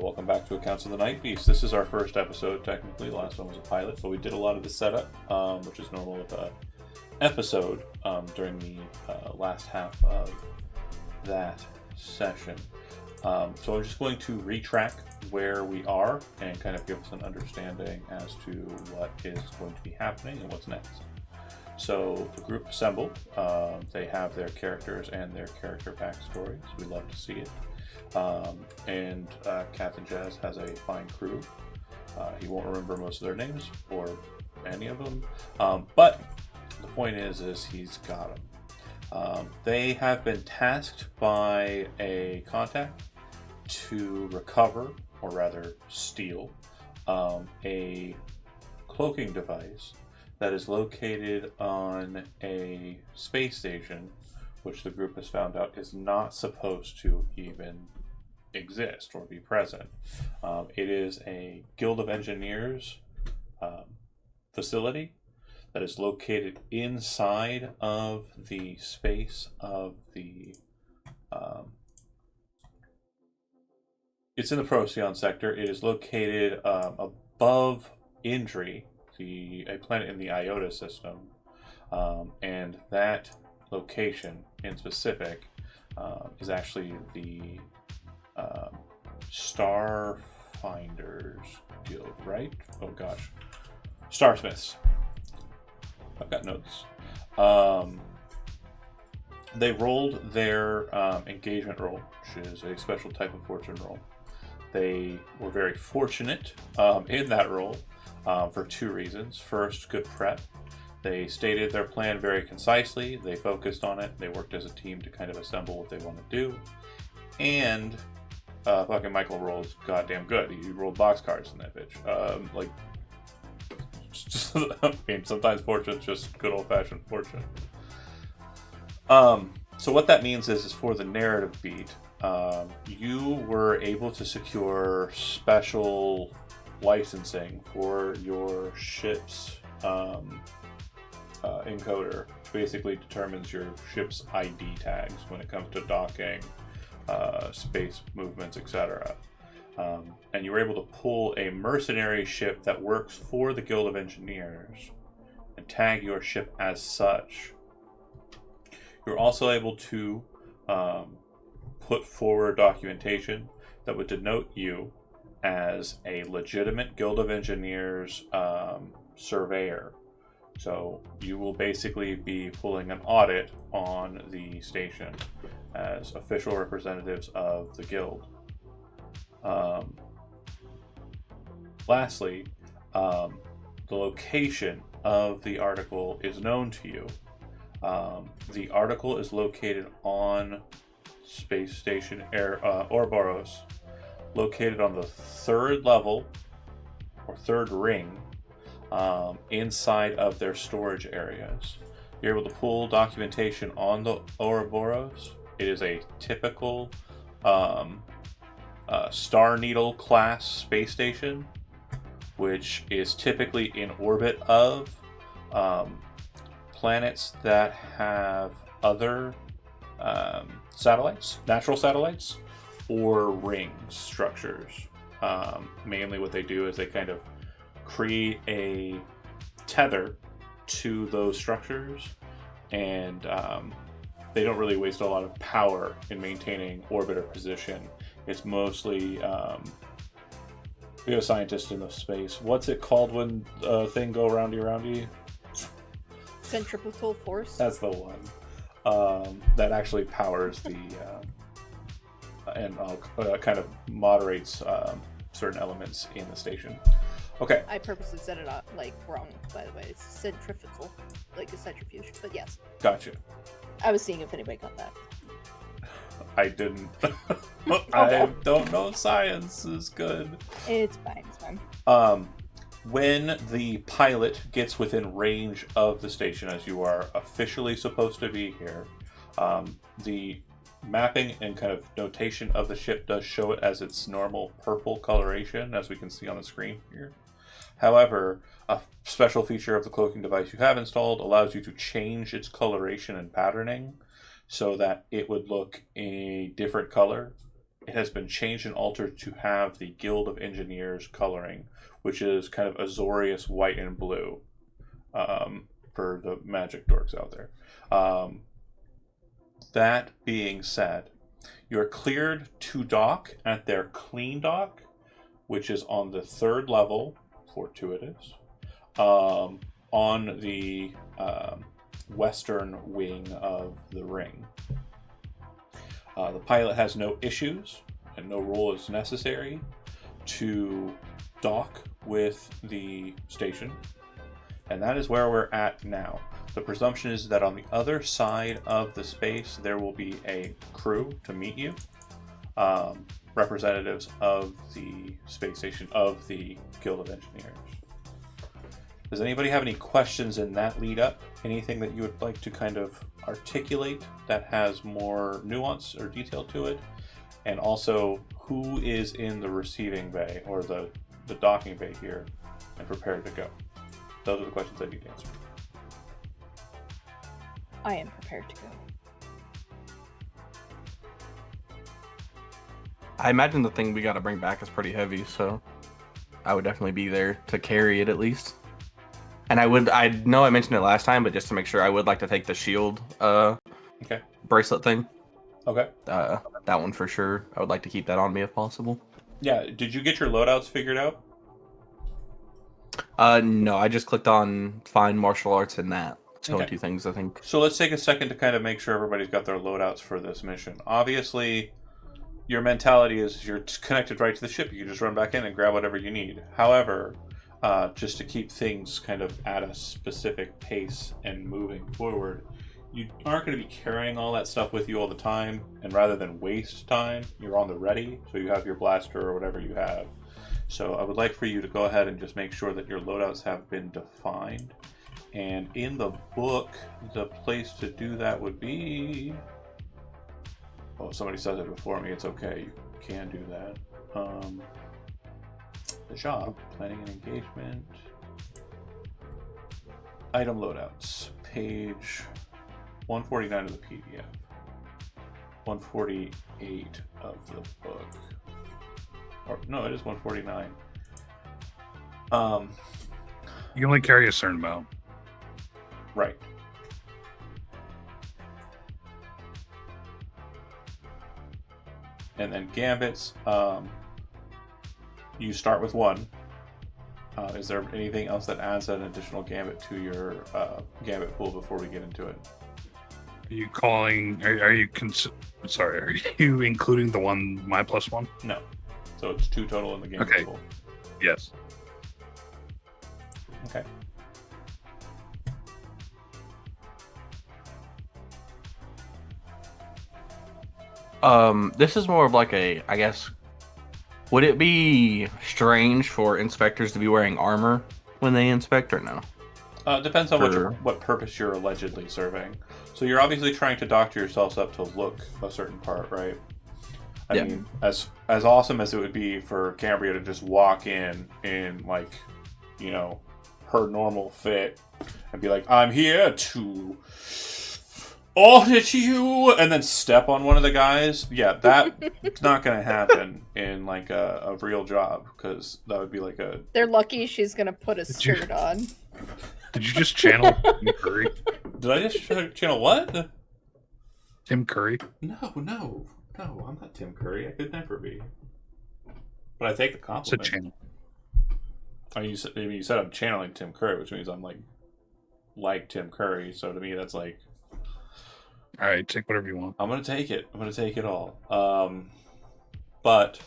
Welcome back to Accounts of the Night Beast. This is our first episode, technically. The last one was a pilot, but we did a lot of the setup, which is normal with an episode during the last half of that session. So I'm just going to retrack where we are and kind of give us an understanding as to what is going to be happening and what's next. So the group assembled. They have their characters and their character backstories. We love to see it. And Captain Jazz has a fine crew. He won't remember most of their names or any of them, but the point is he's got them. They have been tasked by a contact to recover, or rather steal, a cloaking device that is located on a space station, which the group has found out is not supposed to even exist or be present. It is a Guild of Engineers facility that is located inside of the space of the it's in the Procyon sector. It is located above Indri, a planet in the Iota system, and that location in specific is actually the Starfinders Guild, right? Oh gosh, Starsmiths. I've got notes. They rolled their engagement roll, which is a special type of fortune roll. They were very fortunate in that roll for two reasons. First, good prep. They stated their plan very concisely. They focused on it. They worked as a team to kind of assemble what they want to do. And fucking Michael rolls goddamn good. He rolled box cards in that bitch. I mean, sometimes fortune's just good old-fashioned fortune. So what that means is for the narrative beat, you were able to secure special licensing for your ship's encoder, which basically determines your ship's ID tags when it comes to docking, space movements, etc. And you were able to pull a mercenary ship that works for the Guild of Engineers and tag your ship as such. You're also able to put forward documentation that would denote you as a legitimate Guild of Engineers surveyor. So you will basically be pulling an audit on the station as official representatives of the guild. Lastly, the location of the article is known to you. The article is located on Space Station Ouroboros, located on the third level, or third ring, inside of their storage areas. You're able to pull documentation on the Ouroboros. It is a typical Star Needle class space station, which is typically in orbit of planets that have other satellites, natural satellites, or ring structures. Mainly what they do is they kind of create a tether to those structures, and they don't really waste a lot of power in maintaining orbiter position. It's mostly we have a scientist in the space. What's it called when a thing go roundy? Centripetal force. That's the one that actually powers the and kind of moderates certain elements in the station. Okay. I purposely said it wrong, by the way. It's centrifugal, like a centrifuge. But yes. Gotcha. I was seeing if anybody got that. I didn't. I don't know. Science is good. It's fine. When the pilot gets within range of the station, as you are officially supposed to be here, the mapping and kind of notation of the ship does show it as its normal purple coloration, as we can see on the screen here. However, a special feature of the cloaking device you have installed allows you to change its coloration and patterning so that it would look a different color it has been changed and altered to have the Guild of Engineers coloring, which is kind of azorius white and blue, for the magic dorks out there. That being said, you're cleared to dock at their clean dock, which is on the 3rd level, fortuitous, on the western wing of the ring. The pilot has no issues, and no roll is necessary to dock with the station. And that is where we're at now. The presumption is that on the other side of the space, there will be a crew to meet you. Representatives of the space station, of the Guild of Engineers. Does anybody have any questions in that lead up? Anything that you would like to kind of articulate that has more nuance or detail to it? And also, who is in the receiving bay, or the docking bay here, and prepared to go? Those are the questions I need answered. I am prepared to go. I imagine the thing we got to bring back is pretty heavy, so I would definitely be there to carry it at least. And I know I mentioned it last time, but just to make sure, I would like to take the shield bracelet thing. Okay. That one for sure. I would like to keep that on me if possible. Yeah, did you get your loadouts figured out? No, I just clicked on find martial arts and that. It's only 2 things, I think. So let's take a second to kind of make sure everybody's got their loadouts for this mission. Obviously, your mentality is you're connected right to the ship. You can just run back in and grab whatever you need. However, just to keep things kind of at a specific pace and moving forward, you aren't going to be carrying all that stuff with you all the time. And rather than waste time, you're on the ready. So you have your blaster or whatever you have. So I would like for you to go ahead and just make sure that your loadouts have been defined. And in the book, the place to do that would be... Oh, somebody says it before me. It's okay. You can do that. The job, planning and engagement. Item loadouts. Page 149 of the PDF. 148 of the book. Or, no, it is 149. You can only carry a certain amount. Right. And then gambits, you start with 1. Is there anything else that adds an additional gambit to your gambit pool before we get into it? Are you calling? Are you sorry? Are you including the one my +1? No. So it's 2 total in the gambit pool. Yes. Okay. This is more of like a, I guess, would it be strange for inspectors to be wearing armor when they inspect or no? Depends on what purpose you're allegedly serving. So you're obviously trying to doctor yourselves up to look a certain part, right? I mean, as awesome as it would be for Cambria to just walk in like, you know, her normal fit and be like, I'm here to audit you, and then step on one of the guys. Yeah, that's not going to happen in like a real job, because that would be like a... They're lucky she's going to put a skirt on. Did you just channel Tim Curry? Did I just channel what? Tim Curry? No, I'm not Tim Curry. I could never be. But I take the compliment. It's a channel. I mean, you said I'm channeling Tim Curry, which means I'm like Tim Curry. So to me, that's like... All right, take whatever you want. I'm gonna take it. I'm gonna take it all. But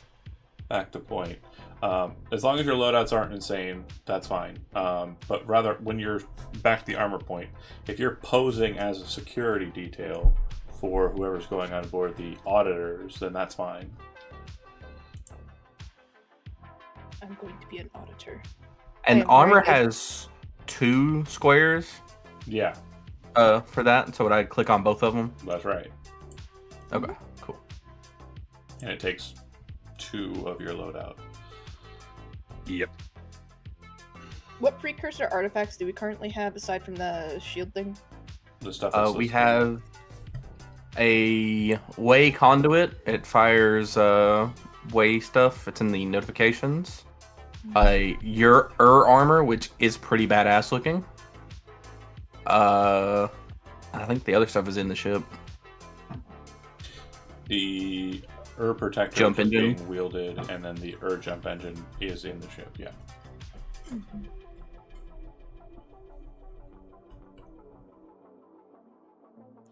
back to point. As long as your loadouts aren't insane, that's fine. But rather, when you're back to the armor point, if you're posing as a security detail for whoever's going on board the auditors, then that's fine. I'm going to be an auditor. And armor has 2 squares. Yeah. For that, so would I click on both of them? That's right. Okay, cool. And it takes 2 of your loadout. Yep. What precursor artifacts do we currently have aside from the shield thing? The stuff. We have A way conduit. It fires way stuff. It's in the notifications. Your armor, which is pretty badass looking. I think the other stuff is in the ship. The protector Jump is engine. being wielded, and then the jump engine is in the ship. Yeah.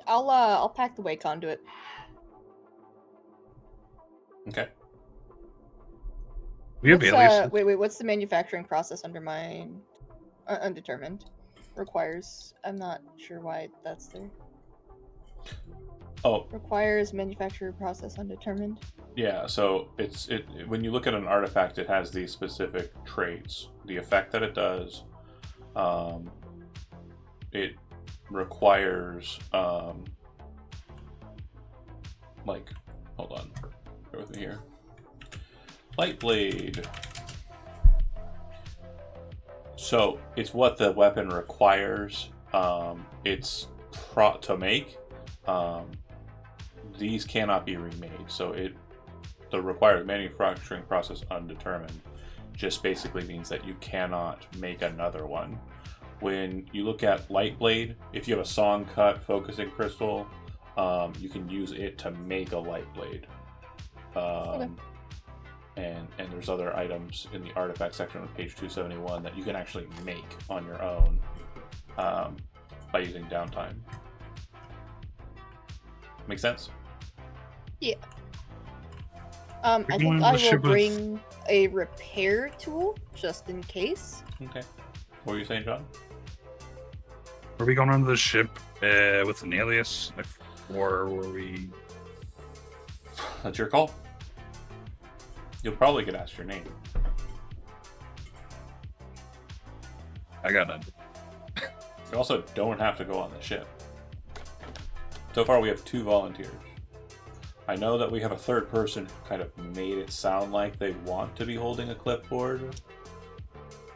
I'll pack the way conduit. Okay. We have aliases. Wait, what's the manufacturing process under my undetermined? Requires. I'm not sure why that's there. Oh, Requires manufacturer process undetermined. yeah. So when you look at an artifact, it has these specific traits, the effect that it does. It requires like, hold on, bear with me here. Light blade. So it's what the weapon requires. It's to make. These cannot be remade. So the required manufacturing process undetermined just basically means that you cannot make another one. When you look at light blade, if you have a song cut focusing crystal, you can use it to make a light blade. Okay. And there's other items in the artifact section on page 271 that you can actually make on your own by using downtime. Make sense? Yeah. I think I will bring a repair tool just in case. Okay. What were you saying, John? Are we going onto the ship with an alias? Or were we... That's your call. You'll probably get asked your name. I got none. You also don't have to go on the ship. So far we have 2 volunteers. I know that we have a third person who kind of made it sound like they want to be holding a clipboard.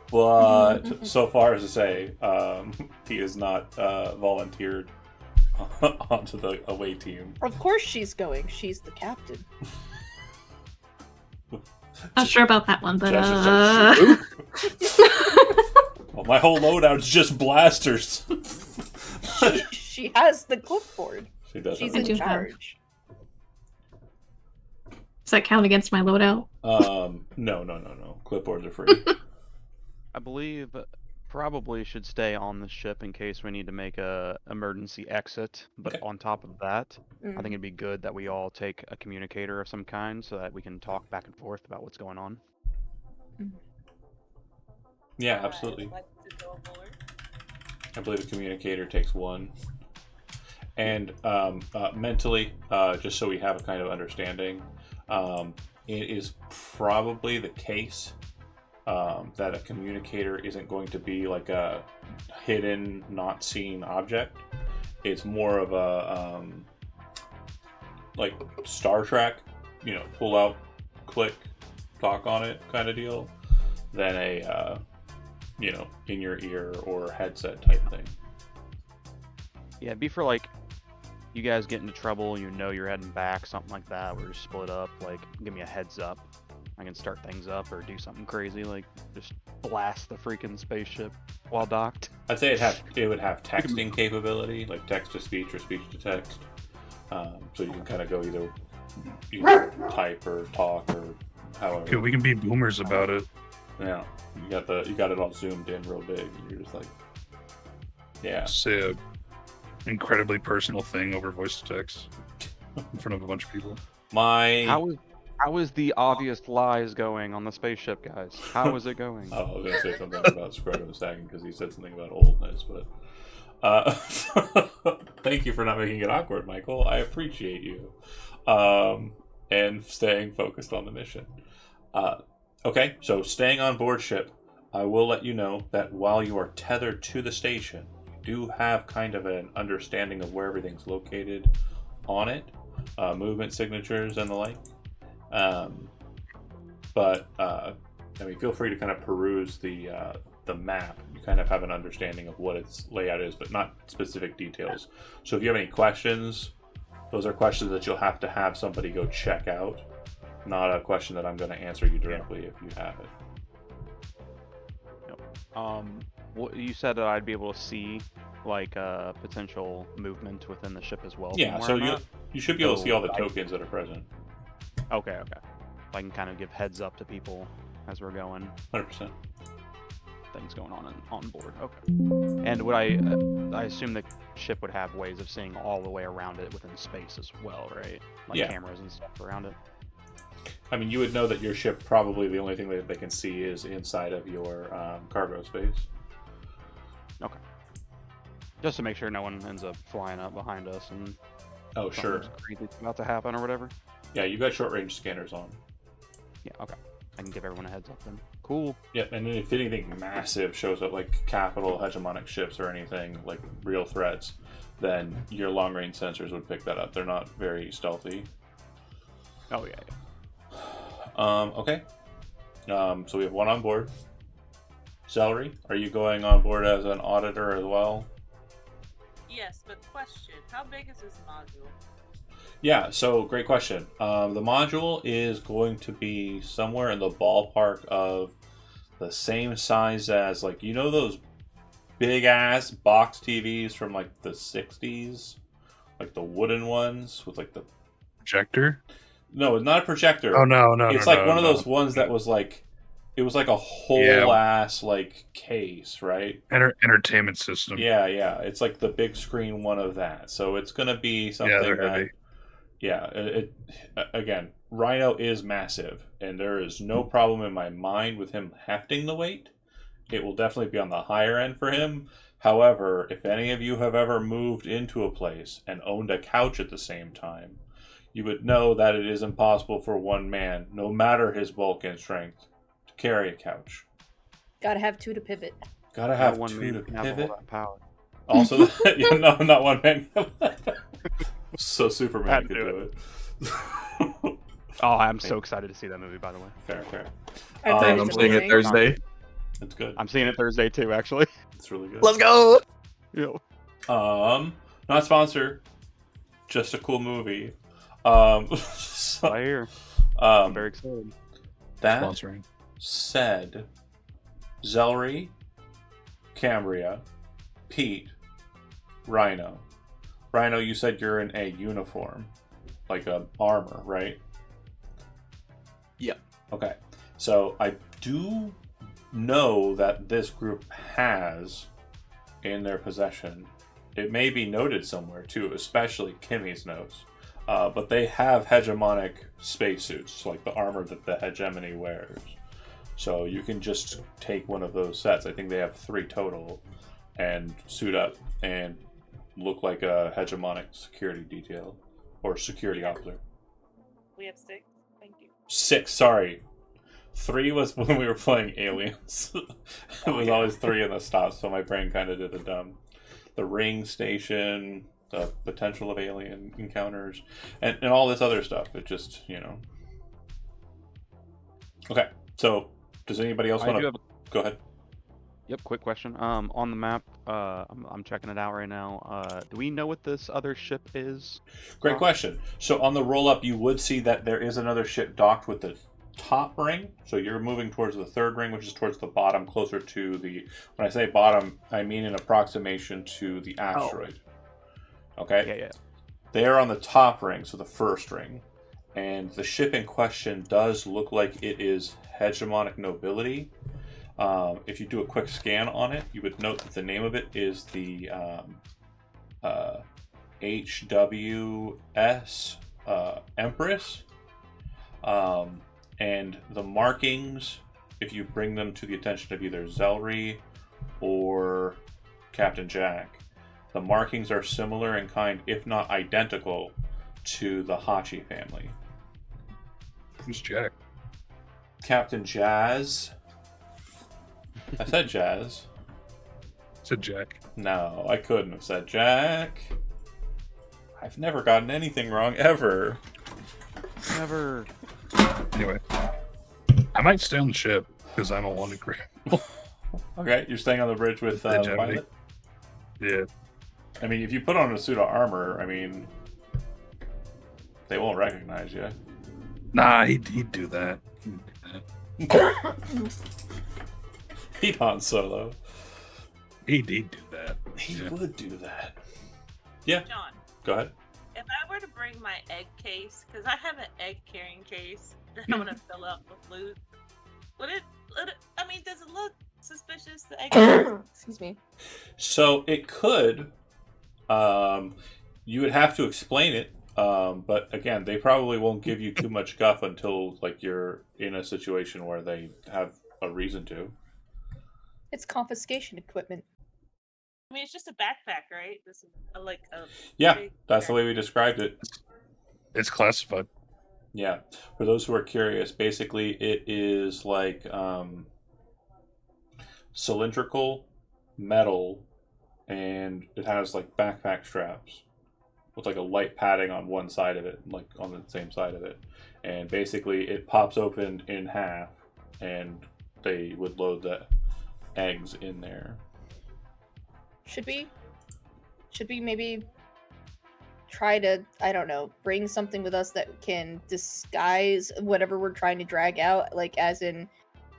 But so far as to say, he is not volunteered onto the away team. Of course she's going. She's the captain. Not sure about that one, but Well, my whole loadout is just blasters. She has the clipboard. She does. She's I in do have. charge. Does that count against my loadout? No. Clipboards are free. I believe probably should stay on the ship in case we need to make a emergency exit. But Okay. on top of that, I Mm. think it'd be good that we all take a communicator of some kind so that we can talk back and forth about what's going on. Yeah, absolutely. I believe a communicator takes 1. And mentally, just so we have a kind of understanding, it is probably the case that a communicator isn't going to be like a hidden, not seen object. It's more of a like Star Trek, pull out, click, talk on it kind of deal, than a in your ear or headset type thing. Yeah, it'd be for like you guys get into trouble, you're heading back, something like that, we're split up, like give me a heads up. I can start things up or do something crazy, like just blast the freaking spaceship while docked. I'd say it would have texting capability, like text to speech or speech to text. So you can kind of go either type or talk or however. Okay, we can be boomers about it. Yeah, you got it all zoomed in real big. And you're just like, yeah. Say a incredibly personal thing over voice to text in front of a bunch of people. How is the obvious lies going on the spaceship, guys? How is it going? Oh, I was gonna say something about Scrotum Sagging because he said something about oldness, but thank you for not making it awkward, Michael. I appreciate you, and staying focused on the mission. Okay, so staying on board ship, I will let you know that while you are tethered to the station, you do have kind of an understanding of where everything's located on it, movement signatures and the like. But feel free to kind of peruse the map. You kind of have an understanding of what its layout is, but not specific details. So if you have any questions, Those are questions that you'll have to have somebody go check out. Not a question that I'm going to answer you directly if you have it. What you said that I'd be able to see like potential movement within the ship as well. from Yeah, where so I'm at? you should be able to see all the I- tokens that are present. Okay. I can kind of give heads up to people as we're going. 100%. Things going on board. Okay. And would I assume the ship would have ways of seeing all the way around it within space as well, right? Like Yeah. cameras and stuff around it. I mean, you would know that your ship probably the only thing that they can see is inside of your cargo space. Okay. Just to make sure no one ends up flying up behind us and Oh, sure. something's crazy's about to happen or whatever. Yeah, you got short range scanners on. Yeah. Okay. I can give everyone a heads up then. Cool. Yep, and then if anything massive shows up, like capital hegemonic ships or anything, like real threats, then your long range sensors would pick that up. They're not very stealthy. Oh yeah. Okay. So we have one on board. Celery, are you going on board as an auditor as well? Yes, but question: how big is this module? Yeah, so great question. The module is going to be somewhere in the ballpark of the same size as, like, you know those big ass box TVs from like the 60s? Like the wooden ones with like the... Projector? No, not a projector. Oh no, It's like one of those ones that was like... It was like a whole ass like case, right? Entertainment system. Yeah. It's like the big screen one of that. So it's going to be something they're that... heavy. Yeah, again, Rhino is massive, and there is no problem in my mind with him hefting the weight. It will definitely be on the higher end for him. However, if any of you have ever moved into a place and owned a couch at the same time, you would know that it is impossible for one man, no matter his bulk and strength, to carry a couch. Gotta have two to pivot. Gotta have one two man to can have all pivot. that power. Also, no, not one man. So Superman Had to could do do it. Oh, I'm so excited to see that movie. By the way, Fair. I thought it And was I'm seeing it amazing. Thursday. It's good. I'm seeing it Thursday too. Actually. It's really good. Let's go. Yo. Not sponsored. Just a cool movie. So, I hear. I'm very excited. that Sponsoring. said, Zellery, Cambria, Pete, Rhino. Rhino, you said you're in a uniform, like a armor, right? Yep. Okay. So I do know that this group has in their possession, it may be noted somewhere too, especially Kimmy's notes, but they have hegemonic spacesuits, like the armor that the hegemony wears. So you can just take one of those sets. I think they have 3 total, and suit up and look like a hegemonic security detail or security officer. We have 6. Thank you. 6, sorry. 3 was when we were playing Aliens. It was always 3 in the stop, so my brain kind of did a dumb. The ring station, the potential of alien encounters, and all this other stuff. It just, Okay, so does anybody else I want do to... have Go ahead. Yep, quick question. On the map, I'm checking it out right now. Do we know what this other ship is? Great question. So on the roll-up, you would see that there is another ship docked with the top ring. So you're moving towards the 3rd ring, which is towards the bottom, closer to the... When I say bottom, I mean in approximation to the asteroid. Okay? Yeah. They're on the top ring, so the 1st ring. And the ship in question does look like it is hegemonic nobility. If you do a quick scan on it, you would note that the name of it is the HWS Empress. And the markings, if you bring them to the attention of either Zellery or Captain Jack, the markings are similar in kind, if not identical, to the Hachi family. Who's Jack? Captain Jazz. I said Jazz. Said Jack. No, I couldn't have said Jack. I've never gotten anything wrong, ever. Never. Anyway, I might stay on the ship because I don't want to grab. Okay, you're staying on the bridge with the Hegemony. pilot? Yeah. I mean, if you put on a suit of armor, I mean, They won't recognize you. Nah, he'd do that. He'd Han Solo. He'd do that. He Yeah. would do that. Yeah. John, Go ahead. if I were to bring my egg case, because I have an egg carrying case that I'm gonna fill up with loot, would it? I mean, does it look suspicious? The egg case? Excuse me. So it could. You would have to explain it. But again, they probably won't give you too much guff until like you're in a situation where they have a reason to. It's confiscation equipment. I mean, it's just a backpack, right? This is like a Yeah, big that's the backpack. way we described it. It's classified. Yeah. For those who are curious, basically it is like cylindrical metal, and it has like backpack straps with like a light padding on one side of it, like on the same side of it. And basically it pops open in half, and they would load the eggs in there. Should we maybe try to, I don't know, bring something with us that can disguise whatever we're trying to drag out, like as in,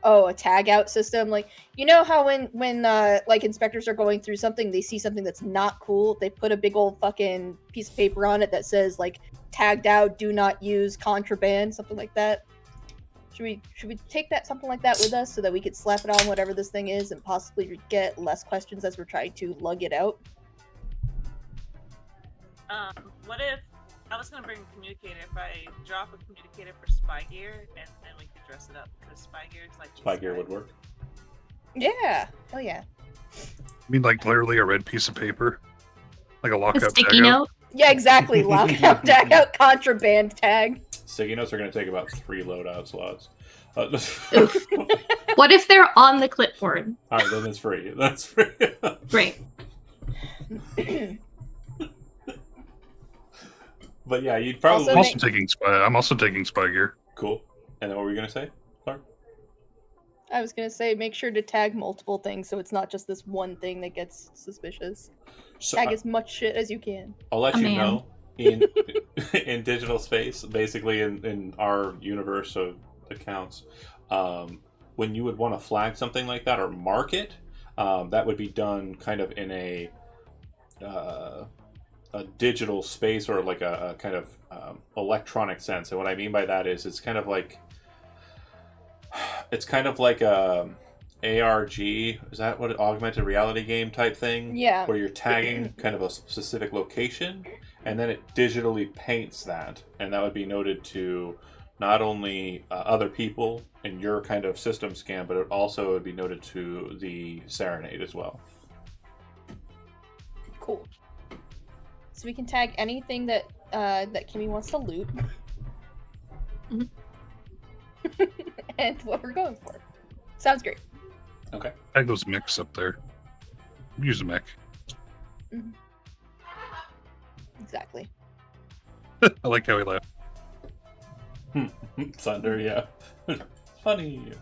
a tag out system? Like, you know how when like inspectors are going through something, they see something that's not cool, they put a big old fucking piece of paper on it that says like tagged out, do not use, contraband, something like that. Should we take that something like that with us so that we could slap it on whatever this thing is and possibly get less questions as we're trying to lug it out? What if I was gonna bring a communicator? If I drop a communicator for spy gear, and then we could dress it up, because spy gear is like Spy gear would work. Yeah. Hell yeah. I mean, like literally a red piece of paper, like a A lockout sticky tagout. note. Yeah, exactly. Lockout, tag out, contraband tag. Sticky notes are going to take about 3 loadout slots. Oof. What if they're on the clipboard? All right, then it's free. That's free. Great. But yeah, you'd probably Also, I'm also taking spy gear. cool. And then what were you gonna say, Clark? I was gonna say, make sure to tag multiple things so it's not just this one thing that gets suspicious. So, Tag as much shit as you can. I'll let A you man. know in in digital space, basically in our universe of accounts, when you would want to flag something like that or mark it, that would be done kind of in a digital space, or like a kind of electronic sense. And what I mean by that is it's kind of like ARG, is that what, augmented reality game type thing? Yeah. Where you're tagging kind of a specific location, and then it digitally paints that, and that would be noted to not only other people in your kind of system scan, but it also would be noted to the Serenade as well. Cool. So we can tag anything that that Kimmy wants to loot. Mhm. And what we're going for. Sounds great. Okay. Tag those mechs up there. Use a mech. Exactly. I like how he laughed. Thunder, yeah. Funny.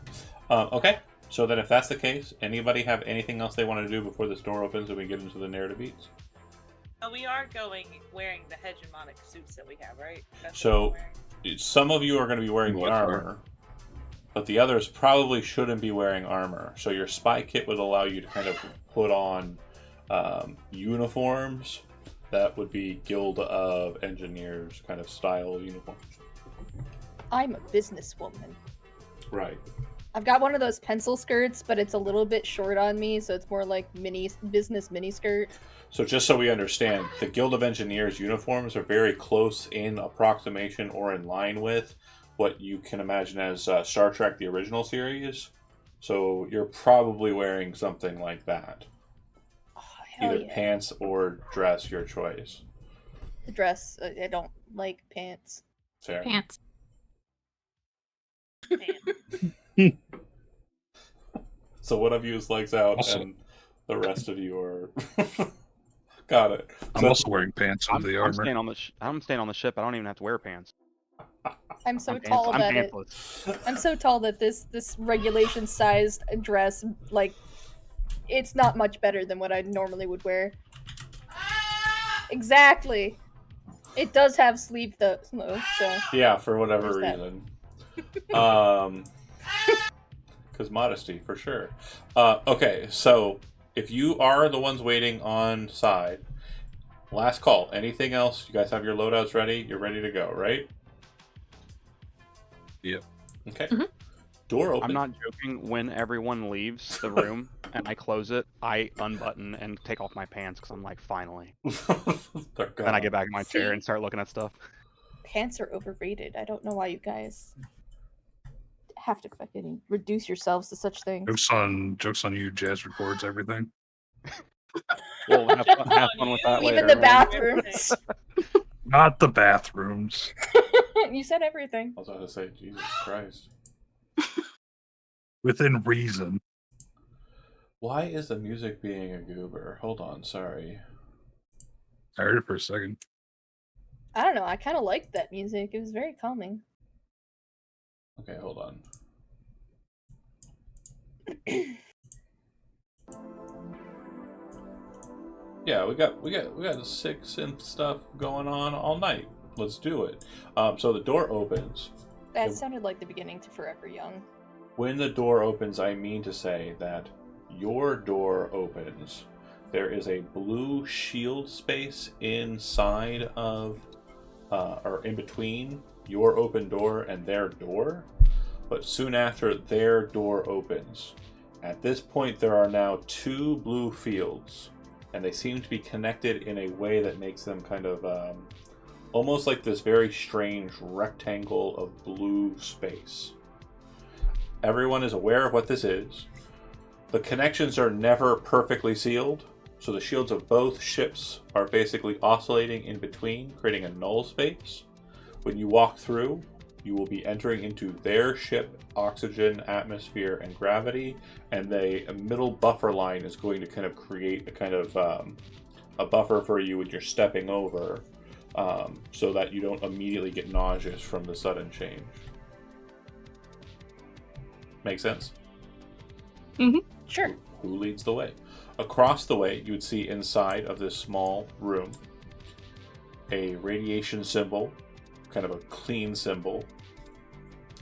Okay, so then if that's the case, anybody have anything else they want to do before this door opens and we get into the narrative beats? We are wearing the hegemonic suits that we have, right? That's So- what we're wearing. Some of you are going to be wearing the What are? armor, but the others probably shouldn't be wearing armor. So your spy kit would allow you to kind of put on uniforms that would be Guild of Engineers kind of style uniforms. I'm a businesswoman. Right. I've got one of those pencil skirts, but it's a little bit short on me, so it's more like business mini skirt. So just so we understand, the Guild of Engineers uniforms are very close in approximation or in line with what you can imagine as Star Trek, the original series. So you're probably wearing something like that. Oh, hell Either yeah. pants or dress, your choice. The dress, I don't like pants. Sarah. Pants. Man. So one of you is legs out, Also- and the rest of you are. Got it. I'm So- also wearing pants under the I'm armor. staying on I'm staying on the ship. I don't even have to wear pants. I'm so I'm tall I'm that pantsless. I'm so tall that this regulation sized dress, like, it's not much better than what I normally would wear. Exactly. It does have sleeve though, so Yeah, for whatever There's that. reason. Because modesty, for sure. Okay, so if you are the ones waiting on side, last call. Anything else? You guys have your loadouts ready? You're ready to go, right? Yep. Okay. Mhm. Door open. I'm not joking. When everyone leaves the room and I close it, I unbutton and take off my pants because I'm like, finally. They're Then I gone. get back in my chair See? and start looking at stuff. pants are overrated. I don't know why you guys have to fucking reduce yourselves to such things. Jokes on you. Jazz records everything. Well, have fun with that later. Even the man. bathrooms. Not the bathrooms. You said everything. I was about to say, Jesus Christ. Within reason. Why is the music being a goober? Hold on, sorry. I heard it for a second. I don't know. I kind of liked that music. It was very calming. Okay, hold on. Yeah, we got sick synth stuff going on all night. Let's do it. So the door opens. That sounded like the beginning to Forever Young. When the door opens, I mean to say that your door opens. There is a blue shield space inside of, or in between your open door and their door. But soon after, their door opens. At this point, there are now 2 blue fields, and they seem to be connected in a way that makes them kind of almost like this very strange rectangle of blue space. Everyone is aware of what this is. The connections are never perfectly sealed, so the shields of both ships are basically oscillating in between, creating a null space. When you walk through, you will be entering into their ship, oxygen, atmosphere, and gravity, and a middle buffer line is going to kind of create a kind of a buffer for you when you're stepping over, so that you don't immediately get nauseous from the sudden change. Make sense? Sure. Who leads the way? Across the way, you would see inside of this small room a radiation symbol, kind of a clean symbol.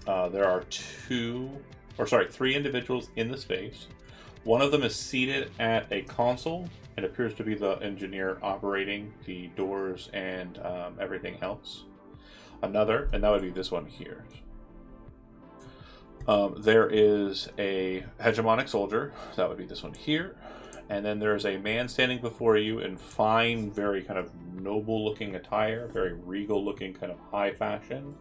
There are 3 individuals in the space. One of them is seated at a console and appears to be the engineer operating the doors and everything else. Another, and that would be this one here. There is a hegemonic soldier, that would be this one here. And then there's a man standing before you in fine, very kind of noble looking attire, very regal looking kind of high fashion.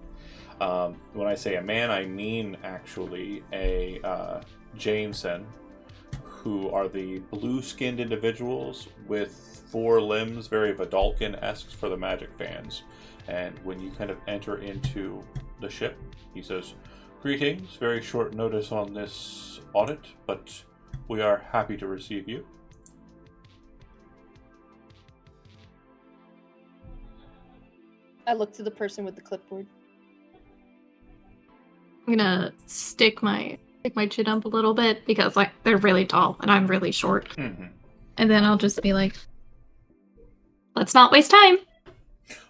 When I say a man, I mean actually a Jameson, who are the blue-skinned individuals with 4 limbs, very Vidalkin-esque for the magic fans. And when you kind of enter into the ship, he says, "Greetings, very short notice on this audit, but we are happy to receive you." I look to the person with the clipboard. I'm gonna stick my chin up a little bit because like they're really tall and I'm really short. Mm-hmm. And then I'll just be like, let's not waste time.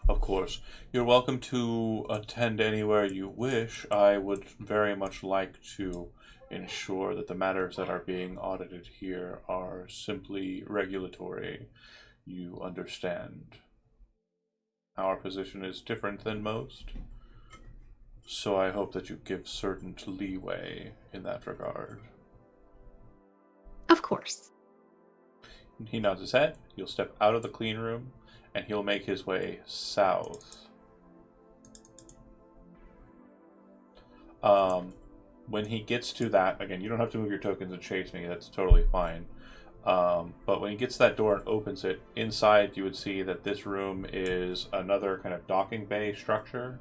Of course. You're welcome to attend anywhere you wish. I would very much like to ensure that the matters that are being audited here are simply regulatory. You understand. Our position is different than most, so I hope that you give certain leeway in that regard. Of course. He nods his head. He'll step out of the clean room, and he'll make his way south. When he gets to that, again, you don't have to move your tokens and chase me, that's totally fine. But when he gets to that door and opens it, inside you would see that this room is another kind of docking bay structure,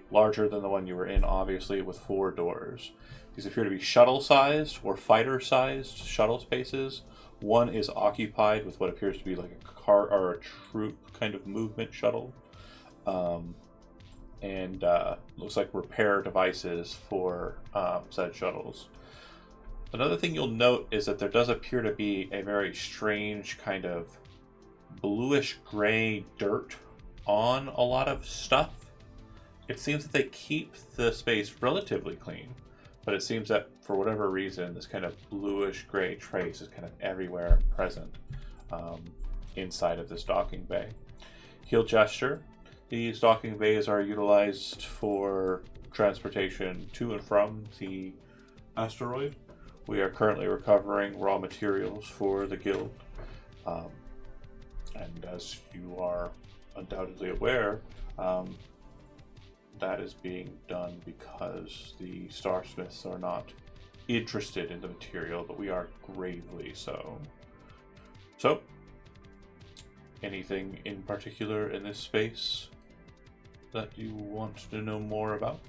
larger than the one you were in, obviously, with 4 doors. These appear to be shuttle-sized or fighter-sized shuttle spaces. One is occupied with what appears to be like a car or a troop kind of movement shuttle. And looks like repair devices for said shuttles. Another thing you'll note is that there does appear to be a very strange kind of bluish gray dirt on a lot of stuff. It seems that they keep the space relatively clean, but it seems that for whatever reason, this kind of bluish gray trace is kind of everywhere present inside of this docking bay. He'll gesture. These docking bays are utilized for transportation to and from the asteroid. We are currently recovering raw materials for the guild. And as you are undoubtedly aware, that is being done because the Starsmiths are not interested in the material, but we are gravely so. So, anything in particular in this space that you want to know more about?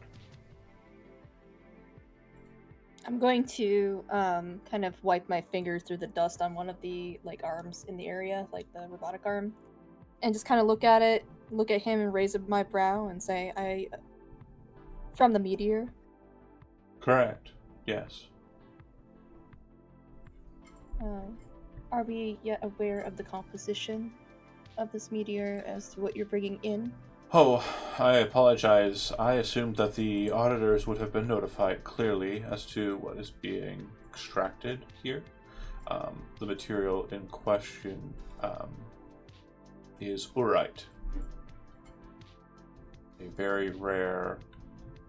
I'm going to kind of wipe my fingers through the dust on one of the arms in the area, like the robotic arm, and just kind of look at him and raise up my brow and say, from the meteor. Correct. Yes. Are we yet aware of the composition of this meteor as to what you're bringing in? Oh, I apologize. I assumed that the auditors would have been notified clearly as to what is being extracted here. The material in question is urite, a very rare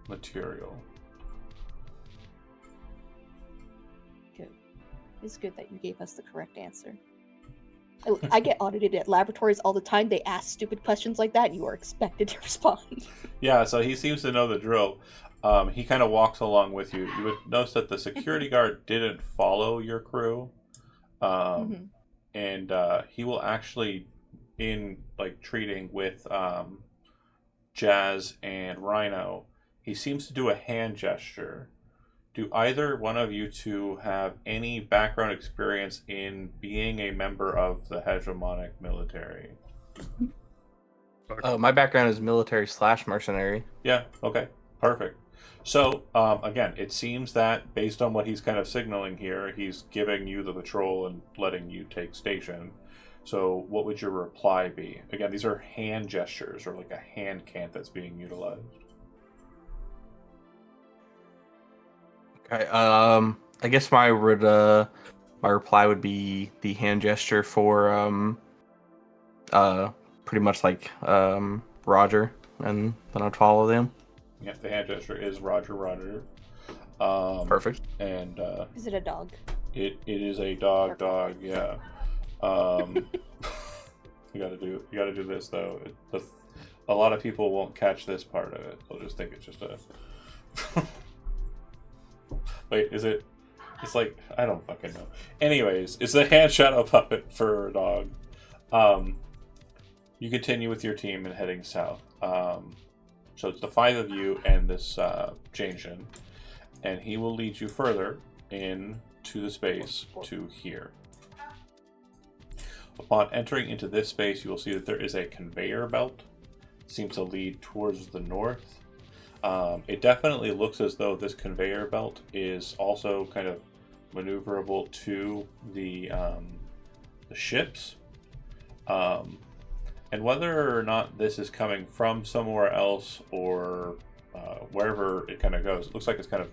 material. Good. It's good that you gave us the correct answer. I get audited at laboratories all the time. They ask stupid questions like that, and you are expected to respond. Yeah, so he seems to know the drill. He kind of walks along with you. You would notice that the security guard didn't follow your crew. And he will actually, in treating with Jazz and Rhino, he seems to do a hand gesture. Do either one of you two have any background experience in being a member of the hegemonic military? My background is military/mercenary. Yeah, okay, perfect. So, again, it seems that based on what he's kind of signaling here, he's giving you the patrol and letting you take station. So, what would your reply be? Again, these are hand gestures or like a hand cant that's being utilized. Okay. I guess my reply would be the hand gesture for pretty much like Roger, and then I'd follow them. Yeah, the hand gesture is Roger. Perfect. And Is it a dog? it is a dog. Yeah. You gotta do this though. A lot of people won't catch this part of it. They'll just think it's just a. Wait, is it? It's like I don't fucking know. Anyways, it's a hand shadow puppet for a dog. You continue with your team and heading south. So it's the 5 of you and this Janejin, and he will lead you further into the space to here. Upon entering into this space, you will see that there is a conveyor belt. It seems to lead towards the north. It definitely looks as though this conveyor belt is also kind of maneuverable to the ships. And whether or not this is coming from somewhere else or wherever it kind of goes, it looks like it's kind of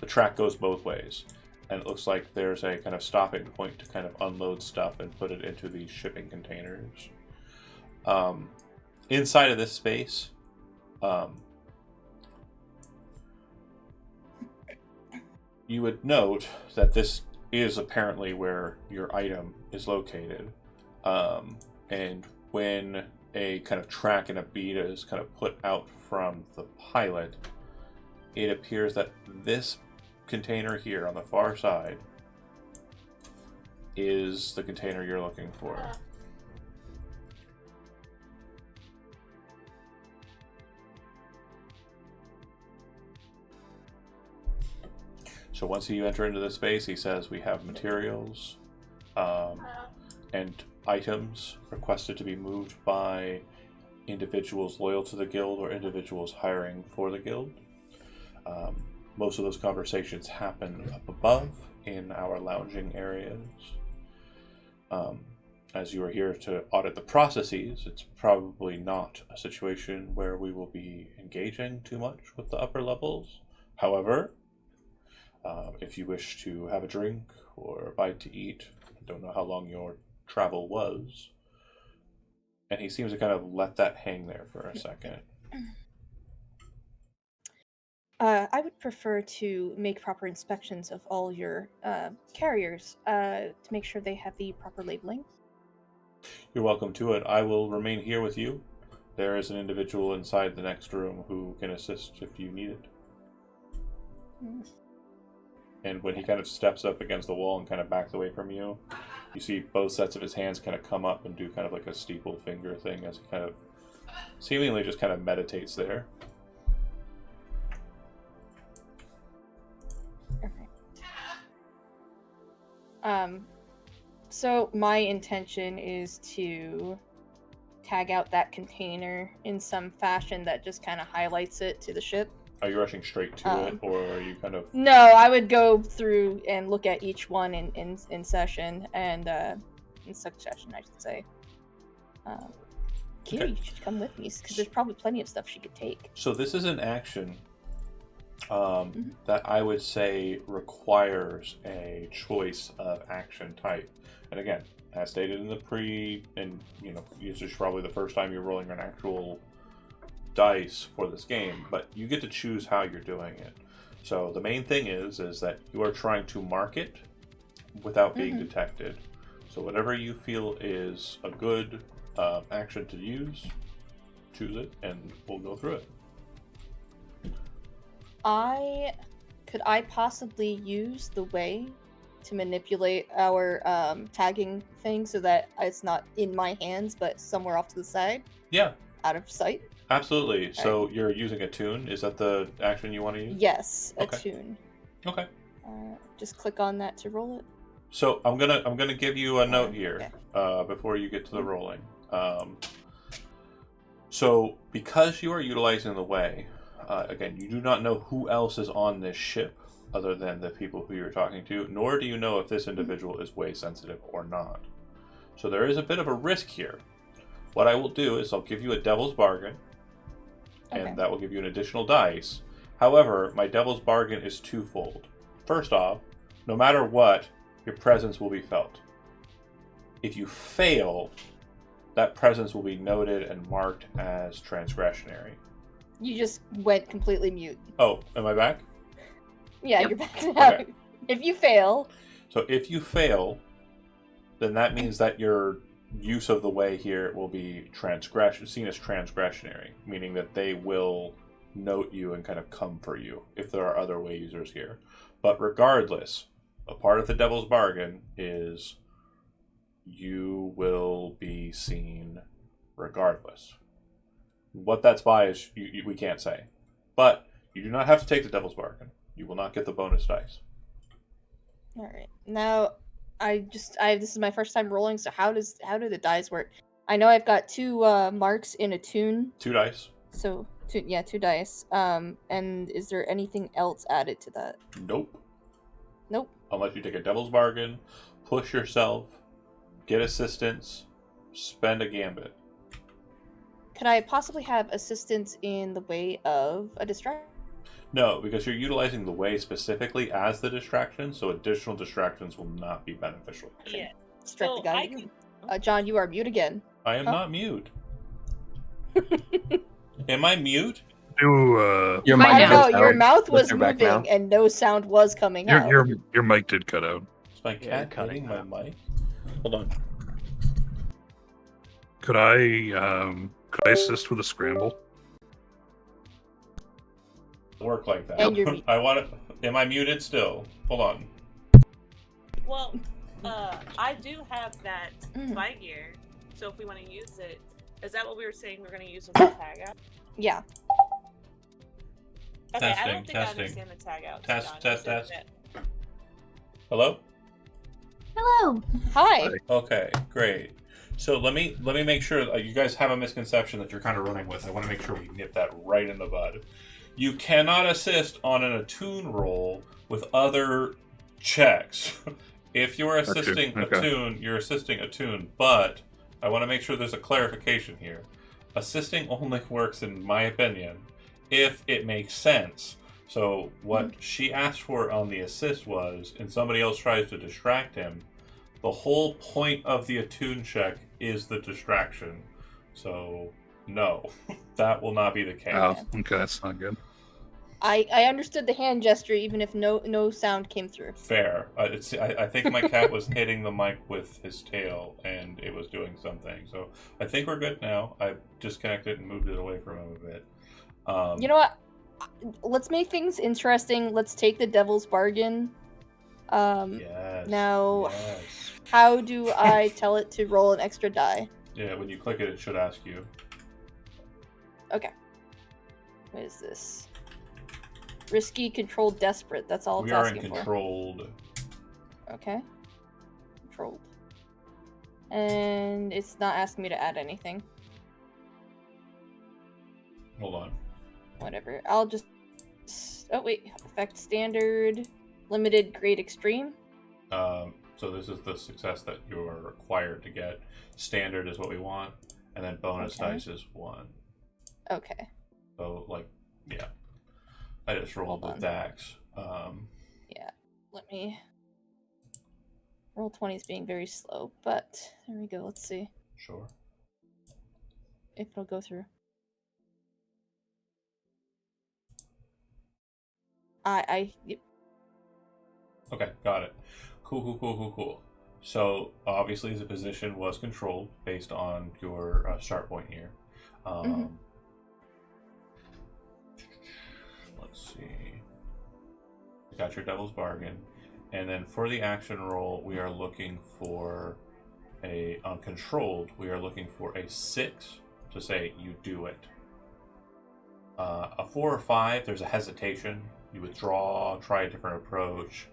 the track goes both ways. And it looks like there's a kind of stopping point to kind of unload stuff and put it into these shipping containers. Inside of this space, you would note that this is apparently where your item is located. And when a kind of track and a bead is kind of put out from the pilot, it appears that this container here on the far side is the container you're looking for. So once you enter into this space, he says we have materials and items requested to be moved by individuals loyal to the guild or individuals hiring for the guild. Most of those conversations happen up above in our lounging areas. as you are here to audit the processes, it's probably not a situation where we will be engaging too much with the upper levels. However, if you wish to have a drink or a bite to eat, I don't know how long your travel was. And he seems to kind of let that hang there for a second. I would prefer to make proper inspections of all your carriers to make sure they have the proper labeling. You're welcome to it. I will remain here with you. There is an individual inside the next room who can assist if you need it. And when he kind of steps up against the wall and kind of backs away from you, you see both sets of his hands kind of come up and do kind of like a steeple finger thing as he kind of seemingly just kind of meditates there. So my intention is to tag out that container in some fashion that just kind of highlights it to the ship. Are you rushing straight to it, or are you kind of... No, I would go through and look at each one in session, and in succession, I should say. Kiri, you should come with me, because there's probably plenty of stuff she could take. So this is an action that I would say requires a choice of action type. And again, as stated in the this is probably the first time you're rolling an actual dice for this game, but you get to choose how you're doing it. So the main thing is that you are trying to market without being detected. So whatever you feel is a good action to use, choose it, and we'll go through it. Could I possibly use the way to manipulate our tagging thing so that it's not in my hands but somewhere off to the side? Yeah. Out of sight? Absolutely. So you're using a tune. Is that the action you want to use? Yes, a tune. Okay. Just click on that to roll it. So I'm gonna give you a note here before you get to the rolling. So because you are utilizing the way, again, you do not know who else is on this ship other than the people who you're talking to, nor do you know if this individual is way sensitive or not. So there is a bit of a risk here. What I will do is I'll give you a devil's bargain, and that will give you an additional dice. However, my devil's bargain is twofold. First off, no matter what, your presence will be felt. If you fail, that presence will be noted and marked as transgressionary. You just went completely mute. Oh, am I back? Yeah, you're back now. Okay. If you fail... So if you fail, then that means that your use of the way here will be seen as transgressionary, meaning that they will note you and kind of come for you if there are other way users here. But regardless, a part of the devil's bargain is you will be seen regardless. What that's by is we can't say. But you do not have to take the devil's bargain. You will not get the bonus dice. Alright. Now, this is my first time rolling, so how do the dice work? I know I've got two marks in a tune. 2 dice. So, 2 dice. And is there anything else added to that? Nope. Nope. Unless you take a devil's bargain, push yourself, get assistance, spend a gambit. Could I possibly have assistance in the way of a distraction? No, because you're utilizing the way specifically as the distraction, so additional distractions will not be beneficial. Yeah. Distract the guy. John, you are mute again. I am not mute. Am I mute? Your I mic don't know. just Your out. mouth was Lift your back now. moving and no sound was coming out. Your mic did cut out. Is my cat cutting my mic? Hold on. Could I assist with a scramble? Work like that. And you're I want it. Am I muted still? Hold on. Well, I do have that spy gear, so if we want to use it, is that what we were saying we're going to use with the tag out? Yeah. Okay, I Testing, don't think I understand the tag out. Test. Hello? Hello. Hi. Okay, great. So let me make sure you guys have a misconception that you're kind of running with. I want to make sure we nip that right in the bud. You cannot assist on an attune roll with other checks. If you're assisting Okay. Attune, you're assisting Attune, but I want to make sure there's a clarification here. Assisting only works, in my opinion, if it makes sense. So what she asked for on the assist was, and somebody else tries to distract him, the whole point of the attune check is the distraction. So no, that will not be the case. Oh, okay, that's not good. I understood the hand gesture even if no sound came through. Fair. I think my cat was hitting the mic with his tail, and it was doing something. So I think we're good now. I disconnected and moved it away from him a bit. You know what? Let's make things interesting. Let's take the devil's bargain. Yes. Now, Yes. how do I tell it to roll an extra die? Yeah, when you click it, it should ask you. Okay. What is this? Risky, controlled, desperate. That's all it's We are in asking for. controlled. Okay. Controlled. And it's not asking me to add anything. Hold on. Whatever. I'll just... Oh, wait. Effect standard. Limited, grade, extreme. So this is the success that you're required to get. Standard is what we want, and then bonus Okay. dice is 1. Okay. So, like, yeah. I just rolled Hold the on. dax. Yeah. Let me... Roll 20 is being very slow, but there we go. Let's see Sure. if it'll go through. Yep. Okay, got it. Cool. So, obviously, the position was controlled based on your start point here. Let's see. You got your devil's bargain. And then for the action roll, we are looking for on controlled, we are looking for a 6 to say you do it. A 4 or 5, there's a hesitation. You withdraw, try a different approach,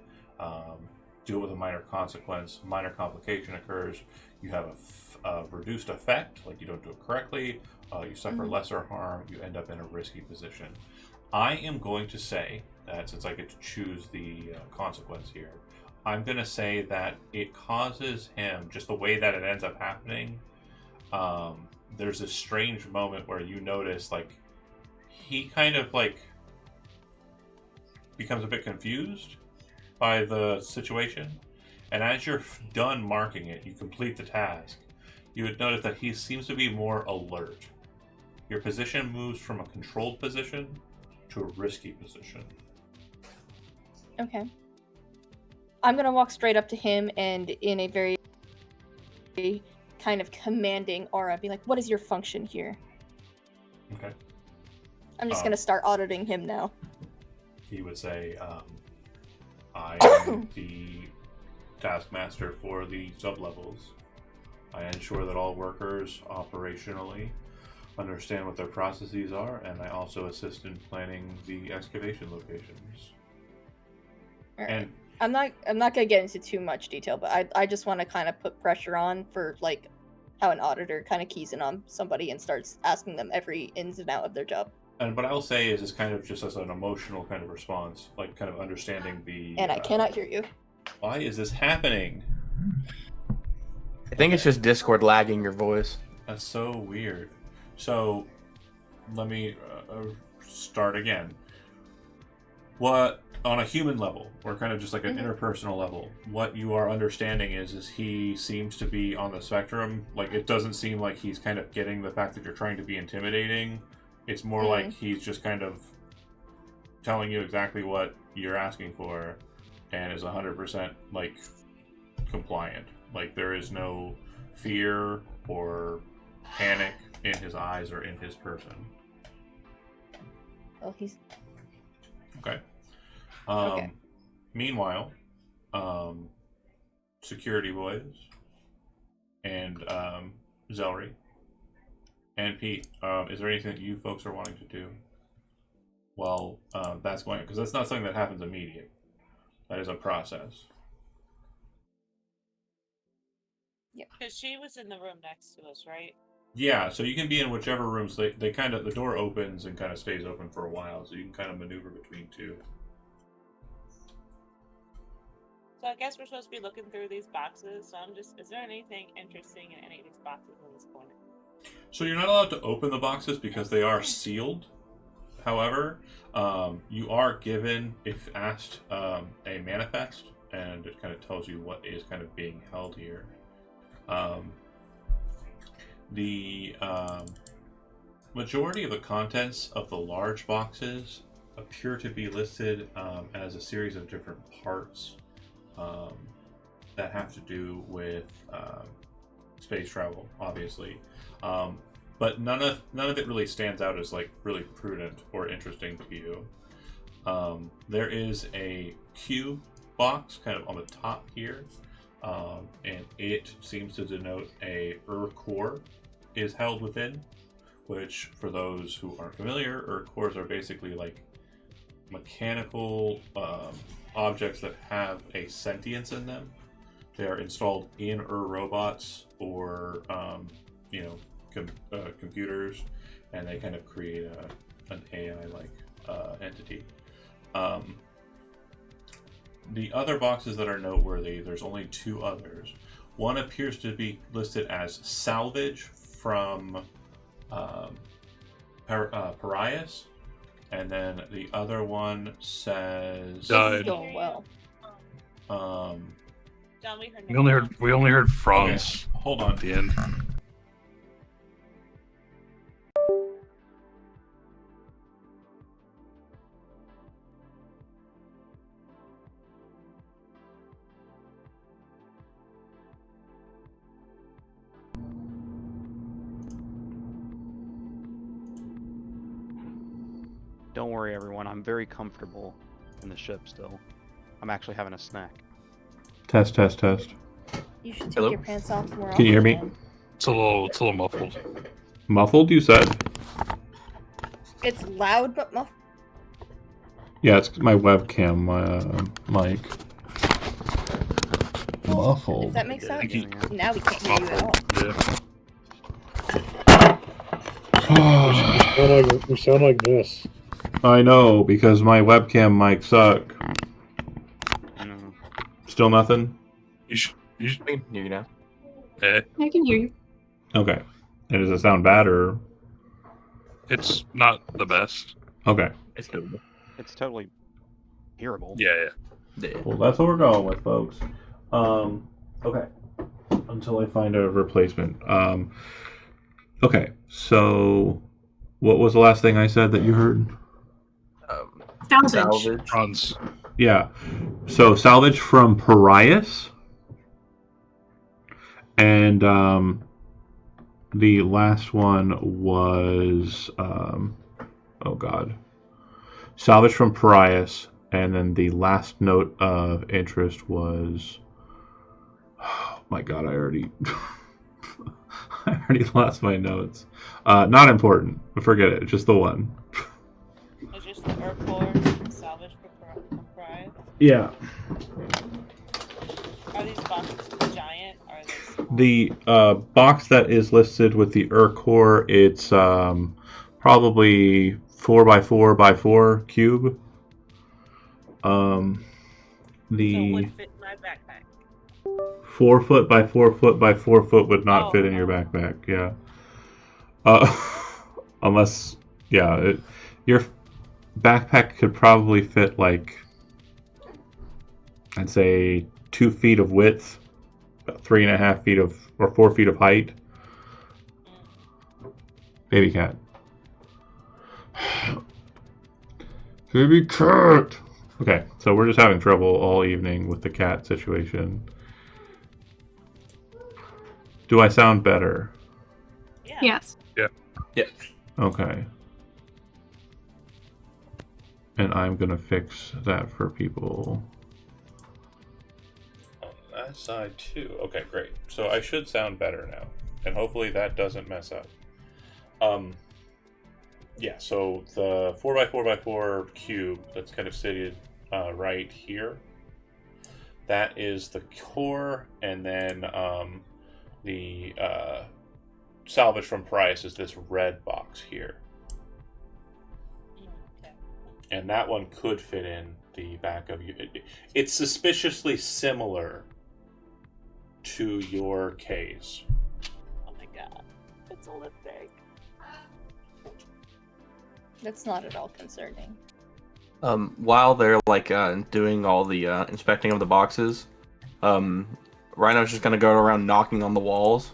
do it with a minor consequence. Minor complication occurs. You have a reduced effect, like you don't do it correctly. You suffer lesser harm. You end up in a risky position. I am going to say that since I get to choose the consequence here, I'm going to say that it causes him, just the way that it ends up happening, there's this strange moment where you notice, like, he kind of, like, becomes a bit confused by the situation. And as you're done marking it, you complete the task, you would notice that he seems to be more alert. Your position moves from a controlled position to a risky position. Okay. I'm gonna walk straight up to him and in a very kind of commanding aura be like, what is your function here? Okay. I'm just gonna start auditing him now. He would say, I am the taskmaster for the sublevels. I ensure that all workers operationally understand what their processes are, and I also assist in planning the excavation locations. All right. And I'm not gonna get into too much detail, but I just want to kind of put pressure on for like how an auditor kind of keys in on somebody and starts asking them every ins and out of their job. And what I'll say is kind of just as an emotional kind of response, like kind of understanding the... And I cannot hear you. Why is this happening? I think it's just Discord lagging your voice. That's so weird. So, let me start again. What, on a human level, or kind of just like an interpersonal level, what you are understanding is he seems to be on the spectrum. Like, it doesn't seem like he's kind of getting the fact that you're trying to be intimidating. It's more like he's just kind of telling you exactly what you're asking for and is 100% like compliant. Like, there is no fear or panic in his eyes or in his person. Oh, he's Okay. Okay. Meanwhile, Security Boys and Zelry and Pete, is there anything that you folks are wanting to do? Well, that's going, because that's not something that happens immediate. That is a process. Because she was in the room next to us, right? Yeah, so you can be in whichever rooms. They kind of, the door opens and kind of stays open for a while, so you can kind of maneuver between two. So I guess we're supposed to be looking through these boxes. So is there anything interesting in any of these boxes in this corner? So you're not allowed to open the boxes because they are sealed. However, you are given, if asked, a manifest, and it kind of tells you what is kind of being held here. The majority of the contents of the large boxes appear to be listed as a series of different parts that have to do with space travel, obviously. But none of it really stands out as like really prudent or interesting to you. There is a cube box kind of on the top here, and it seems to denote a core is held within. Which, for those who aren't familiar, cores are basically like mechanical objects that have a sentience in them. They are installed in robots or computers, and they kind of create an AI-like entity. The other boxes that are noteworthy, there's only two others. One appears to be listed as salvage from Parias, and then the other one says This is Died. going well. John, We only heard Franz hold on. at the end. Don't worry, everyone. I'm very comfortable in the ship still. I'm actually having a snack. Test. You should take Hello? your pants off more Can you hear me? often. It's a little muffled. Muffled, you said? It's loud but muffled. Yeah, it's my webcam mic. Muffled. If that makes sense. Yeah. Now we can't hear you at all. Yeah. You sound like this. I know, because my webcam mic suck. I know. Still nothing? You should. I can hear you now. Eh, I can hear you. Okay. And does it sound bad or? it's not the best. Okay. It's doable. It's totally hearable. Yeah. Yeah. Well, that's what we're going with, folks. Okay. Until I find a replacement. Okay. So, what was the last thing I said that you heard? Salvage. Franz. Yeah. So, salvage from Parias. And the last one was oh god, salvage from Parias, and then the last note of interest was, oh my god, I already lost my notes. Not important, forget it, just the one. It's just the core salvage for prize. Yeah. Are these boxes giant? Or are they small? The box that is listed with the core, it's probably 4x4x4 cube. So it The would fit in my backpack. 4 foot by 4 foot by 4 foot would not fit in your Oh. backpack. Yeah. Unless, yeah, your backpack could probably fit like, I'd say 2 feet of width, about 3.5 feet or 4 feet of height. Baby cat. Baby cat. Okay, so we're just having trouble all evening with the cat situation. Do I sound better? Yeah. Yes. Okay. And I'm gonna fix that for people. On that side too. Okay, great. So I should sound better now. And hopefully that doesn't mess up. Yeah, so the 4x4x4 cube that's kind of seated right here, that is the core, and then the salvage from Price is this red box here. Okay. And that one could fit in the back of you. It's suspiciously similar to your case. Oh my god. It's a lip bag. That's not at all concerning. While they're like doing all the inspecting of the boxes, Rhino's just gonna go around knocking on the walls,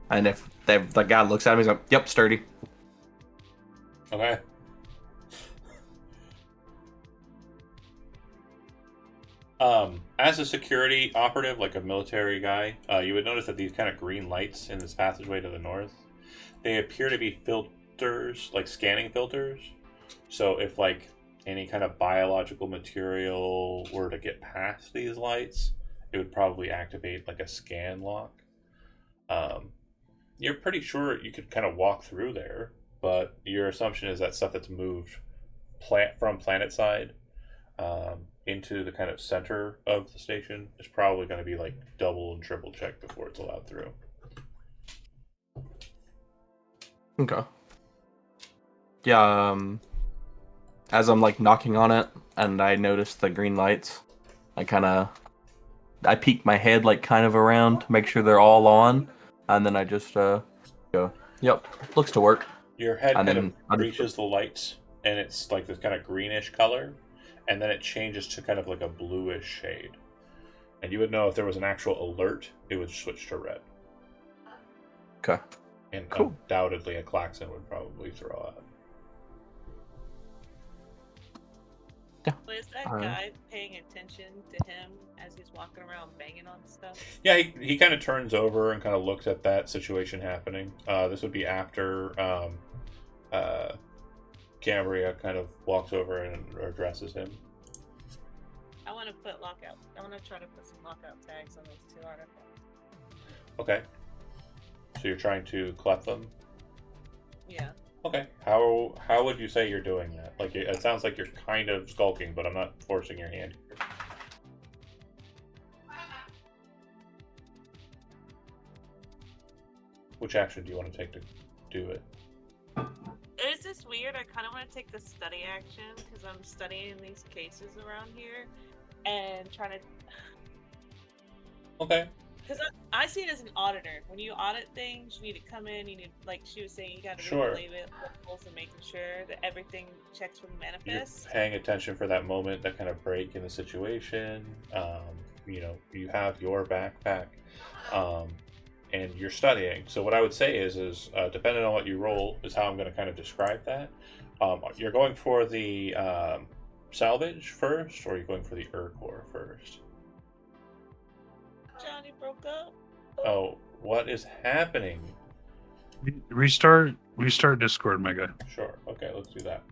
and if the guy looks at him, he's like, "Yep, sturdy." Okay. As a security operative, like a military guy, you would notice that these kind of green lights in this passageway to the north, they appear to be filters, like scanning filters. So if like any kind of biological material were to get past these lights, it would probably activate like a scan lock. You're pretty sure you could kind of walk through there, but your assumption is that stuff that's moved from planet side into the kind of center of the station is probably going to be like double and triple checked before it's allowed through. Okay. Yeah. As I'm like knocking on it, and I notice the green lights, I peek my head like kind of around to make sure they're all on, and then I just go, "Yep, looks to work." Your head And kind then of reaches the lights, and it's like this kind of greenish color, and then it changes to kind of like a bluish shade. And you would know if there was an actual alert, it would switch to red. Okay. And Cool. undoubtedly a klaxon would probably throw out. Was that guy paying attention to him as he's walking around banging on stuff? Yeah, he kind of turns over and kind of looks at that situation happening. This would be after Cambria kind of walks over and addresses him. I want to put lockout. I want to try to put some lockout tags on those two artifacts. Okay. So you're trying to collect them? Yeah. Okay. How would you say you're doing that? Like, it sounds like you're kind of skulking, but I'm not forcing your hand here. Which action do you want to take to do it? Is this weird? I kind of want to take the study action because I'm studying these cases around here and trying to. Okay. Because I see it as an auditor. When you audit things, you need to come in. You need, like she was saying, you got to Sure. read the labels and making sure that everything checks with the You're manifest. paying attention for that moment, that kind of break in the situation. You have your backpack, and you're studying. So what I would say is depending on what you roll, is how I'm going to kind of describe that. You're going for the salvage first, or are you going for the Urquhart first? Johnny broke up. Oh, what is happening? Restart Discord, my guy. Sure. Okay, let's do that.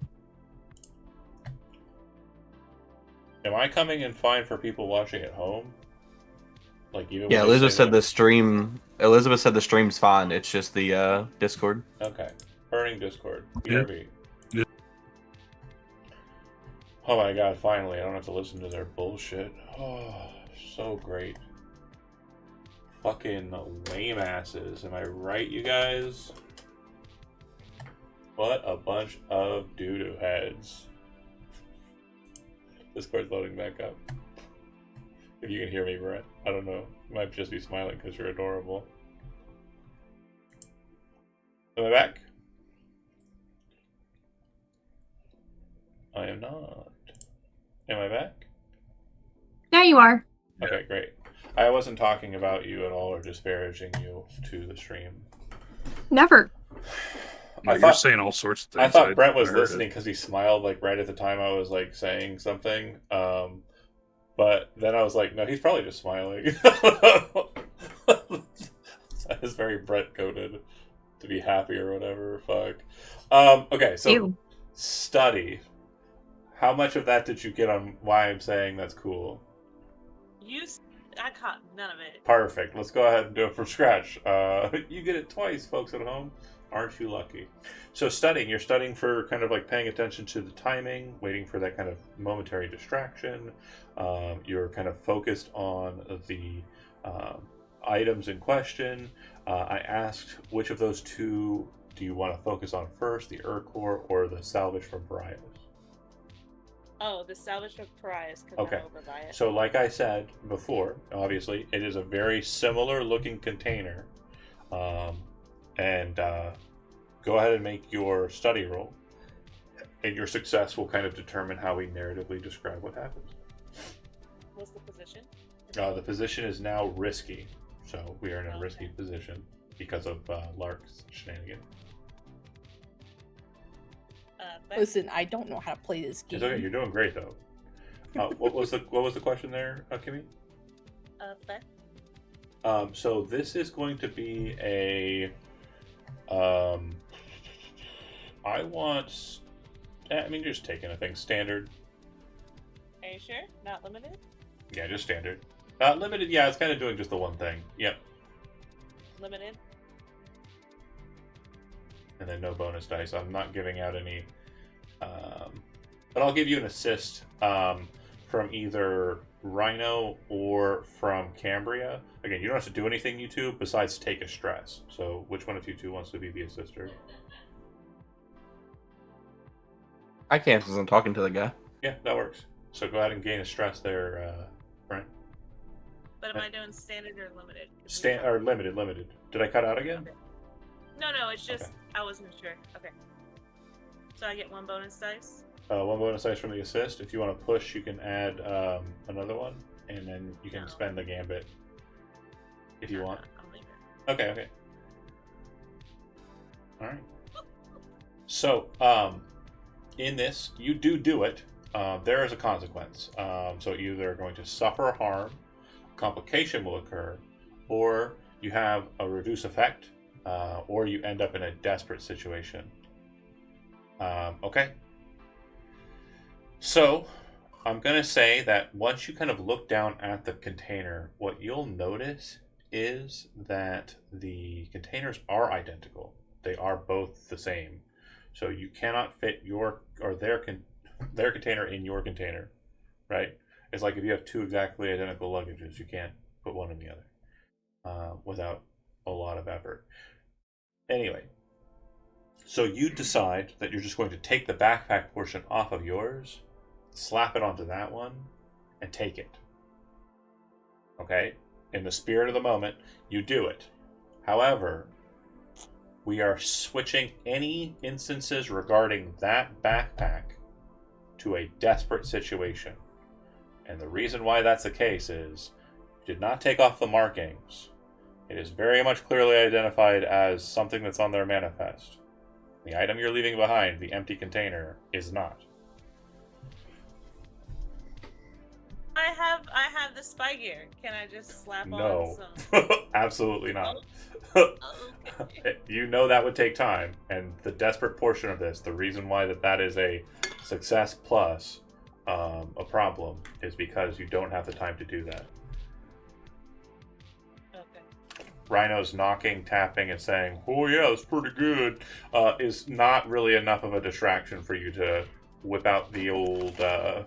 Am I coming in fine for people watching at home? Like even Yeah, when they Elizabeth say said that- the stream. Elizabeth said the stream's fine. It's just the Discord. Okay. Burning Discord. Yeah. BRB. Yeah. Oh my god, finally. I don't have to listen to their bullshit. Oh, so great. Fucking lame asses. Am I right, you guys? What a bunch of doo-doo heads. Discord's loading back up. If you can hear me, Brett. I don't know. You might just be smiling because you're adorable. Am I back? I am not. Am I back? There you are. Okay, great. I wasn't talking about you at all or disparaging you to the stream. Never. You're saying all sorts of things. I thought Brent was heard it. listening because he smiled like right at the time I was like saying something. But then I was like, no, he's probably just smiling. That is very Brent coded to be happy or whatever. Fuck. Okay, so Ew. study. How much of that did you get on why I'm saying that's cool? I caught none of it. Perfect. Let's go ahead and do it from scratch. You get it twice, folks at home. Aren't you lucky? So studying, you're studying for kind of like paying attention to the timing, waiting for that kind of momentary distraction. You're kind of focused on the items in question. I asked which of those two do you want to focus on first, the Urquhart or the salvage from Brios? Oh, the salvage from pariahs could Okay. not overbuy it. So, like I said before, obviously, it is a very similar looking container. And go ahead and make your study roll. And your success will kind of determine how we narratively describe what happens. What's the position? The position is now risky. So, we are in a Okay. risky position because of Lark's shenanigan. Beck? Listen, I don't know how to play this game. It's okay. You're doing great, though. What was the question there, Kimmy? Beck? So this is going to be a. I want. I mean, you're just taking a thing standard. Are you sure? Not limited? Yeah, just standard. Limited. Yeah, it's kind of doing just the one thing. Yep. Limited? And then no bonus dice. I'm not giving out any. But I'll give you an assist from either Rhino or from Cambria. Again, you don't have to do anything, you two, besides take a stress. So, which one of you two wants to be the assister? I can't since I'm talking to the guy. Yeah, that works. So go ahead and gain a stress there, Brent. But am I doing standard or limited? 'Cause we Stand talked- or limited. Did I cut out again? Okay. No, it's just Okay. I wasn't sure. Okay. So I get one bonus dice. One bonus dice from the assist. If you want to push, you can add another one, and then you can No. spend the gambit if you want. I'll leave it. Okay. All right. So, in this, you do it. There is a consequence. So you either are going to suffer harm, complication will occur, or you have a reduced effect, or you end up in a desperate situation. Okay. So, I'm going to say that once you kind of look down at the container, what you'll notice is that the containers are identical. They are both the same. So you cannot fit your or their container in your container, right? It's like if you have two exactly identical luggages, you can't put one in the other without a lot of effort. Anyway, so you decide that you're just going to take the backpack portion off of yours, slap it onto that one, and take it. Okay? In the spirit of the moment, you do it. However, we are switching any instances regarding that backpack to a desperate situation. And the reason why that's the case is you did not take off the markings. It is very much clearly identified as something that's on their manifest. The item you're leaving behind, the empty container, is not. I have the spy gear. Can I just slap No. on some? Absolutely not. Oh, okay. You know that would take time, and the desperate portion of this, the reason why that is a success plus a problem, is because you don't have the time to do that. Okay. Rhino's knocking, tapping, and saying, "Oh yeah, that's pretty good," is not really enough of a distraction for you to whip out the old, the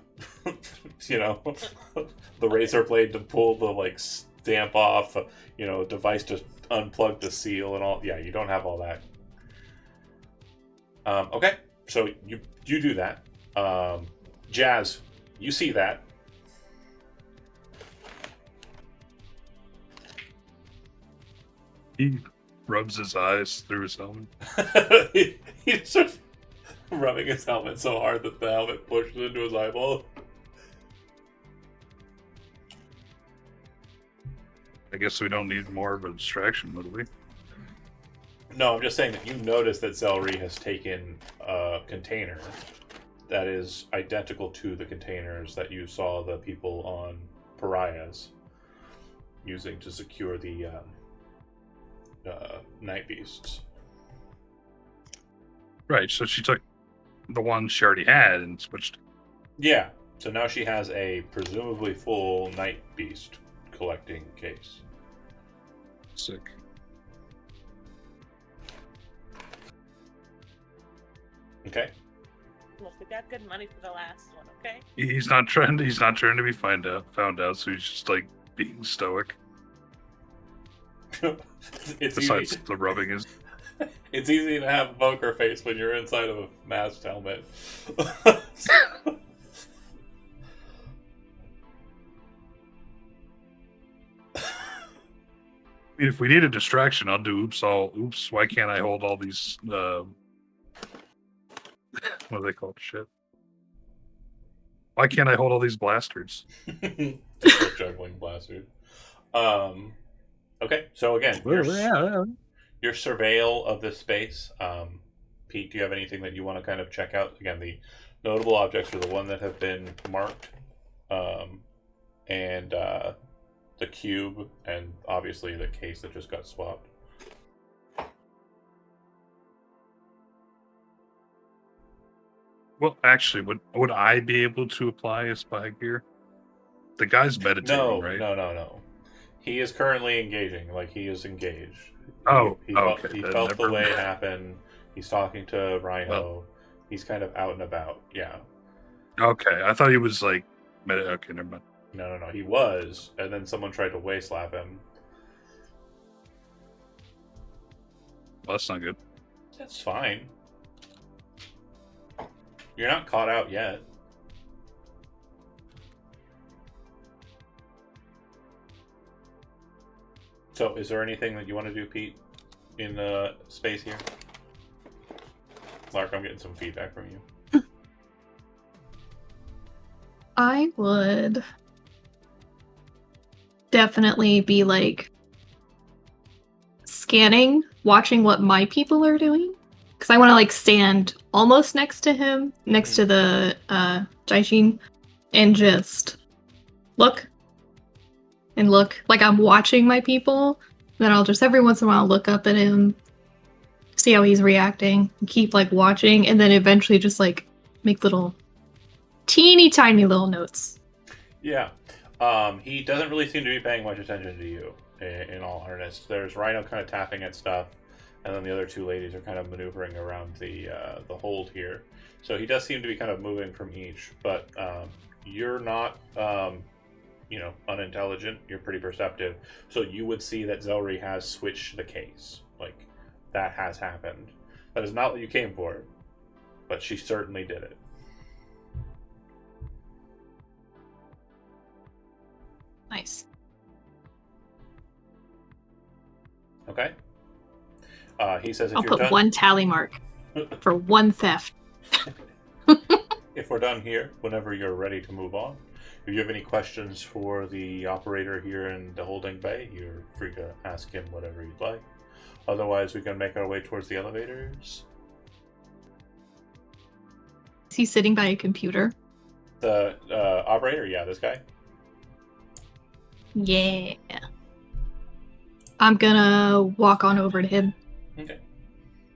razor blade to pull the stamp off, device to unplug the seal and all. Yeah, you don't have all that. Okay, so you do that. Jazz, you see that. He rubs his eyes through his helmet. He's just rubbing his helmet so hard that the helmet pushes into his eyeball. I guess we don't need more of a distraction, would we? No, I'm just saying that you notice that Zelri has taken a container that is identical to the containers that you saw the people on Pariahs using to secure the night beasts. Right, so she took the one she already had and switched. Yeah, so now she has a presumably full night beast collecting case. Sick. Okay. Look, we got good money for the last one. Okay. He's not trying to be found out, so he's just being stoic. It's Besides easy. the rubbing is It's easy to have a poker face when you're inside of a masked helmet. If we need a distraction, I'll do oops. Why can't I hold all these? What are they called? Shit. Why can't I hold all these blasters? Just start juggling blasters. Okay, so again, your surveil of this space. Pete, do you have anything that you want to kind of check out? Again, the notable objects are the one that have been marked, and the cube, and obviously the case that just got swapped. Well, actually, would I be able to apply a spy gear? The guy's meditating, right? No. He is currently engaging. Like, he is engaged. Oh, he okay. He felt the way happen. He's talking to Rhino. Well, he's kind of out and about. Yeah. Okay, I thought he was like, okay, never mind. No. He was, and then someone tried to way slap him. Well, that's not good. That's fine. You're not caught out yet. So, is there anything that you want to do, Pete, in the space here? Lark, I'm getting some feedback from you. I would definitely be like scanning, watching what my people are doing. Because I want to like stand almost next to him, next to the Jaijin, and just look and look like I'm watching my people. Then I'll just every once in a while look up at him, see how he's reacting, keep like watching, and then eventually just like make little teeny tiny little notes. Yeah. He doesn't really seem to be paying much attention to you, in all earnest. There's Rhino kind of tapping at stuff, and then the other two ladies are kind of maneuvering around the hold here. So he does seem to be kind of moving from each, but you're not, unintelligent. You're pretty perceptive. So you would see that Zelri has switched the case. Like, that has happened. That is not what you came for, but she certainly did it. Nice. Okay. He says, if I'll you're put done... one tally mark for one theft. If we're done here, whenever you're ready to move on, if you have any questions for the operator here in the holding bay, you're free to ask him whatever you'd like. Otherwise, we can make our way towards the elevators. Is he sitting by a computer? The operator? Yeah, this guy. Yeah. I'm gonna walk on over to him. Okay.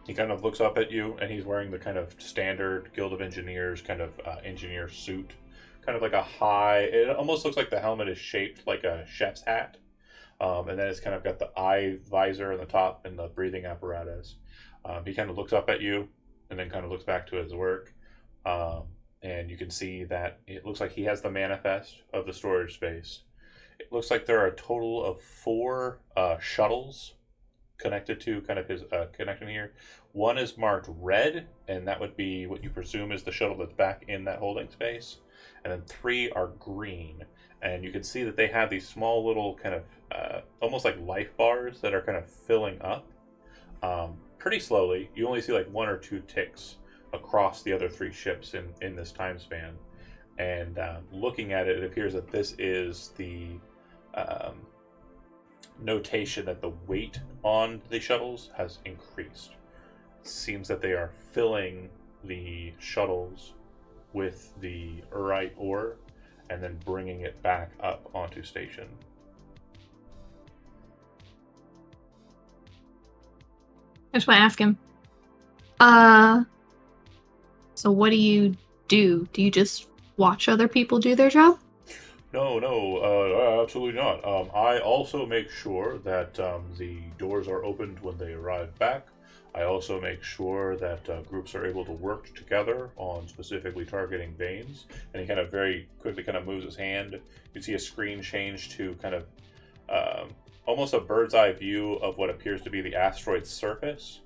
He kind of looks up at you, and he's wearing the kind of standard Guild of Engineers kind of engineer suit. Kind of like a high... It almost looks like the helmet is shaped like a chef's hat. And then it's kind of got the eye visor on the top and the breathing apparatus. He kind of looks up at you, and then kind of looks back to his work. And you can see that it looks like he has the manifest of the storage space. It looks like there are a total of 4 shuttles connected to kind of his connection here. One is marked red, and that would be what you presume is the shuttle that's back in that holding space. And then 3 are green. And you can see that they have these small little kind of almost like life bars that are kind of filling up pretty slowly. You only see like 1 or 2 ticks across the other 3 ships in this time span. And looking at it, it appears that this is the notation that the weight on the shuttles has increased. It seems that they are filling the shuttles with the Urite ore and then bringing it back up onto station. I just want to ask him. So what do you do? Do you just watch other people do their job? No, absolutely not. I also make sure that the doors are opened when they arrive back. I also make sure that groups are able to work together on specifically targeting veins. And he kind of very quickly kind of moves his hand. You see a screen change to kind of almost a bird's eye view of what appears to be the asteroid's surface.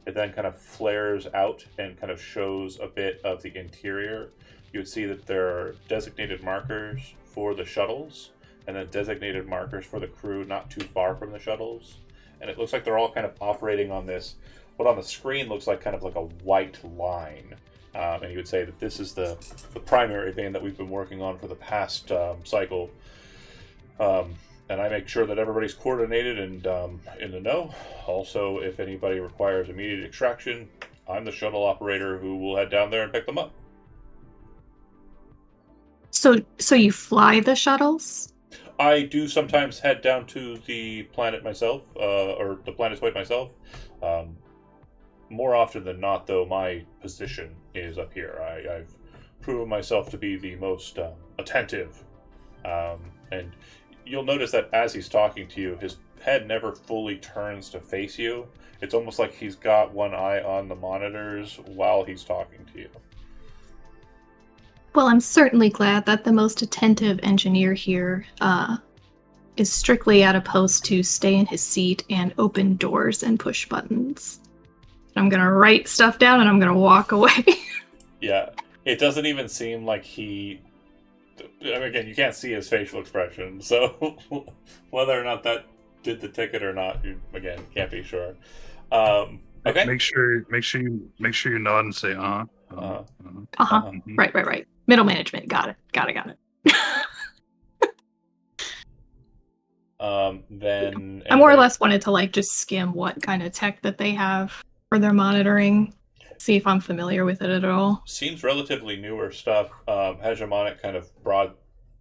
It then kind of flares out and kind of shows a bit of the interior. You would see that there are designated markers for the shuttles, and then designated markers for the crew not too far from the shuttles. And it looks like they're all kind of operating on this, what on the screen looks like kind of like a white line. And you would say that this is the primary thing that we've been working on for the past cycle. And I make sure that everybody's coordinated and in the know. Also, if anybody requires immediate extraction, I'm the shuttle operator who will head down there and pick them up. So you fly the shuttles? I do sometimes head down to the planet myself, or the planetoid myself. More often than not, though, my position is up here. I've proven myself to be the most attentive. And you'll notice that as he's talking to you, his head never fully turns to face you. It's almost like he's got one eye on the monitors while he's talking to you. Well, I'm certainly glad that the most attentive engineer here is strictly at a post to stay in his seat and open doors and push buttons. I'm gonna write stuff down and I'm gonna walk away. Yeah, it doesn't even seem like he... I mean, again, you can't see his facial expression, so whether or not that did the ticket or not, you, again, can't be sure. Okay. Make sure you nod and say Uh-huh. Right. Middle management. Got it. Then I more or less wanted to like just skim what kind of tech that they have for their monitoring, see if I'm familiar with it at all. Seems relatively newer stuff. Hegemonic kind of broad,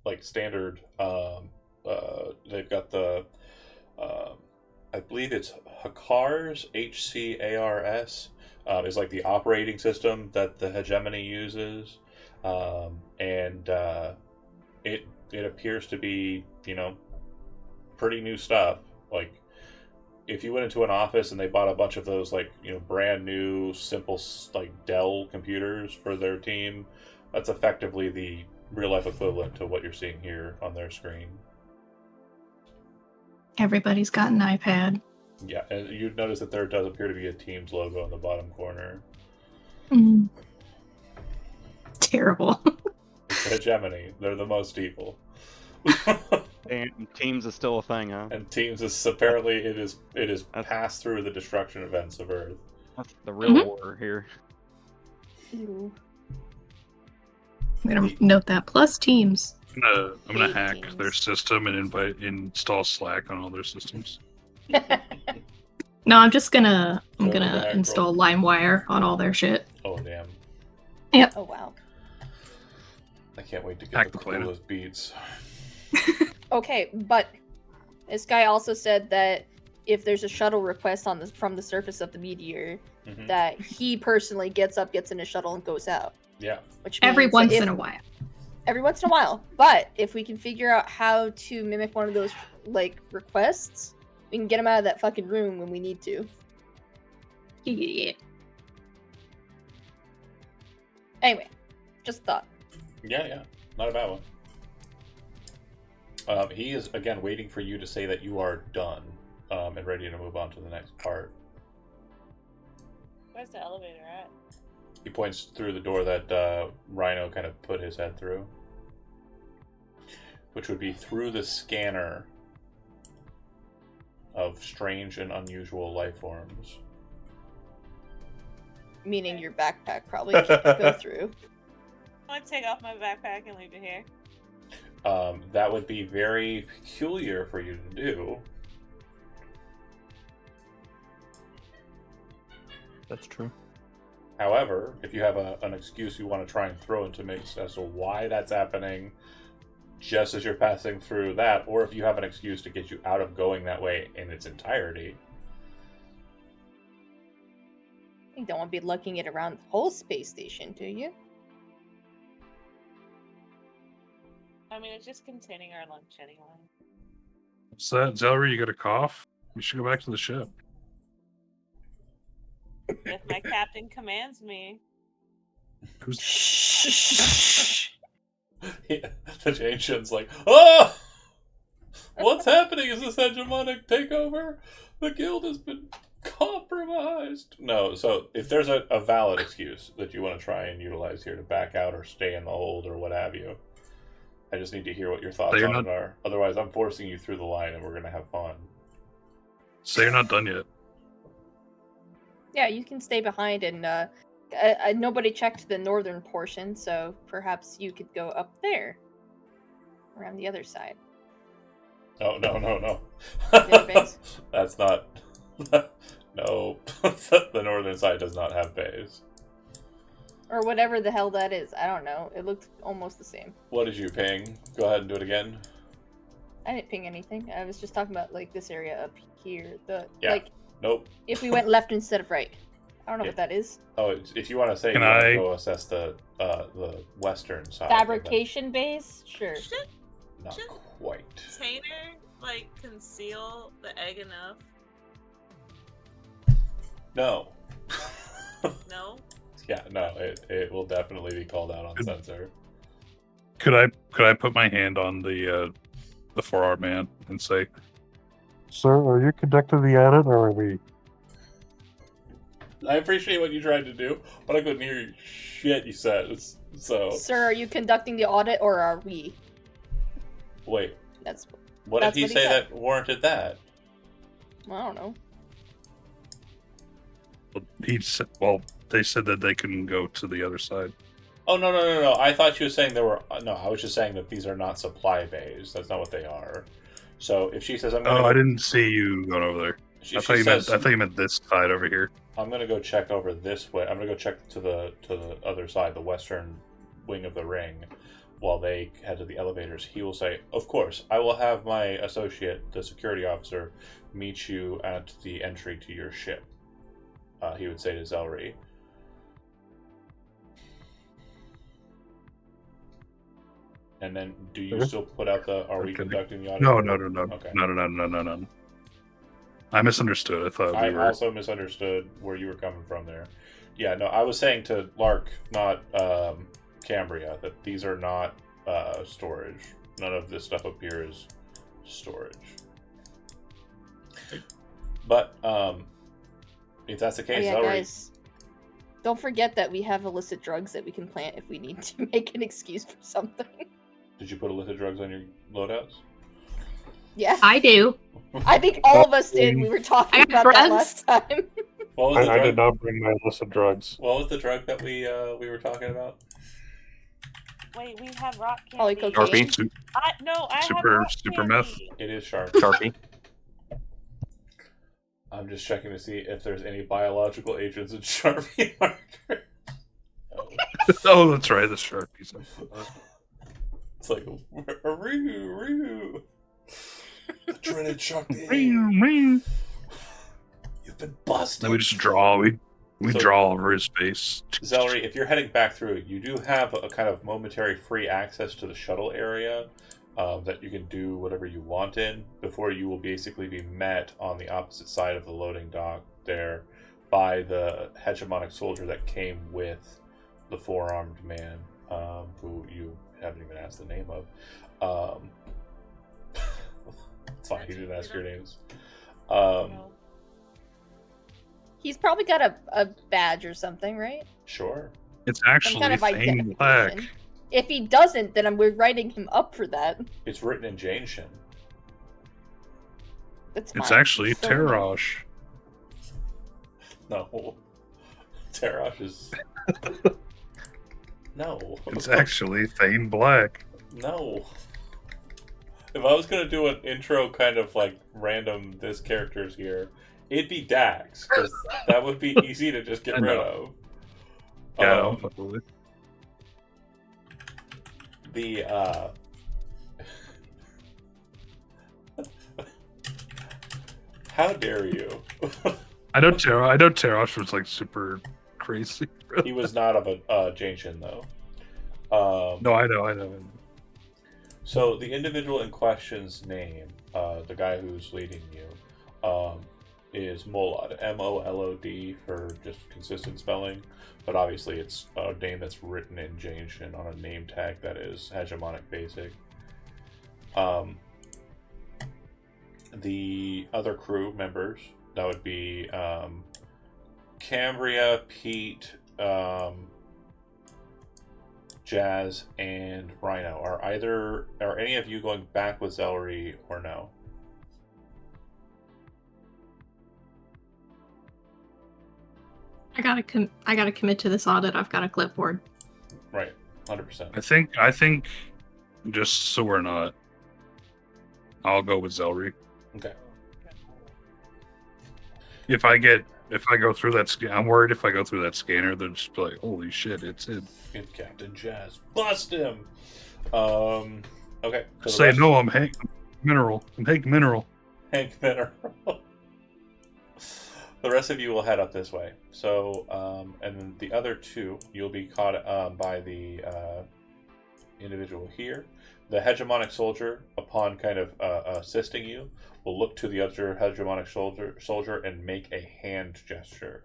like standard. They've got the, I believe it's HACARS, HCARS, is like the operating system that the Hegemony uses. And it appears to be, pretty new stuff. Like, if you went into an office and they bought a bunch of those, like, brand new, simple, like, Dell computers for their team, that's effectively the real-life equivalent to what you're seeing here on their screen. Everybody's got an iPad. Yeah, and you'd notice that there does appear to be a Teams logo in the bottom corner. Terrible. It's Hegemony. They're the most evil. And Teams is still a thing, huh? And Teams is apparently it is passed through the destruction events of Earth. That's the real war here. Ew. I'm gonna note that. Plus Teams. I'm gonna hack Teams. their system and install Slack on all their systems. No, I'm gonna Throw the hack install roll. LimeWire on all their shit. Oh damn! Oh wow. I can't wait to get Hack the the planet. coolest beats. Okay, but this guy also said that if there's a shuttle request from the surface of the meteor, Mhm. that he personally gets in a shuttle and goes out. Yeah. Which means Every that once if- in a while. Every once in a while. But if we can figure out how to mimic one of those like requests, we can get him out of that fucking room when we need to. Yeah. Anyway, just a thought. Yeah. Not a bad one. He is, again, waiting for you to say that you are done and ready to move on to the next part. Where's the elevator at? He points through the door that Rhino kind of put his head through, which would be through the scanner of strange and unusual life forms. Meaning your backpack probably can't go through. I want to take off my backpack and leave it here. That would be very peculiar for you to do. That's true. However, if you have an excuse you want to try and throw into mix as to why that's happening just as you're passing through that, or if you have an excuse to get you out of going that way in its entirety. You don't want to be lugging it around the whole space station, do you? I mean, it's just containing our lunch anyway. What's that, Zelry? You got a cough? You should go back to the ship. If my captain commands me. Who's The ancient's like, oh! What's happening? Is this hegemonic takeover? The guild has been compromised. No, so if there's a valid excuse that you want to try and utilize here to back out or stay in the hold or what have you, I just need to hear what your thoughts So you're on not- it are. Otherwise, I'm forcing you through the line, and we're gonna have fun. So you're not done yet. Yeah, you can stay behind, and nobody checked the northern portion, so perhaps you could go up there, around the other side. Oh no. The other base? That's not. No, the northern side does not have bays. Or whatever the hell that is. I don't know. It looked almost the same. What did you ping? Go ahead and do it again. I didn't ping anything. I was just talking about like this area up here. Yeah. Like Nope. if we went left instead of right. I don't know Yeah. what that is. Oh, if you want to say Can you want to I- go assess the western side. Fabrication base? Sure. Should Not Should- quite. Tainer like conceal the egg enough? No. No. Yeah, no. It will definitely be called out on Good. censor. Could I put my hand on the 4-arm man and say, "Sir, are you conducting the audit, or are we?" I appreciate what you tried to do, but I couldn't hear shit you said. So Sir, are you conducting the audit or are we? wait, That's what That's did he what he say said. that warranted that? I don't know. He said, "Well, they said that they can go to the other side." Oh no! I thought you were saying there were. No, I was just saying that these are not supply bays. That's not what they are. So if she says I'm gonna, Oh, I didn't see you going over there. She, I she thought you says, meant. I thought you meant this side over here. I'm gonna go check over this way. I'm gonna go check to the other side, the western wing of the ring, while they head to the elevators. He will say, "Of course, I will have my associate, the security officer, meet you at the entry to your ship." He would say to Zelry. And then, do you Sure. still put out the? Are we Okay. conducting the audit? No. Okay. No. I misunderstood. I thought we I were. also misunderstood where you were coming from there. Yeah, no, I was saying to Lark, not Cambria, that these are not storage. None of this stuff up here is storage. But if that's the Oh case, yeah, already. guys. Don't forget that we have illicit drugs that we can plant if we need to make an excuse for something. Did you put illicit drugs on your loadouts? Yeah. I do. I think all of us did. We were talking I got about that drugs. last time. What was the I drug? did not bring my illicit drugs. What was the drug that we were talking about? Wait, we have rock Probably candy. cocaine. Sharpie, I have Super- rock super candy. meth. It is sharp. Sharpie. I'm just checking to see if there's any biological agents in Sharpie marker. Oh. Oh, that's right. The Sharpies. It's like a roo. The dreaded Sharpie. Then You've been busted. we just draw. We So- draw over his face. Zelry, if you're heading back through, you do have a kind of momentary free access to the shuttle area that you can do whatever you want in before you will basically be met on the opposite side of the loading dock there by the hegemonic soldier that came with the 4-armed man, who you haven't even asked the name of. It's fine, he didn't ask your names. No. He's probably got a badge or something, right? Sure. It's Some actually kind of Thane Black. identification. If he doesn't, then we're writing him up for that. It's written in Janeshin. That's It's fine. actually So annoying. Terash. No. Terash is. No. It's actually Thane Black. No. If I was gonna do an intro kind of like random this character's here, it'd be Dax, because that would be easy to just get I rid know. of. Yeah, I Um, don't fuck with it. the how dare you? I know Terash was like super crazy. He was not of a Janshin though. No, I know. So the individual in question's name, the guy who's leading you, is Molod, Molod, for just consistent spelling. But obviously, it's a name that's written in Janeshin on a name tag that is hegemonic basic. The other crew members, that would be Cambria, Pete, Jazz, and Rhino. Are any of you going back with Zelry or no? I gotta commit to this audit. I've got a clipboard. Right, 100%. I think, just so we're not, I'll go with Zelry. Okay. If I go through that, I'm worried if I go through that scanner, they'll just be like, "Holy shit, it's him!" It's Captain Jazz. Bust him. Okay. So Say no, I'm Hank Mineral. I'm Hank Mineral. Hank Mineral. The rest of you will head up this way. So, and then the other two, you'll be caught by the individual here. The hegemonic soldier, upon kind of assisting you, will look to the other hegemonic soldier and make a hand gesture.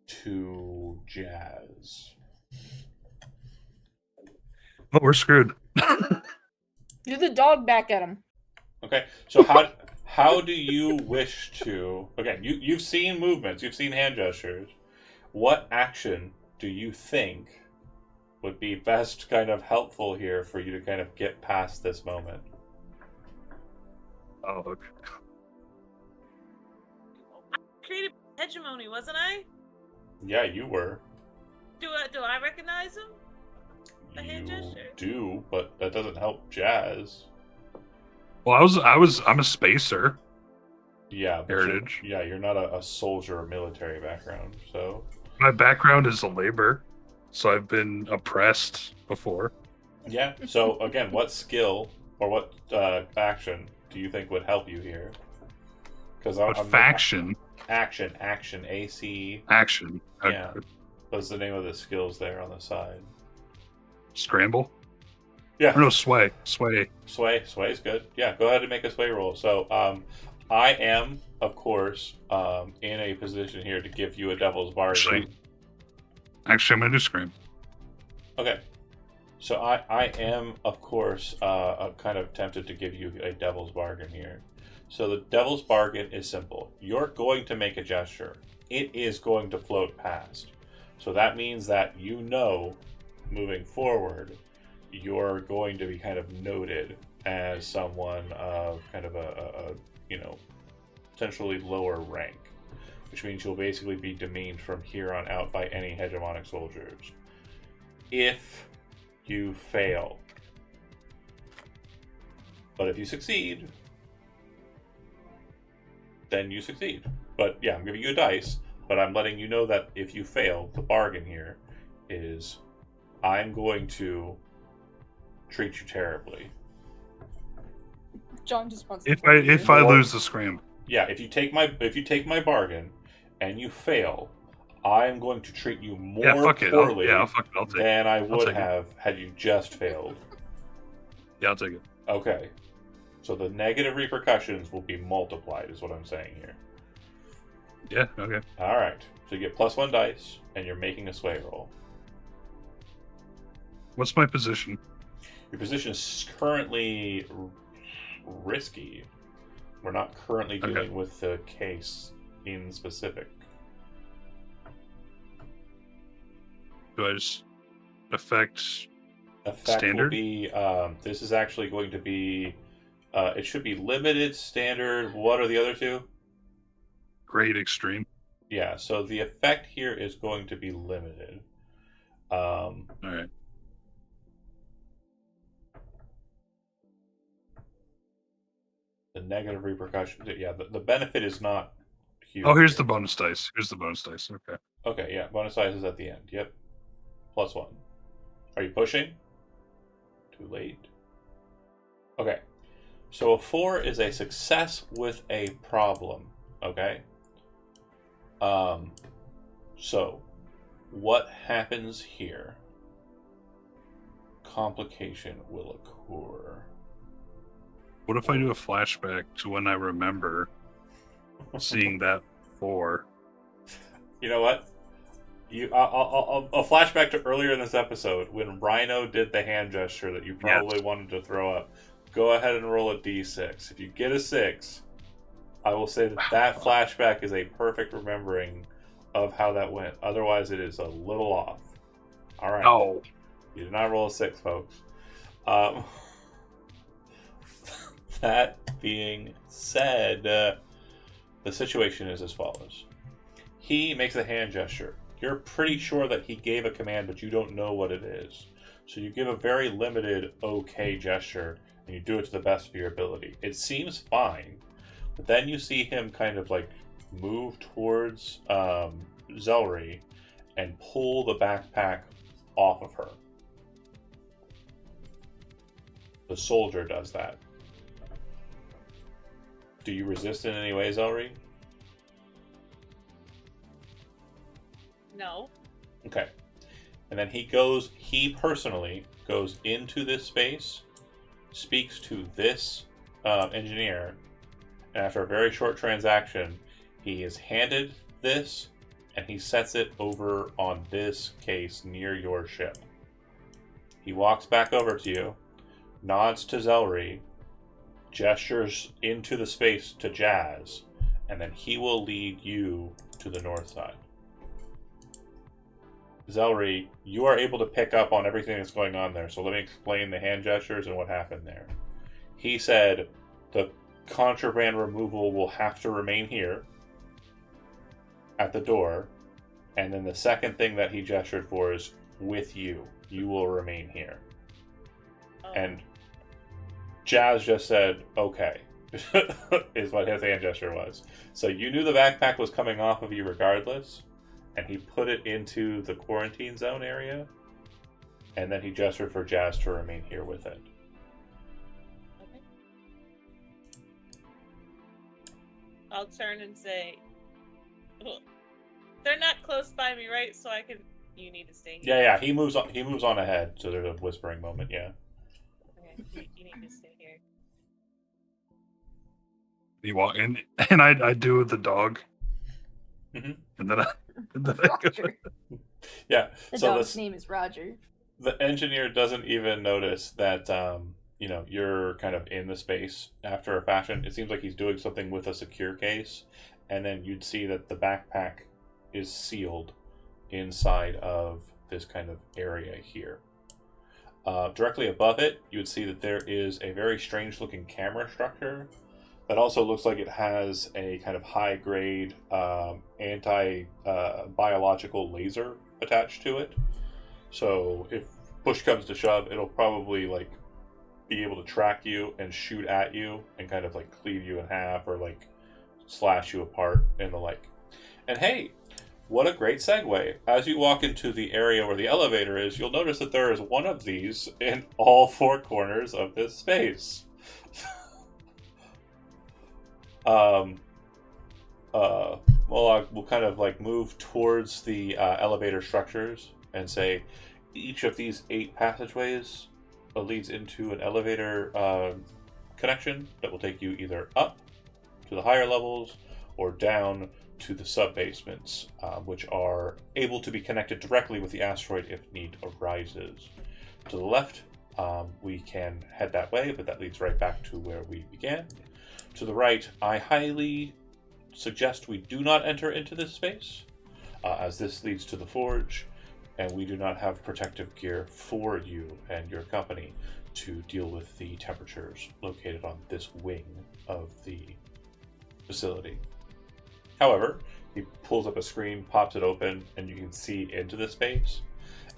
To Jazz. Oh, we're screwed. Do the dog back at him. Okay, so how do you wish to? Again, you've seen movements, you've seen hand gestures. What action do you think would be best, kind of helpful here for you to kind of get past this moment? Oh, okay. Created hegemony, wasn't I? Yeah, you were. Do I recognize him? The hand You gesture? do, but that doesn't help Jazz. Well, I'm a spacer. Yeah, but Heritage. you're not a soldier or military background, so. My background is labor, so I've been oppressed before. Yeah. So again, what skill or what action do you think would help you here? Because But faction. Action, AC. Action. Yeah. What's the name of the skills there on the side? Scramble. Yeah. Or no, sway. Sway's good. Yeah, go ahead and make a sway roll. So, I am, of course, in a position here to give you a devil's bargain. Actually, I'm gonna do scram. Okay. So I am, of course, kind of tempted to give you a devil's bargain here. So the devil's bargain is simple. You're going to make a gesture. It is going to float past. So that means that moving forward, you're going to be kind of noted as someone of kind of a potentially lower rank, which means you'll basically be demeaned from here on out by any hegemonic soldiers. If you fail. But if you succeed, then you succeed. But yeah, I'm giving you a dice, but I'm letting you know that if you fail, the bargain here is I'm going to treat you terribly. John just wants. If I lose the scram. Yeah, if you take my bargain and you fail, I'm going to treat you more poorly I'll take it. than I would have had you just failed. Yeah, I'll take it. Okay. So the negative repercussions will be multiplied, is what I'm saying here. Yeah, okay. Alright. So you get +1 dice, and you're making a sway roll. What's my position? Your position is currently risky. We're not currently dealing with the case in specific. Do I just effect Standard will standard? be, this is actually going to be, it should be limited, standard, what are the other two? Great extreme. Yeah, so the effect here is going to be limited. Alright. The negative repercussions, yeah, the benefit is not huge. Oh, here's the bonus dice. Okay. Okay, yeah, bonus dice is at the end. Yep. +1. Are you pushing? Too late. Okay. So a 4 is a success with a problem. Okay? So what happens here? Complication will occur. What if I do a flashback to when I remember seeing that 4? You know what? I'll flashback to earlier in this episode when Rhino did the hand gesture that you probably wanted to throw up. Go ahead and roll a d6. If you get a 6, I will say that flashback is a perfect remembering of how that went. Otherwise, it is a little off. All right. No. You did not roll a 6, folks. That being said, the situation is as follows. He makes a hand gesture. You're pretty sure that he gave a command, but you don't know what it is. So you give a very limited okay gesture, and you do it to the best of your ability. It seems fine, but then you see him kind of like move towards Zelry and pull the backpack off of her. The soldier does that. Do you resist in any way, Zelry? No. Okay. And then he personally goes into this space, speaks to this engineer, and after a very short transaction, he is handed this, and he sets it over on this case near your ship. He walks back over to you, nods to Zelry, gestures into the space to Jazz, and then he will lead you to the north side. Zelry, you are able to pick up on everything that's going on there, so let me explain the hand gestures and what happened there. He said the contraband removal will have to remain here at the door, and then the second thing that he gestured for is with you. You will remain here. Oh. And Jazz just said, okay, is what his hand gesture was. So you knew the backpack was coming off of you regardless, and he put it into the quarantine zone area, and then he gestured for Jazz to remain here with it. Okay. I'll turn and say, well, they're not close by me, right? So I can. You need to stay here. Yeah. He moves on ahead. So there's a whispering moment. Yeah. Okay. You need to stay here. You walk in, and I do the dog, Mm-hmm. and then I go. Roger. Yeah. The So dog's name is Roger. the engineer doesn't even notice that you're kind of in the space after a fashion. It seems like he's doing something with a secure case, and then you'd see that the backpack is sealed inside of this kind of area here. Directly above it, you would see that there is a very strange looking camera structure that also looks like it has a kind of high grade anti-biological laser attached to it. So if push comes to shove, it'll probably like be able to track you and shoot at you and kind of like cleave you in half or like slash you apart and the like. And hey, what a great segue. As you walk into the area where the elevator is, you'll notice that there is one of these in all four corners of this space. We'll kind of like move towards the elevator structures and say each of these 8 passageways leads into an elevator connection that will take you either up to the higher levels or down to the sub-basements, which are able to be connected directly with the asteroid if need arises. To the left, we can head that way, but that leads right back to where we began. To the right, I highly suggest we do not enter into this space, as this leads to the forge, and we do not have protective gear for you and your company to deal with the temperatures located on this wing of the facility. However, he pulls up a screen, pops it open, and you can see into the space,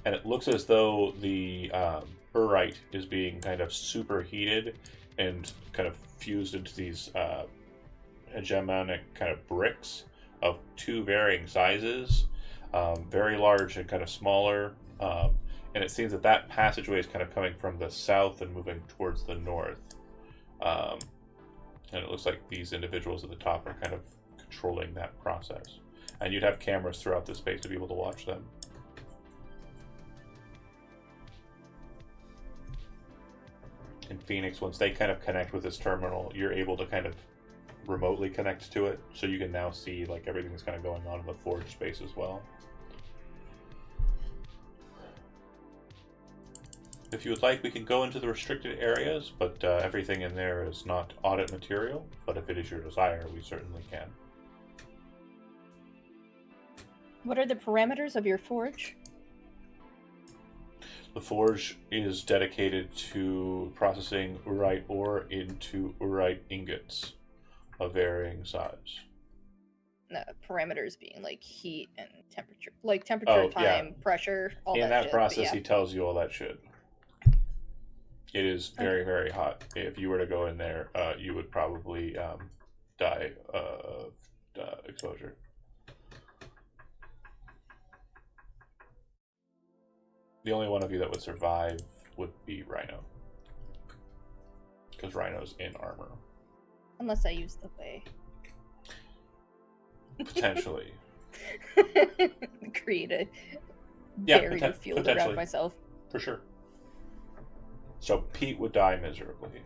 and it looks as though the Urite is being kind of superheated and kind of fused into these hegemonic kind of bricks of 2 varying sizes, very large and kind of smaller, and it seems that passageway is kind of coming from the south and moving towards the north, and it looks like these individuals at the top are kind of controlling that process, and you'd have cameras throughout the space to be able to watch them. In Phoenix, once they kind of connect with this terminal, you're able to kind of remotely connect to it, so you can now see like everything that's kind of going on in the forge space as well. If you would like, we can go into the restricted areas, but everything in there is not audit material. But if it is your desire, we certainly can. What are the parameters of your forge? The forge is dedicated to processing urite ore into urite ingots of varying size. No, parameters being like heat and temperature, like temperature, Oh, yeah. time, pressure, all In that that shit, process, but he tells you all that shit. It is very, very hot. If you were to go in there, you would probably die of exposure. The only one of you that would survive would be Rhino. Because Rhino's in armor. Unless I use the way. Potentially. Create a Yeah, barrier field potentially. around myself. For sure. So Pete would die miserably.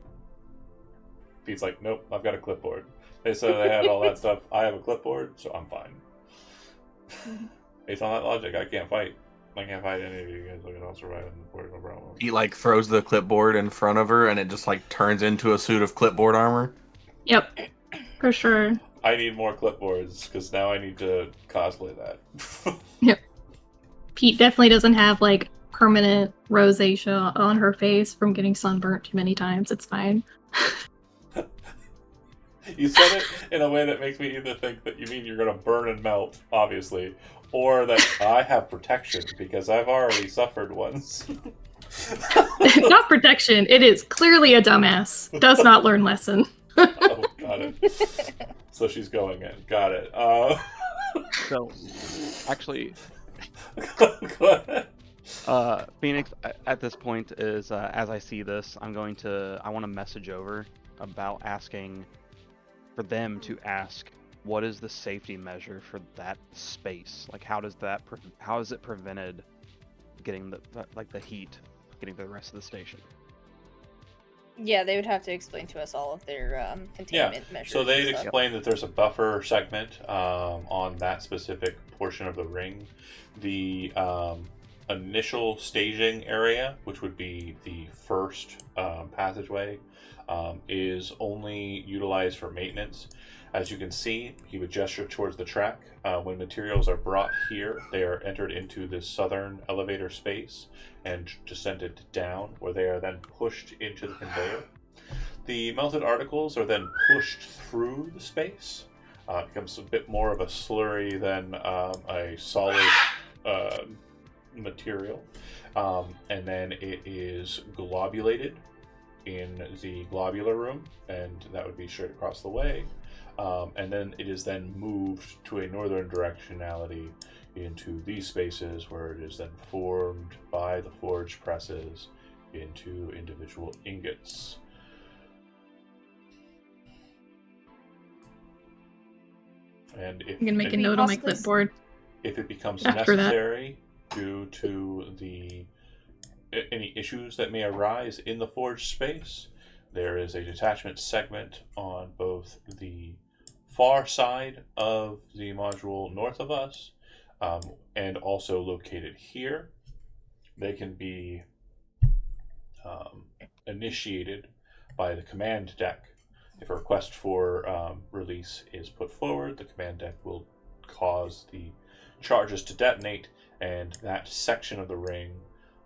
Pete's like, nope, I've got a clipboard. They said they had all that stuff. I have a clipboard, so I'm fine. Based on that logic, I can't fight. I can't fight any of you guys. Look, I'll survive in the port, no problem. He like throws the clipboard in front of her, and it just like turns into a suit of clipboard armor. Yep, for sure. I need more clipboards because now I need to cosplay that. Yep. Pete definitely doesn't have like permanent rosacea on her face from getting sunburnt too many times. It's fine. You said it in a way that makes me either think that you mean you're going to burn and melt, obviously, or that I have protection because I've already suffered once. Not protection. It is clearly a dumbass. Does not learn lesson. Oh, got it. So she's going in. Got it. So, actually, Go ahead. Phoenix at this point is as I see this, I want to message over about asking for them to ask what is the safety measure for that space? Like, how is it prevented getting the heat getting to the rest of the station? Yeah, they would have to explain to us all of their containment measures. So they'd and stuff. explain that there's a buffer segment on that specific portion of the ring. The initial staging area, which would be the first passageway, is only utilized for maintenance. As you can see, he would gesture towards the track. When materials are brought here, they are entered into this southern elevator space and descended down, where they are then pushed into the conveyor. The melted articles are then pushed through the space. It becomes a bit more of a slurry than a solid material. And then it is globulated in the globular room, and that would be straight across the way. And then it is then moved to a northern directionality into these spaces, where it is then formed by the forge presses into individual ingots. And if I'm gonna make a we note on my possibly clipboard. if it becomes After that. necessary due to any issues that may arise in the forge space, there is a detachment segment on both the far side of the module north of us, and also located here. They can be initiated by the command deck. If a request for release is put forward, the command deck will cause the charges to detonate, and that section of the ring,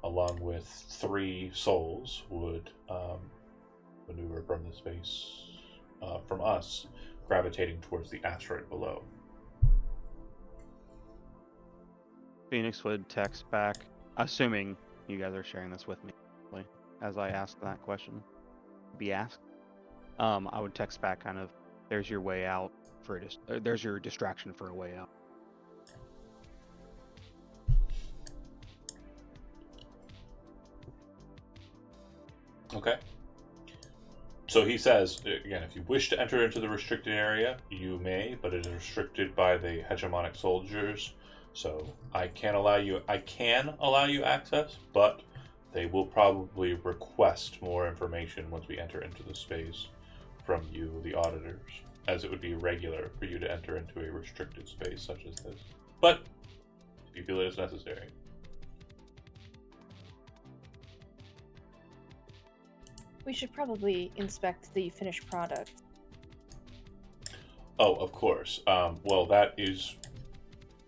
along with 3 souls, would maneuver from the space, from us, gravitating towards the asteroid below. Phoenix would text back, assuming you guys are sharing this with me, as I asked that question. Be asked. I would text back kind of, there's your way out there's your distraction for a way out. Okay. So he says, again, if you wish to enter into the restricted area, you may, but it is restricted by the hegemonic soldiers. So I can allow you access, but they will probably request more information once we enter into the space from you, the auditors, as it would be regular for you to enter into a restricted space such as this. But if you feel it is necessary. We should probably inspect the finished product. Oh, of course. Well, that is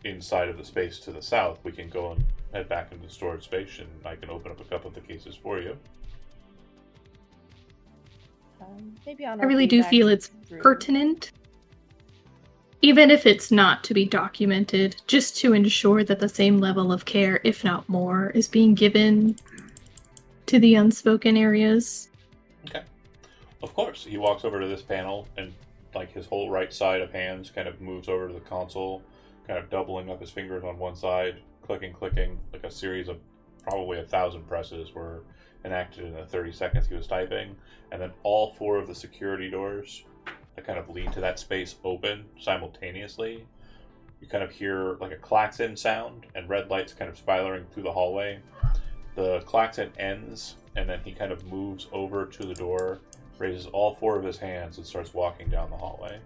inside of the space to the south. We can go and head back into the storage space, and I can open up a couple of the cases for you. Maybe on I our really way do back feel it's through. pertinent, even if it's not to be documented, just to ensure that the same level of care, if not more, is being given to the unspoken areas. Okay. Of course. He walks over to this panel, and like his whole right side of hands kind of moves over to the console, kind of doubling up his fingers on one side, clicking, like a series of probably 1,000 presses were enacted in the 30 seconds he was typing, and then all 4 of the security doors that kind of lead to that space open simultaneously. You kind of hear like a klaxon sound and red lights kind of spiraling through the hallway. The klaxon ends, and then he kind of moves over to the door, raises all 4 of his hands, and starts walking down the hallway.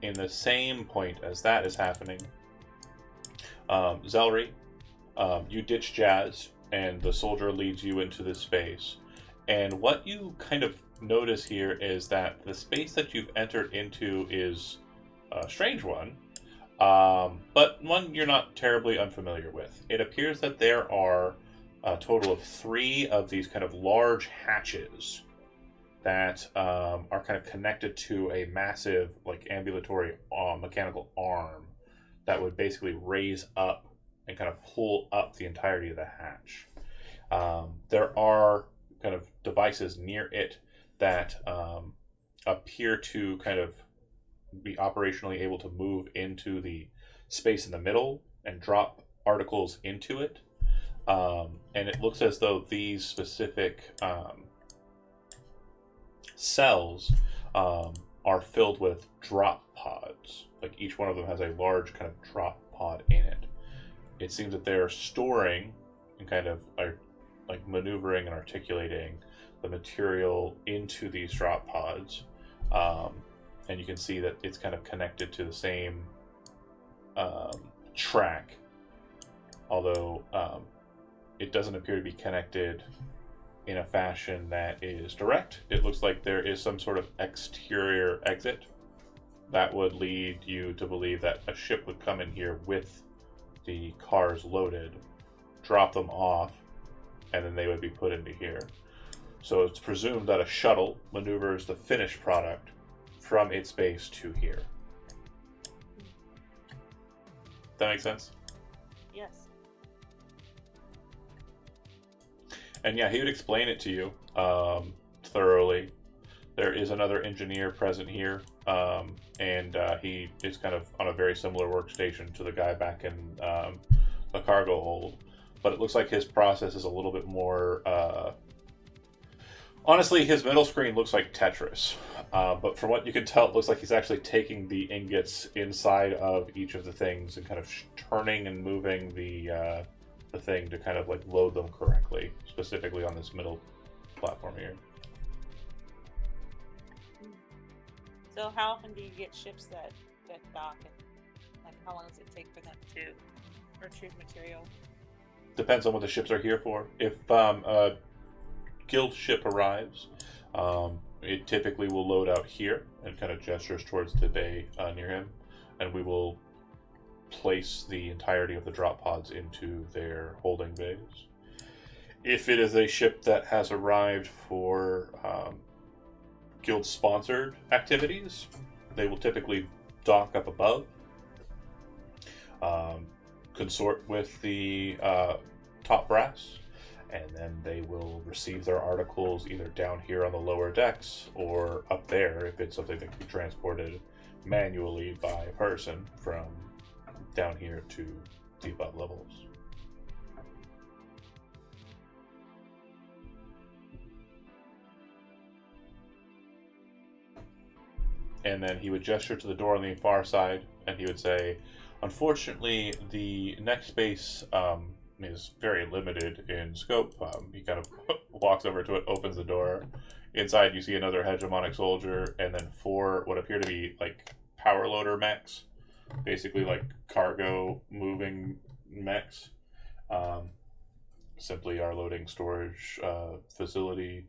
In the same point as that is happening, Zelry, you ditch Jazz, and the soldier leads you into this space. And what you kind of notice here is that the space that you've entered into is a strange one, but one you're not terribly unfamiliar with. It appears that there are a total of 3 of these kind of large hatches that are kind of connected to a massive, like, ambulatory mechanical arm that would basically raise up and kind of pull up the entirety of the hatch. There are kind of devices near it that appear to kind of be operationally able to move into the space in the middle and drop articles into it. And it looks as though these specific cells are filled with drop pods. Like, each one of them has a large kind of drop pod in it. It seems that they're storing and kind of like maneuvering and articulating the material into these drop pods. And you can see that it's kind of connected to the same track, although it doesn't appear to be connected in a fashion that is direct. It looks like there is some sort of exterior exit that would lead you to believe that a ship would come in here with the cars loaded, drop them off, and then they would be put into here. So it's presumed that a shuttle maneuvers the finished product from its base to here. That makes sense? Yes. And yeah, he would explain it to you thoroughly. There is another engineer present here, and he is kind of on a very similar workstation to the guy back in the cargo hold. But it looks like his process is a little bit more... Honestly, his middle screen looks like Tetris. But from what you can tell, it looks like he's actually taking the ingots inside of each of the things and kind of turning and moving the thing to kind of like load them correctly, specifically on this middle platform here. So how often do you get ships that dock, and like how long does it take for them to retrieve material? Depends on what the ships are here for. If a guild ship arrives, it typically will load out here and kind of gestures towards the bay near him, and we will place the entirety of the drop pods into their holding bays. If it is a ship that has arrived for guild-sponsored activities, they will typically dock up above, consort with the top brass, and then they will receive their articles either down here on the lower decks or up there if it's something that can be transported manually by a person from down here to the above levels. And then he would gesture to the door on the far side, and he would say, unfortunately, the next space is very limited in scope. He kind of walks over to it, opens the door. Inside, you see another hegemonic soldier, and then 4 what appear to be like power loader mechs, basically like cargo moving mechs. simply our loading storage facility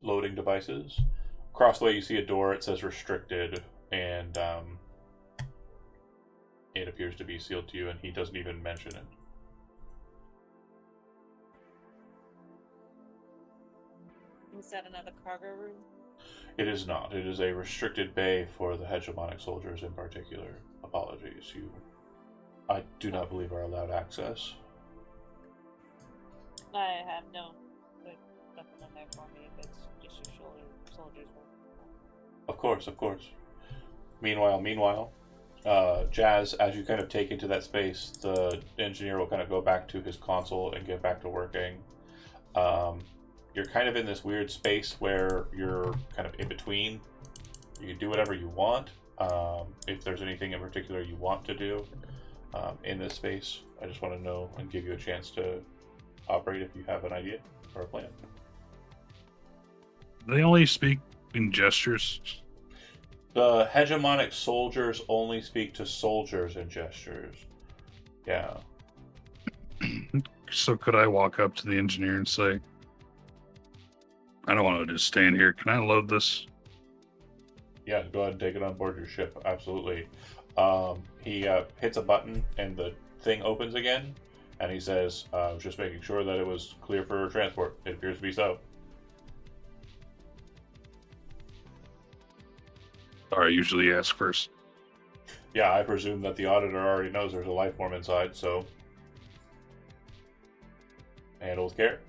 loading devices. Across the way, you see a door. It says restricted, and it appears to be sealed to you, and he doesn't even mention it. Is that another cargo room? It is not. It is a restricted bay for the hegemonic soldiers in particular. Apologies. I do not believe are allowed access. I have nothing on there for me if it's just your soldiers. Of course. Meanwhile, Jazz, as you kind of take into that space, the engineer will kind of go back to his console and get back to working. You're kind of in this weird space where you're kind of in between. You can do whatever you want. If there's anything in particular you want to do in this space, I just want to know and give you a chance to operate if you have an idea or a plan. They only speak in gestures. The hegemonic soldiers only speak to soldiers in gestures. Yeah. So could I walk up to the engineer and say, I don't want to just stand here. Can I load this? Yeah, go ahead and take it on board your ship. Absolutely. He hits a button and the thing opens again, and he says, just making sure that it was clear for transport. It appears to be so. Or I usually ask first. Yeah, I presume that the auditor already knows there's a life form inside, so handle with care.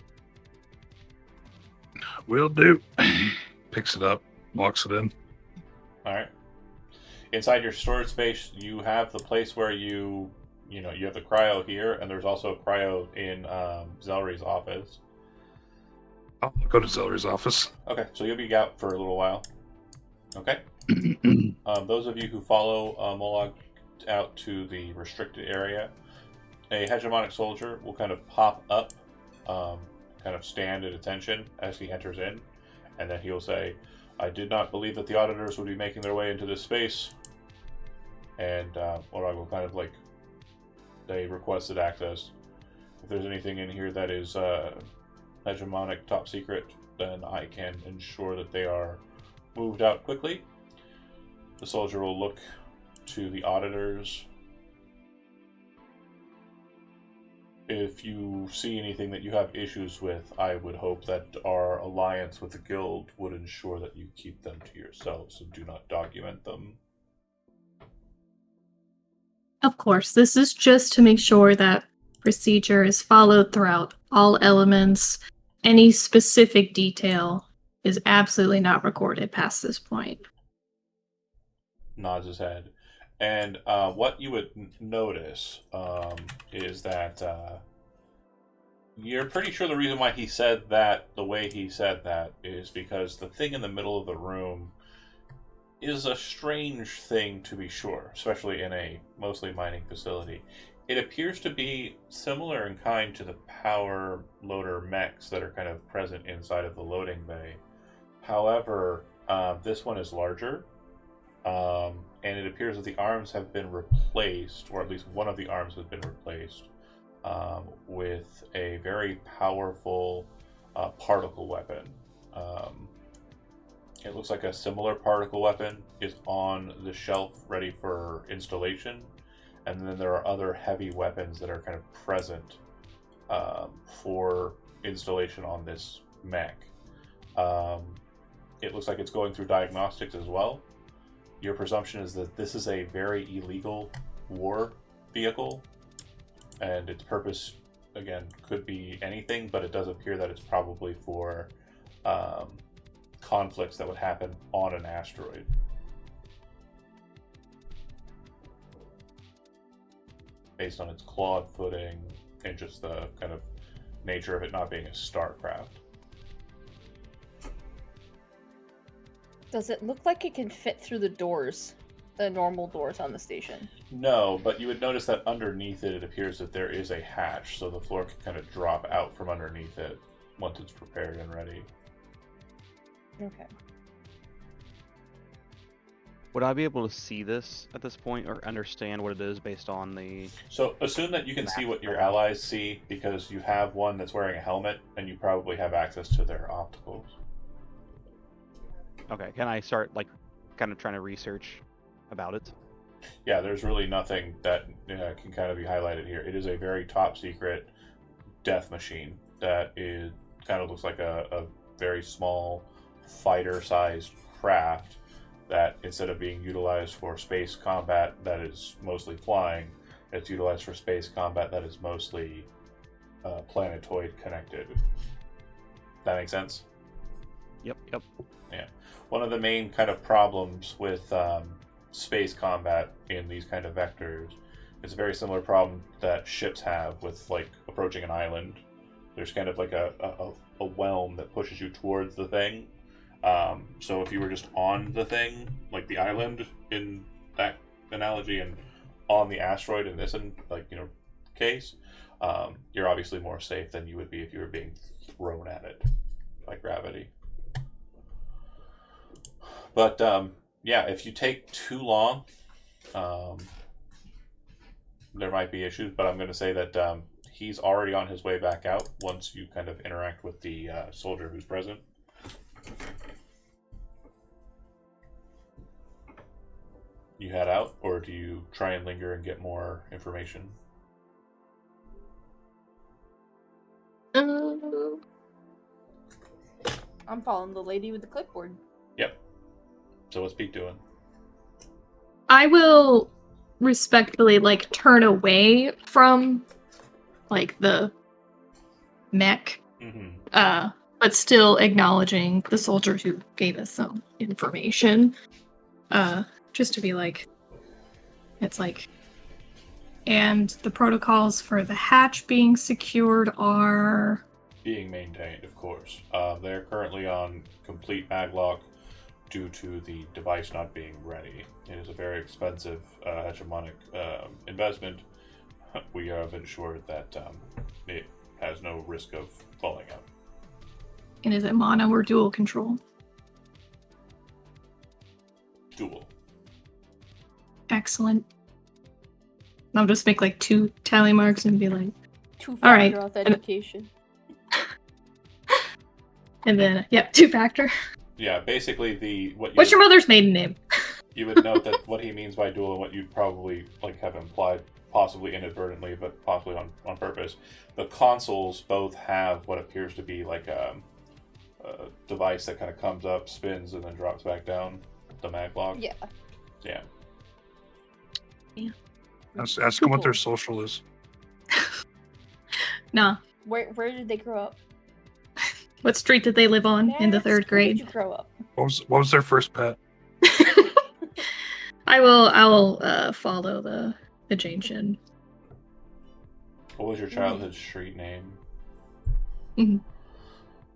Will do. Picks it up, walks it in. Alright. Inside your storage space, you have the place where you have the cryo here, and there's also a cryo in Zelry's office. I'll go to Zeller's office. Okay, so you'll be out for a little while. Okay? Those of you who follow Molag out to the restricted area, a hegemonic soldier will kind of pop up, kind of stand at attention as he enters in, and then he'll say, I did not believe that the auditors would be making their way into this space. And Molag will kind of they requested access. If there's anything in here that is hegemonic top secret, then I can ensure that they are moved out quickly. The soldier will look to the auditors. If you see anything that you have issues with, I would hope that our alliance with the guild would ensure that you keep them to yourselves and do not document them. Of course, this is just to make sure that procedure is followed throughout all elements. Any specific detail is absolutely not recorded past this point. Nods his head. And what you would notice is that you're pretty sure the reason why he said that the way he said that is because the thing in the middle of the room is a strange thing, to be sure, especially in a mostly mining facility. It appears to be similar in kind to the power loader mechs that are kind of present inside of the loading bay. However, this one is larger. And it appears that the arms have been replaced, or at least one of the arms has been replaced, with a very powerful particle weapon. It looks like a similar particle weapon is on the shelf ready for installation, and then there are other heavy weapons that are kind of present for installation on this mech. It looks like it's going through diagnostics as well. Your presumption is that this is a very illegal war vehicle, and its purpose, again, could be anything, but it does appear that it's probably for conflicts that would happen on an asteroid. Based on its clawed footing and just the kind of nature of it not being a starcraft. Does it look like it can fit through the doors? The normal doors on the station? No, but you would notice that underneath it, it appears that there is a hatch, so the floor can kind of drop out from underneath it once it's prepared and ready. Okay. Would I be able to see this at this point, or understand what it is based on the? So assume that you can see what your allies see because you have one that's wearing a helmet, and you probably have access to their opticals. Okay, can I start like, kind of trying to research about it? Yeah, there's really nothing that can kind of be highlighted here. It is a very top secret death machine that is kind of looks like a very small fighter-sized craft that instead of being utilized for space combat that is mostly flying, it's utilized for space combat that is mostly planetoid connected. That makes sense? Yep. Yeah. One of the main kind of problems with space combat in these kind of vectors is a very similar problem that ships have with like approaching an island. There's kind of like a whelm that pushes you towards the thing. So if you were just on the thing, like the island in that analogy, and on the asteroid in this case, you're obviously more safe than you would be if you were being thrown at it by gravity. But yeah, if you take too long, there might be issues. But I'm going to say that he's already on his way back out once you kind of interact with the soldier who's present. You head out, or do you try and linger and get more information? Uh, I'm following the lady with the clipboard. Yep. So what's Pete doing? I will respectfully like turn away from like the mech, Mm-hmm. but still acknowledging the soldier who gave us some information. Just to be like, it's like, and the protocols for the hatch being secured are Being maintained, of course. They're currently on complete maglock due to the device not being ready. It is a very expensive hegemonic investment. We have ensured that it has no risk of falling out. and is it mono or dual control? Dual. Excellent. I'll just make like 2 tally marks and be like, Two-factor All right. authentication. and then yep, 2-factor. Yeah, basically What's your mother's maiden name? You would note that what he means by dual and what you probably like have implied, possibly inadvertently, but possibly on purpose. The consoles both have what appears to be like a device that kind of comes up, spins, and then drops back down. The maglock. Yeah. Yeah. Ask them what their social is. Nah. Where did they grow up? What street did they live on in the Max, 3rd where did grade? you grow up? What was their first pet? I will follow the Jane Shin. What was your childhood street name? Mhm.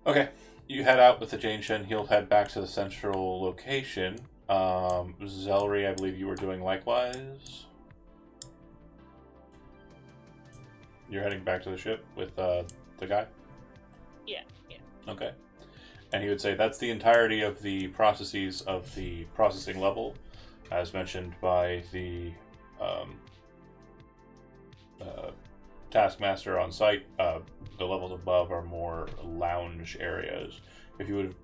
Okay. You head out with the Jane Shin. He'll head back to the central location. Zelry, I believe you were doing likewise. You're heading back to the ship with the guy? Yeah. Okay. And he would say that's the entirety of the processes of the processing level, as mentioned by the taskmaster on site. The levels above are more lounge areas. If you would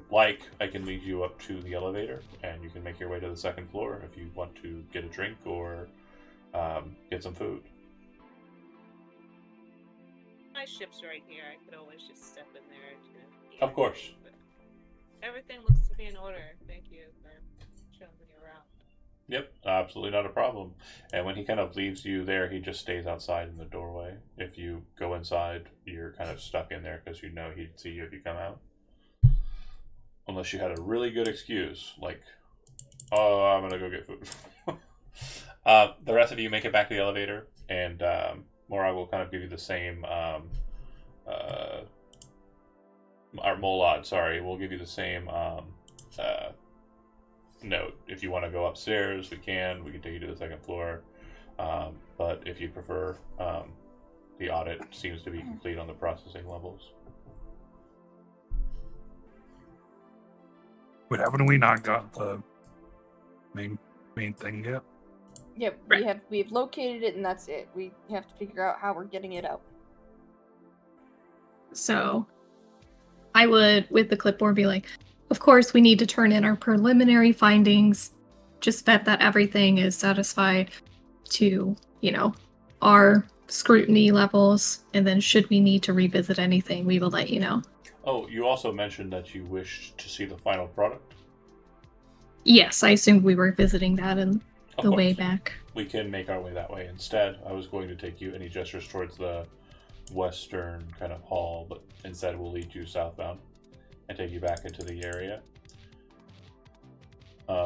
like, I can lead you up to the elevator, and you can make your way to the 2nd floor if you want to get a drink or get some food. My ship's right here. I could always just step in there. Of course. Everything looks to be in order. Thank you for showing me around. Yep, absolutely not a problem. And when he kind of leaves you there, he just stays outside in the doorway. If you go inside, you're kind of stuck in there because you know he'd see you if you come out. Unless you had a really good excuse, like, oh, I'm going to go get food. The rest of you make it back to the elevator, and Morag will kind of give you the same, or Molad, sorry, we'll give you the same note. If you want to go upstairs, we can take you to the 2nd floor. But if you prefer, the audit seems to be complete on the processing levels. But haven't we not got the main thing yet. Yep, we've located it and that's it. We have to figure out how we're getting it out. So I would, with the clipboard, be like, of course, we need to turn in our preliminary findings, just vet that everything is satisfied to, our scrutiny levels, and then should we need to revisit anything, we will let you know. Oh, you also mentioned that you wished to see the final product? Yes, I assumed we were visiting that in Of the way course. back. We can make our way that way. Instead, I was going to take you any gestures towards the western kind of hall, but instead we'll lead you southbound and take you back into the area.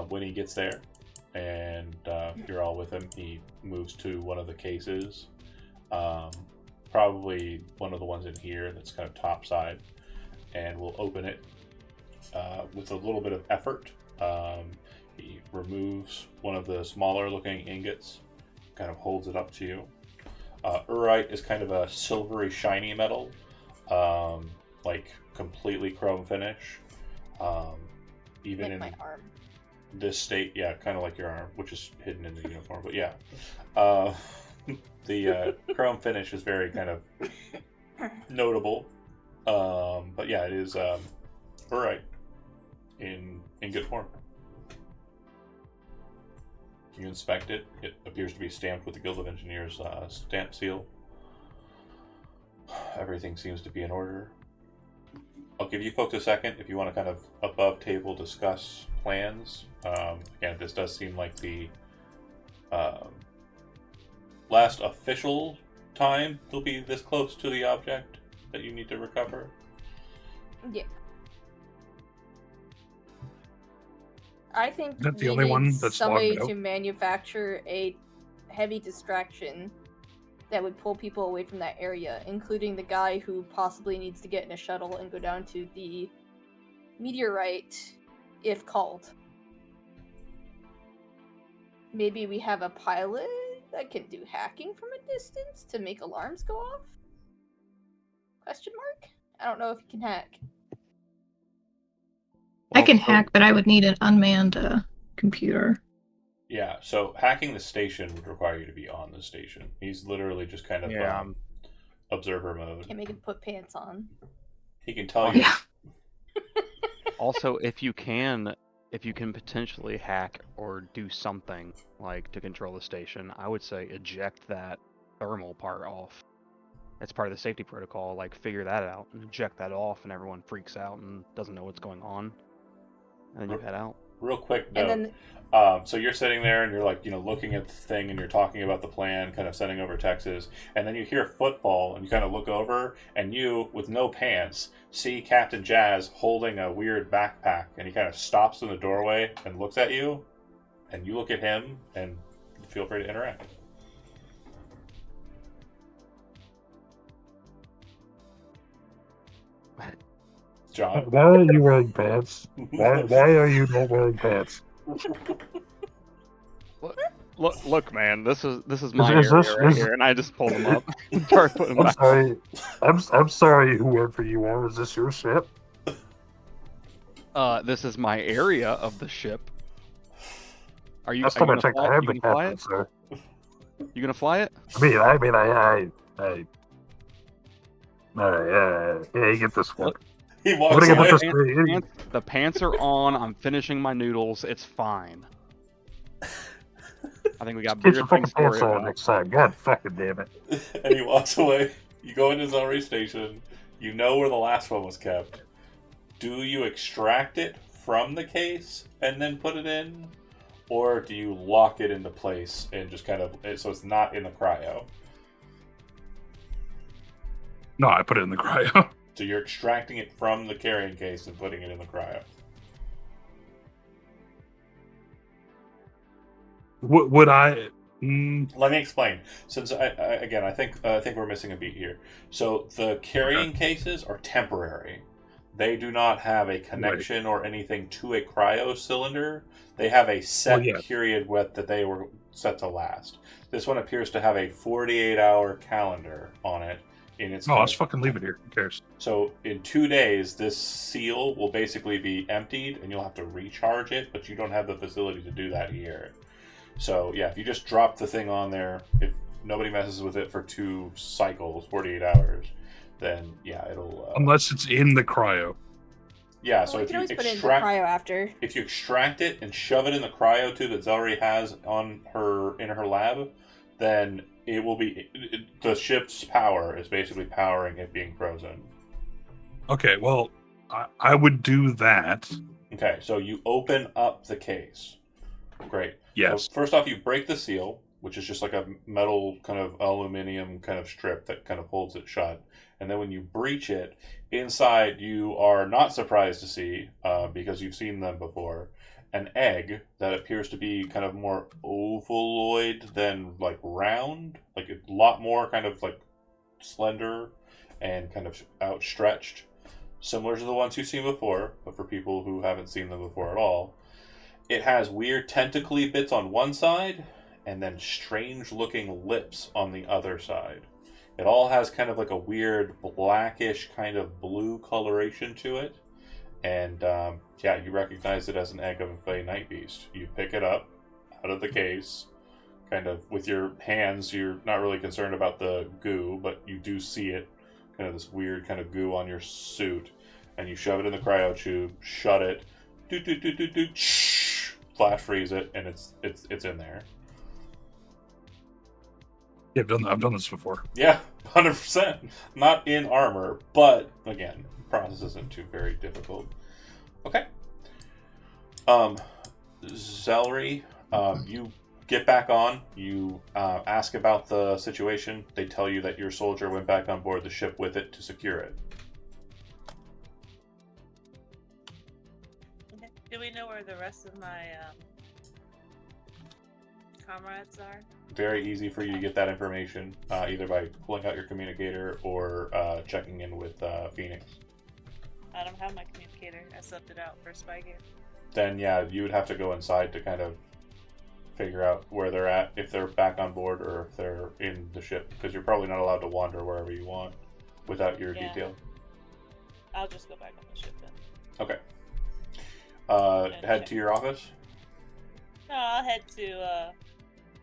When he gets there and you're all with him, he moves to one of the cases, probably one of the ones in here that's kind of top side, and we'll open it with a little bit of effort. He removes one of the smaller looking ingots, kind of holds it up to you. Urite is kind of a silvery, shiny metal, like completely chrome finish. Even Like in my arm. this state, yeah, kind of like your arm, which is hidden in the uniform, but yeah. The chrome finish is very kind of notable. But yeah, it is Urite in good form. You inspect it. It appears to be stamped with the Guild of Engineers stamp seal. Everything seems to be in order. I'll give you folks a second if you want to kind of above table discuss plans. Again, this does seem like the last official time you'll be this close to the object that you need to recover. Yeah. I think Is that the we only need one that's somebody logged out? to manufacture a heavy distraction that would pull people away from that area, including the guy who possibly needs to get in a shuttle and go down to the meteorite, if called. Maybe we have a pilot that can do hacking from a distance to make alarms go off? Question mark? I don't know if you can hack. I can so- hack, but I would need an unmanned computer. Yeah, so hacking the station would require you to be on the station. He's literally just kind of Yeah. Observer mode. Can't make him put pants on. He can tell you. Yeah. Also, if you can potentially hack or do something like to control the station, I would say eject that thermal part off. It's part of the safety protocol. Like, figure that out and eject that off, and everyone freaks out and doesn't know what's going on. And then you head out. Real quick And note. then So you're sitting there and you're like, looking at the thing and you're talking about the plan, kind of sending over texts, and then you hear footfall and you kind of look over and you, with no pants, see Captain Jazz holding a weird backpack, and he kind of stops in the doorway and looks at you, and you look at him, and feel free to interact. John? Why are you wearing pants? Why are you not wearing pants? Look, man, this is my Is area this- right is- here, and I just pulled them up and started putting them I'm back. sorry. I'm sorry, whoever you are. Is this your ship? This is my area of the ship. Are you? Last Are you time I gonna checked, fly, I have you the gonna fly captain, it? sir. You gonna fly it? Yeah, you get this one. Look, He I'm walks gonna away. get this. The pants are on. I'm finishing my noodles. It's fine. I think we got Get bigger your fucking things to worry pants on about. next time. God fucking damn it. And he walks away. You go into Zonry Station. You know where the last one was kept. Do you extract it from the case and then put it in? Or do you lock it into place and just kind of... so it's not in the cryo? No, I put it in the cryo. So you're extracting it from the carrying case and putting it in the cryo. Would I? Let me explain. Since I think we're missing a beat here. So the carrying cases are temporary. They do not have a connection or anything to a cryo cylinder. They have a set period that they were set to last. This one appears to have a 48-hour calendar on it, in its. No, let's fucking leave it here. Who cares? So in 2 days, this seal will basically be emptied, and you'll have to recharge it, but you don't have the facility to do that here. So yeah, if you just drop the thing on there, if nobody messes with it for 2 cycles, 48 hours, then yeah, it'll. Unless it's in the cryo. Yeah, Well, so we if can you always put it in the extract, cryo after. if you extract it and shove it in the cryo tube that already has on her in her lab, then it will be the ship's power is basically powering it being frozen. Okay, well, I would do that. Okay, so you open up the case. Great. Yes. So first off, you break the seal, which is just like a metal kind of aluminum kind of strip that kind of holds it shut. And then when you breach it, inside you are not surprised to see, because you've seen them before, an egg that appears to be kind of more ovaloid than like round, like a lot more kind of like slender and kind of outstretched, similar to the ones you've seen before, but for people who haven't seen them before at all. It has weird tentacly bits on one side, and then strange looking lips on the other side. It all has kind of like a weird blackish kind of blue coloration to it. And yeah, you recognize it as an egg of a Fey Night Beast. You pick it up out of the case, kind of with your hands. You're not really concerned about the goo, but you do see it, kind of this weird kind of goo on your suit. And you shove it in the cryo tube, shut it, flash freeze it, and it's in there. Yeah, I've done this before. Yeah, 100%. Not in armor, but again, the process isn't too very difficult. Okay. Zelry, you get back on. You ask about the situation. They tell you that your soldier went back on board the ship with it to secure it. Okay. Do we know where the rest of my comrades are? Very easy for you to get that information, either by pulling out your communicator or checking in with Phoenix. I don't have my communicator. I subbed it out for spy gear. Then yeah, you would have to go inside to kind of figure out where they're at, if they're back on board or if they're in the ship, because you're probably not allowed to wander wherever you want without your detail. I'll just go back on the ship then. Okay. Head to your office? No, I'll head to,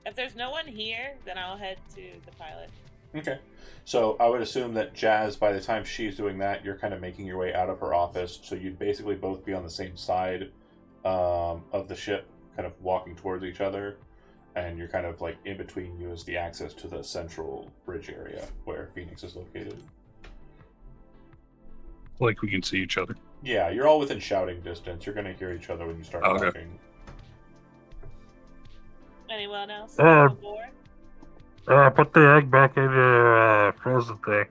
if there's no one here, then I'll head to the pilot. Okay. So I would assume that Jazz, by the time she's doing that, you're kind of making your way out of her office, so you'd basically both be on the same side of the ship, kind of walking towards each other, and you're kind of like in between you is the access to the central bridge area where Phoenix is located. Like we can see each other. Yeah, you're all within shouting distance. You're going to hear each other when you start Okay. talking. Anyone else Uh, on board? Put the egg back in the frozen thing.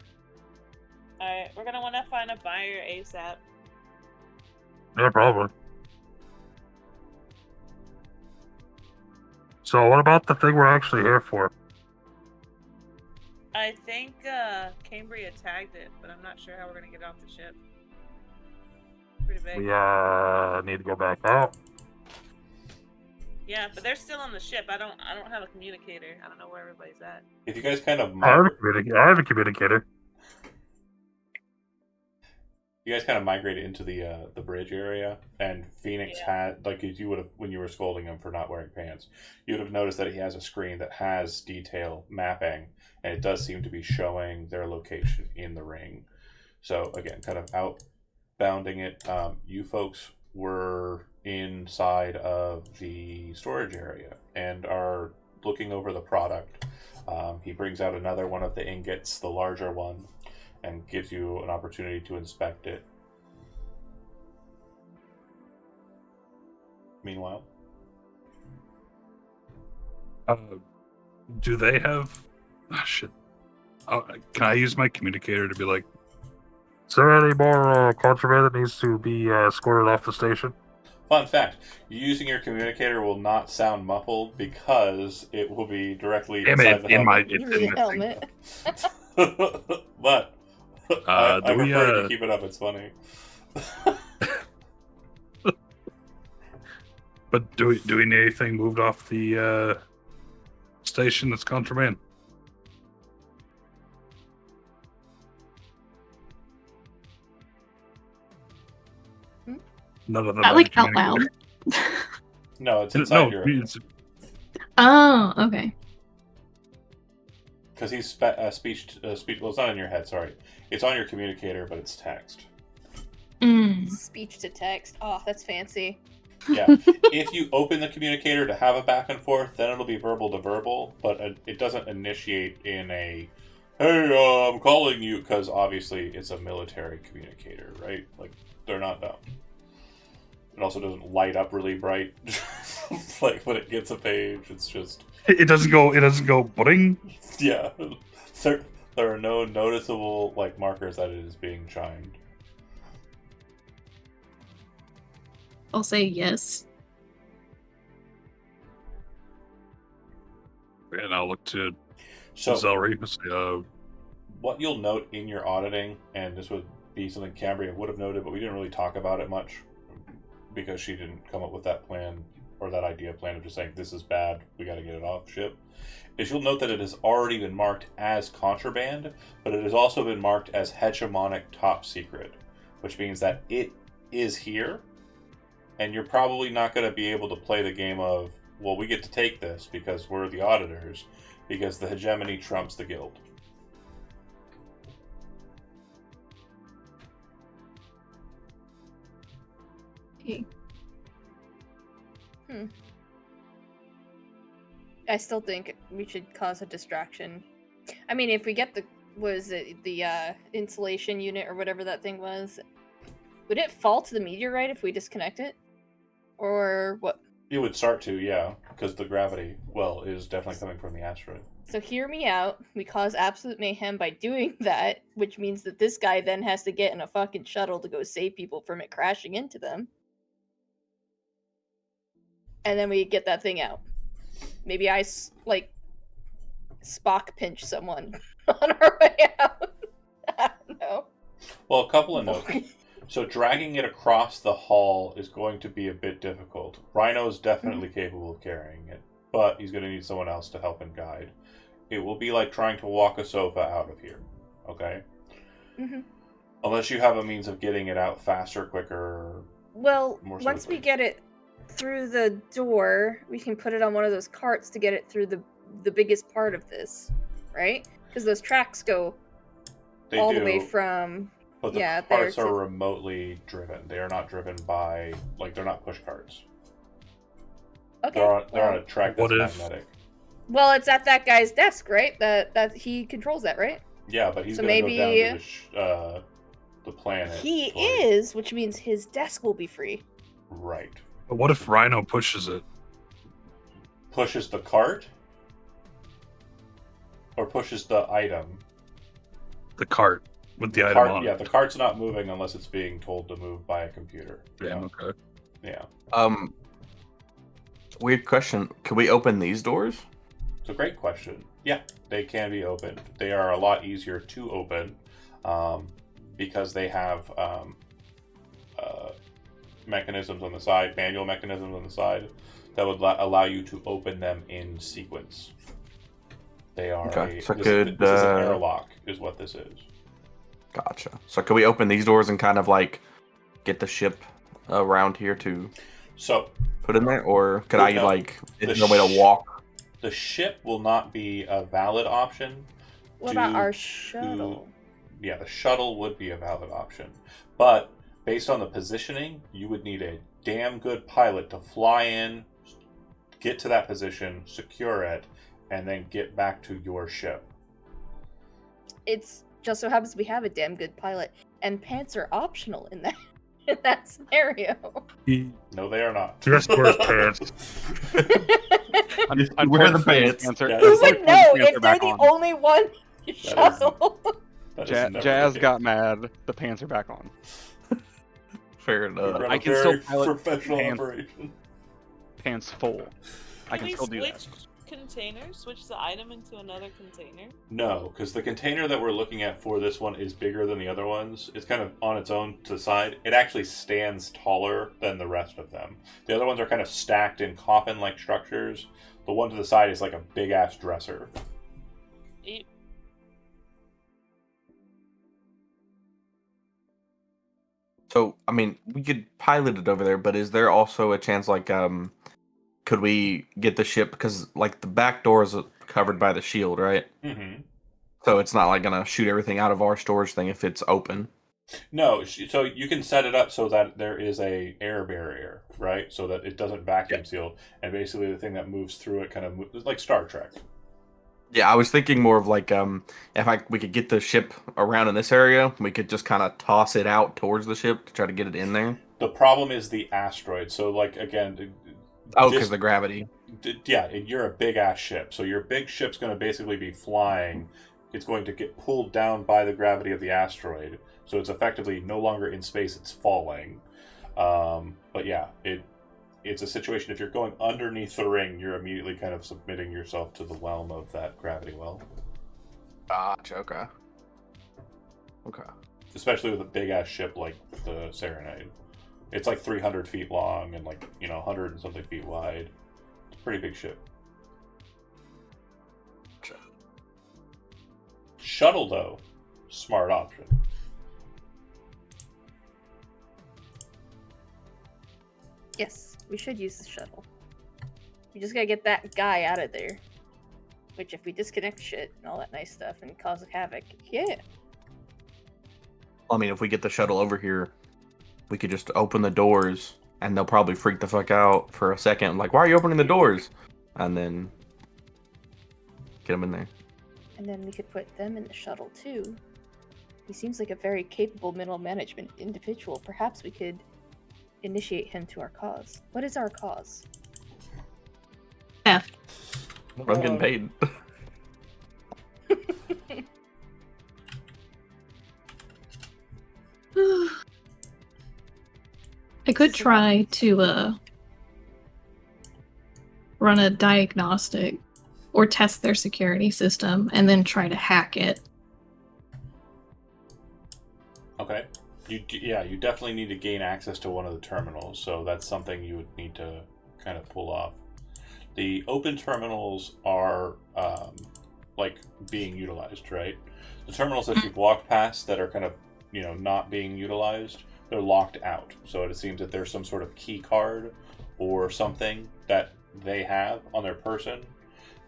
Alright, we're gonna want to find a buyer ASAP. Yeah, probably. So what about the thing we're actually here for? I think Cambria tagged it, but I'm not sure how we're gonna get off the ship. Pretty big. We need to go back out. Yeah, but they're still on the ship. I don't have a communicator. I don't know where everybody's at. If you guys kind of I have a communicator. you guys kind of migrated into the bridge area, and Phoenix had, like you would have when you were scolding him for not wearing pants, you would have noticed that he has a screen that has detail mapping, and it does seem to be showing their location in the ring. So again, kind of outbounding it. You folks were inside of the storage area and are looking over the product. He brings out another one of the ingots, the larger one, and gives you an opportunity to inspect it. Meanwhile, Do they have? Oh, shit. Can I use my communicator to be like, is there any more contraband that needs to be escorted off the station? fun fact, using your communicator will not sound muffled because it will be directly inside the helmet. The helmet. But I'm do we, afraid to keep it up. It's funny. But do we need anything moved off the station that's contraband? None of them Not have like a out loud. communicator. No, it's No, inside your. it's, Oh, okay. Because he's speech. Well, it's not in your head. Sorry, it's on your communicator, but it's text. Mm. Speech to text. Oh, that's fancy. Yeah. If you open the communicator to have a back and forth, then it'll be verbal to verbal, but it doesn't initiate in a, hey, I'm calling you, because obviously it's a military communicator, right? Like, they're not dumb. It also doesn't light up really bright. Like, when it gets a page, it's just... it doesn't go bling. Yeah. There are no noticeable, like, markers that it is being chimed. I'll say yes. And I'll look to So, Zelry and say, what you'll note in your auditing, and this would be something Cambria would have noted, but we didn't really talk about it much because she didn't come up with that plan or that idea plan of just saying, this is bad, we got to get it off ship, is you'll note that it has already been marked as contraband, but it has also been marked as hegemonic top secret, which means that it is here, and you're probably not going to be able to play the game of, well, we get to take this because we're the auditors, because the hegemony trumps the guild. Okay. I still think we should cause a distraction. I mean, if we get the insulation unit or whatever that thing was, would it fall to the meteorite if we disconnect it, or what? It would start to, yeah, because the gravity, well, is definitely coming from the asteroid. So hear me out. We cause absolute mayhem by doing that, which means that this guy then has to get in a fucking shuttle to go save people from it crashing into them. And then we get that thing out. Maybe I, like, Spock pinch someone on our way out. I don't know. Well, a couple of notes. So dragging it across the hall is going to be a bit difficult. Rhino is definitely capable of carrying it, but he's going to need someone else to help and guide. It will be like trying to walk a sofa out of here, okay? Mm-hmm. Unless you have a means of getting it out faster, quicker. Well, More once smoothly. we get it through the door, we can put it on one of those carts to get it through the biggest part of this, right? Because those tracks go They all do, the way from... but the yeah, carts there are to- remotely driven. They are not driven by, like, they're not push carts. Okay. They're on a track that's What if- magnetic. Well, it's at that guy's desk, right? That he controls that, right? Yeah, but he's So going to go maybe- down to the planet. He for it. is, which means his desk will be free. Right. But what if Rhino pushes it? Pushes the cart? Or pushes the item? The cart with the The item cart, on yeah, it. the cart's not moving unless it's being told to move by a computer. Damn, okay. Yeah. Weird question. Could we open these doors? It's a great question. Yeah, they can be opened. They are a lot easier to open because they have mechanisms on the side, manual mechanisms on the side, that would allow you to open them in sequence. They are Okay, so this could, is an airlock, is what this is. Gotcha. So could we open these doors and kind of like get the ship around here to So put in there, or could I No. like? Is The there a way to walk? the ship will not be a valid option. What about due our to- shuttle? Yeah, the shuttle would be a valid option. But based on the positioning, you would need a damn good pilot to fly in, get to that position, secure it, and then get back to your ship. It's just so happens we have a damn good pilot, and pants are optional in that in that scenario. He No, they are not. just wears pants. Wear the pants. Yeah, Who it's would know if they're the only one shuttle? That is never Jazz the case. got mad. The pants are back on. Fair We enough. run I a can still very pilot professional hands. operation. Pants full. I Can can we still do switch that. containers? Switch the item into another container? No, because the container that we're looking at for this one is bigger than the other ones. It's kind of on its own to the side. It actually stands taller than the rest of them. The other ones are kind of stacked in coffin-like structures. The one to the side is like a big-ass dresser. So, I mean, we could pilot it over there, but is there also a chance, like, could we get the ship, because, like, the back door is covered by the shield, right? Mm-hmm. So it's not, like, gonna shoot everything out of our storage thing if it's open. No, so you can set it up so that there is a air barrier, right? So that it doesn't vacuum seal, and basically the thing that moves through it kind of moves, like Star Trek. Yeah, I was thinking more of, like, if we could get the ship around in this area, we could just kind of toss it out towards the ship to try to get it in there. The problem is the asteroid. So, like, again, Oh, because the gravity. yeah, you're a big ass ship, so your big ship's going to basically be flying. It's going to get pulled down by the gravity of the asteroid, so it's effectively no longer in space; it's falling. But yeah, it's a situation. If you're going underneath the ring, you're immediately kind of submitting yourself to the whelm of that gravity well. Gotcha. Okay. Okay. Especially with a big ass ship like the Serenade. It's like 300 feet long and, like, 100 and something feet wide. It's a pretty big ship. Gotcha. Shuttle, though, smart option. Yes, we should use the shuttle. We just gotta get that guy out of there. Which, if we disconnect shit and all that nice stuff and cause havoc, yeah. I mean, if we get the shuttle over here, we could just open the doors, and they'll probably freak the fuck out for a second. Like, why are you opening the doors? And then get them in there. And then we could put them in the shuttle, too. He seems like a very capable middle management individual. Perhaps we could initiate him to our cause. What is our cause? F. I'm getting paid. I could try to run a diagnostic or test their security system and then try to hack it. Okay. You definitely need to gain access to one of the terminals, so that's something you would need to kind of pull off. The open terminals are like being utilized, right? The terminals that you've walked past that are kind of not being utilized, they're locked out. So it seems that there's some sort of key card or something that they have on their person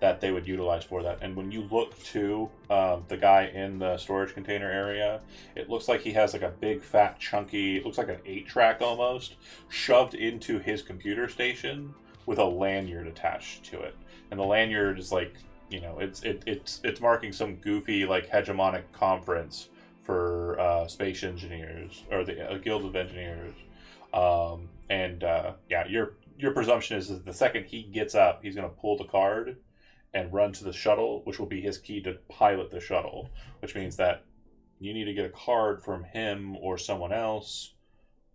that they would utilize for that. And when you look to the guy in the storage container area, it looks like he has like a big fat chunky, it looks like an 8-track almost, shoved into his computer station with a lanyard attached to it. And the lanyard is like, it's marking some goofy like hegemonic conference for space engineers or the Guild of Engineers. Your presumption is that the second he gets up, he's going to pull the card and run to the shuttle, which will be his key to pilot the shuttle, which means that you need to get a card from him or someone else,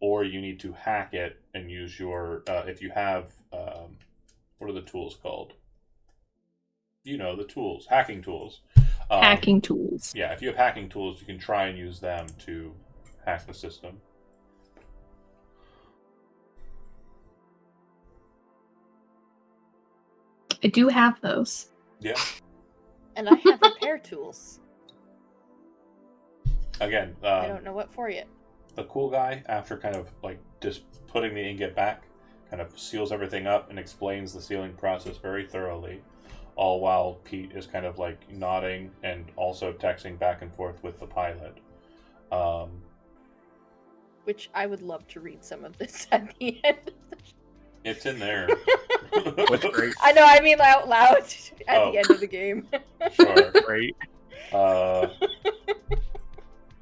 or you need to hack it and use your, if you have, what are the tools called? The tools, hacking tools. Hacking tools. Yeah, if you have hacking tools, you can try and use them to hack the system. I do have those. Yeah. And I have repair tools. Again, I don't know what for yet. The cool guy, after kind of like just putting the ingot back, kind of seals everything up and explains the sealing process very thoroughly, all while Pete is kind of like nodding and also texting back and forth with the pilot. Which I would love to read some of this at the end of the show. It's in there. Great. I know, I mean out loud at the end of the game. Sure. Great.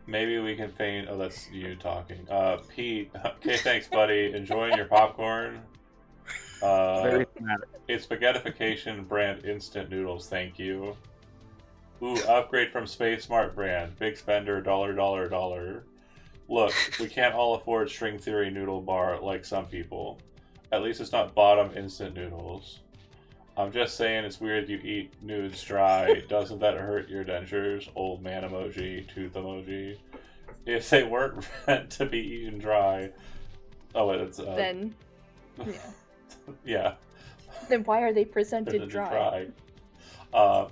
Maybe we can feign. Oh, that's you talking. Pete. Okay, thanks, buddy. Enjoying your popcorn. Very thematic. It's Spaghettification brand instant noodles. Thank you. Ooh, upgrade from Space Smart brand. Big spender. $. Look, we can't all afford string theory noodle bar like some people. At least it's not bottom instant noodles. I'm just saying it's weird you eat nudes dry. Doesn't that hurt your dentures? Old man emoji, tooth emoji. If they weren't meant to be eaten dry... Oh, wait, it's... Then, yeah. Yeah. Then why are they presented dry?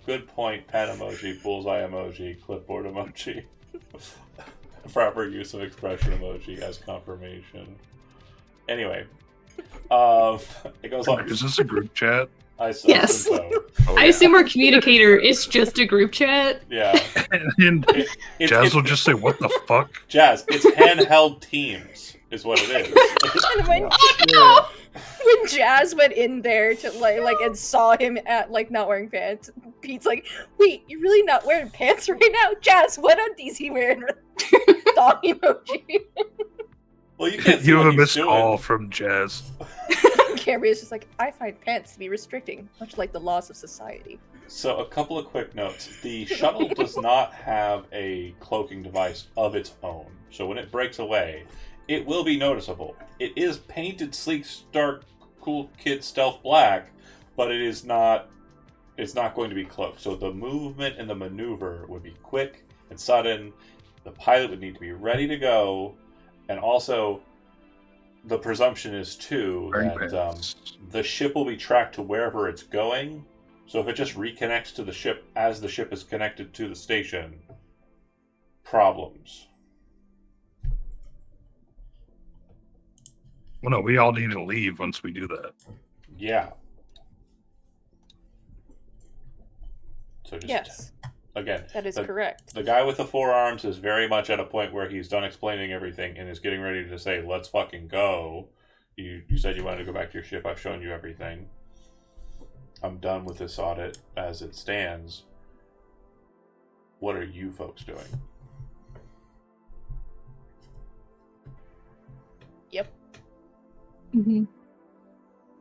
Good point, pen emoji, bullseye emoji, clipboard emoji. Proper use of expression emoji as confirmation. Anyway, it goes on. Is this a group chat? I Yes. assume so. Oh, I assume our communicator is just a group chat. Yeah. And It's, Jazz will just say, "What the fuck?" Jazz, it's handheld teams, is what it is. And when, No! when Jazz went in there to like and saw him at like not wearing pants, Pete's like, "Wait, you're really not wearing pants right now, Jazz? What undies he wearing?" Dog emoji. Well, you can't see You what have a he's missed doing. call from Jazz. Cambria is just like, I find pants to be restricting, much like the laws of society. So, a couple of quick notes. The shuttle does not have a cloaking device of its own. So, when it breaks away, it will be noticeable. It is painted sleek, stark, cool kid stealth black, but it is not. It's not going to be cloaked. So, the movement and the maneuver would be quick and sudden. The pilot would need to be ready to go, and also, the presumption is too that the ship will be tracked to wherever it's going. So if it just reconnects to the ship as the ship is connected to the station, problems. Well, no, we all need to leave once we do that. Yeah. So just Yes, again, that is the, correct. the guy with the 4 arms is very much at a point where he's done explaining everything and is getting ready to say, "Let's fucking go." You said you wanted to go back to your ship. I've shown you everything. I'm done with this audit as it stands. What are you folks doing? Yep. Mm-hmm.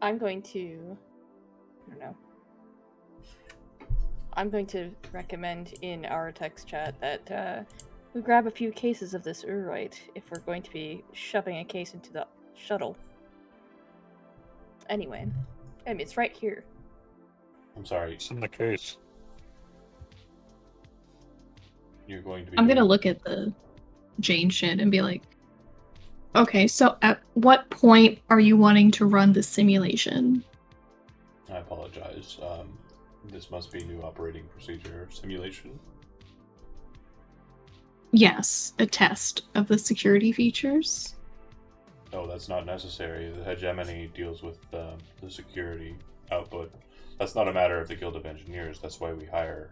I'm going to. I don't know. I'm going to recommend in our text chat that we grab a few cases of this urite if we're going to be shoving a case into the shuttle. Anyway, I mean, it's right here. I'm sorry, It's in the case. you're going to be. I'm gonna doing- look at the Jane shit and be like, okay, so at what point are you wanting to run the simulation? I apologize. This must be new operating procedure simulation. Yes, a test of the security features. No, that's not necessary. The hegemony deals with the security output. That's not a matter of the Guild of Engineers. That's why we hire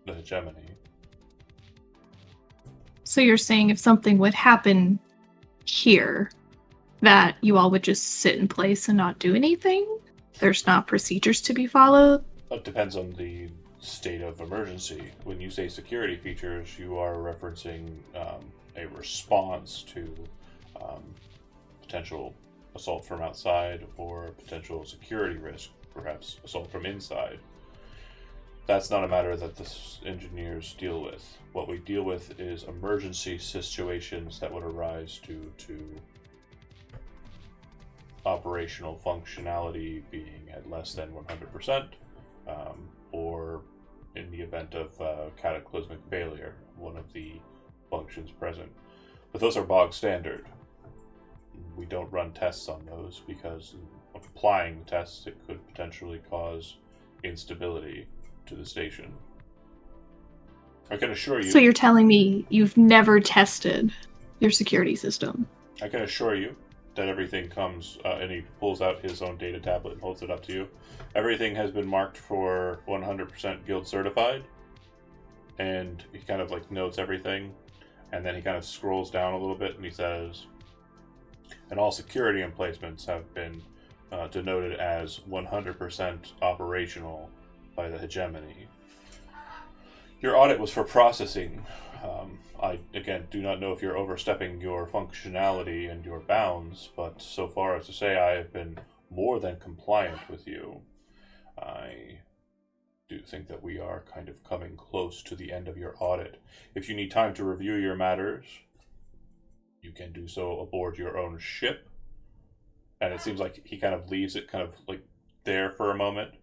the hegemony. So you're saying if something would happen here, that you all would just sit in place and not do anything? There's not procedures to be followed? It depends on the state of emergency. When you say security features, you are referencing a response to potential assault from outside or potential security risk, perhaps assault from inside. That's not a matter that the engineers deal with. What we deal with is emergency situations that would arise due to operational functionality being at less than 100%, or in the event of cataclysmic failure, one of the functions present. But those are bog standard. We don't run tests on those because of applying the tests, it could potentially cause instability to the station. I can assure you. So you're telling me you've never tested your security system? I can assure you that everything comes, and he pulls out his own data tablet and holds it up to you. Everything has been marked for 100% Guild certified, and he kind of like notes everything, and then he kind of scrolls down a little bit and he says, and all security emplacements have been denoted as 100% operational by the hegemony. Your audit was for processing. I, again, do not know if you're overstepping your functionality and your bounds, but so far as to say I have been more than compliant with you. I do think that we are kind of coming close to the end of your audit. If you need time to review your matters, you can do so aboard your own ship. And it seems like he kind of leaves it kind of like there for a moment.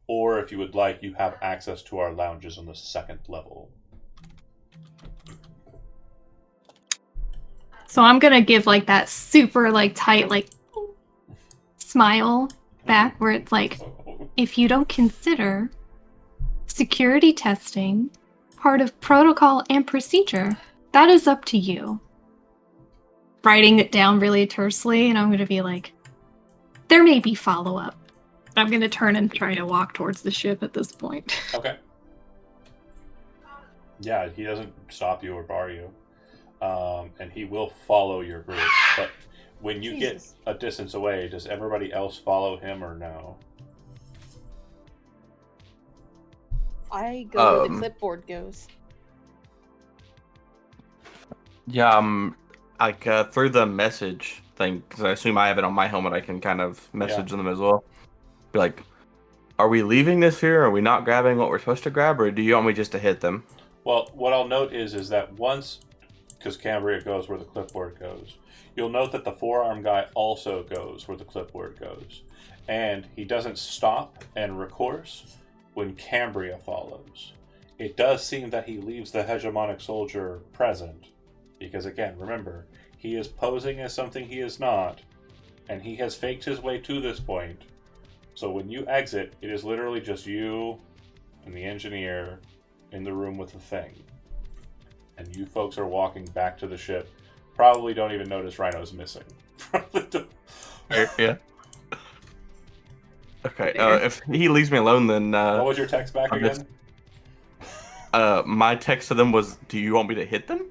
Or if you would like, you have access to our lounges on the 2nd level. So I'm gonna give like that super like tight like smile back where it's like, if you don't consider security testing part of protocol and procedure, That is up to you. Writing it down really tersely, and I'm going to be like, there may be follow-up. I'm going to turn and try to walk towards the ship at this point. Okay. Yeah, he doesn't stop you or bar you. And he will follow your group. But when you Jesus. get a distance away, does everybody else follow him or no? I go where the clipboard goes. Yeah, like through the message thing, because I assume I have it on my helmet. I can kind of message them as well. Be like, are we leaving this here? Are we not grabbing what we're supposed to grab, or do you want me just to hit them? Well, what I'll note is that once, because Cambria goes where the clipboard goes, you'll note that the forearm guy also goes where the clipboard goes. And he doesn't stop and recourse when Cambria follows. It does seem that he leaves the hegemonic soldier present. Because again, remember, he is posing as something he is not, and he has faked his way to this point. So when you exit, it is literally just you and the engineer in the room with the thing. And you folks are walking back to the ship. Probably don't even notice Rhino's missing. Yeah. Okay, if he leaves me alone, then... what was your text back again? My text to them was, do you want me to hit them?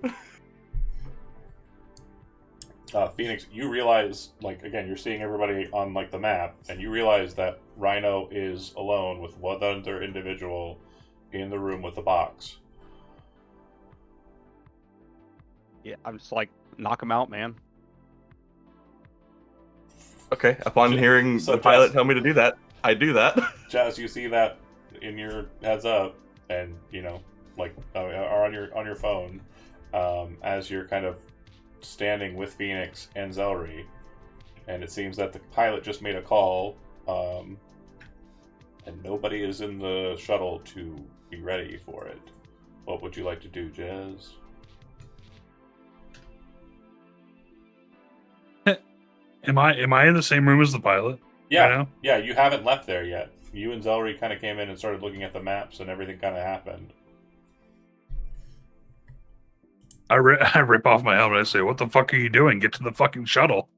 Phoenix, you realize, like, again, you're seeing everybody on, like, the map, and you realize that Rhino is alone with one other individual in the room with the box. Yeah, I'm just like, knock him out, man. Okay, upon hearing So the pilot Jazz- tell me to do that, I do that. Jazz, you see that in your heads up, and, you know, like, or on your phone, as you're kind of standing with Phoenix and Zelry, and it seems that the pilot just made a call, and nobody is in the shuttle to be ready for it. What would you like to do, Jazz? Am I in the same room as the pilot? Yeah, Right now? yeah, you haven't left there yet. You and Zelry kind of came in and started looking at the maps, and everything kind of happened. I rip off my helmet and I say, "What the fuck are you doing? Get to the fucking shuttle."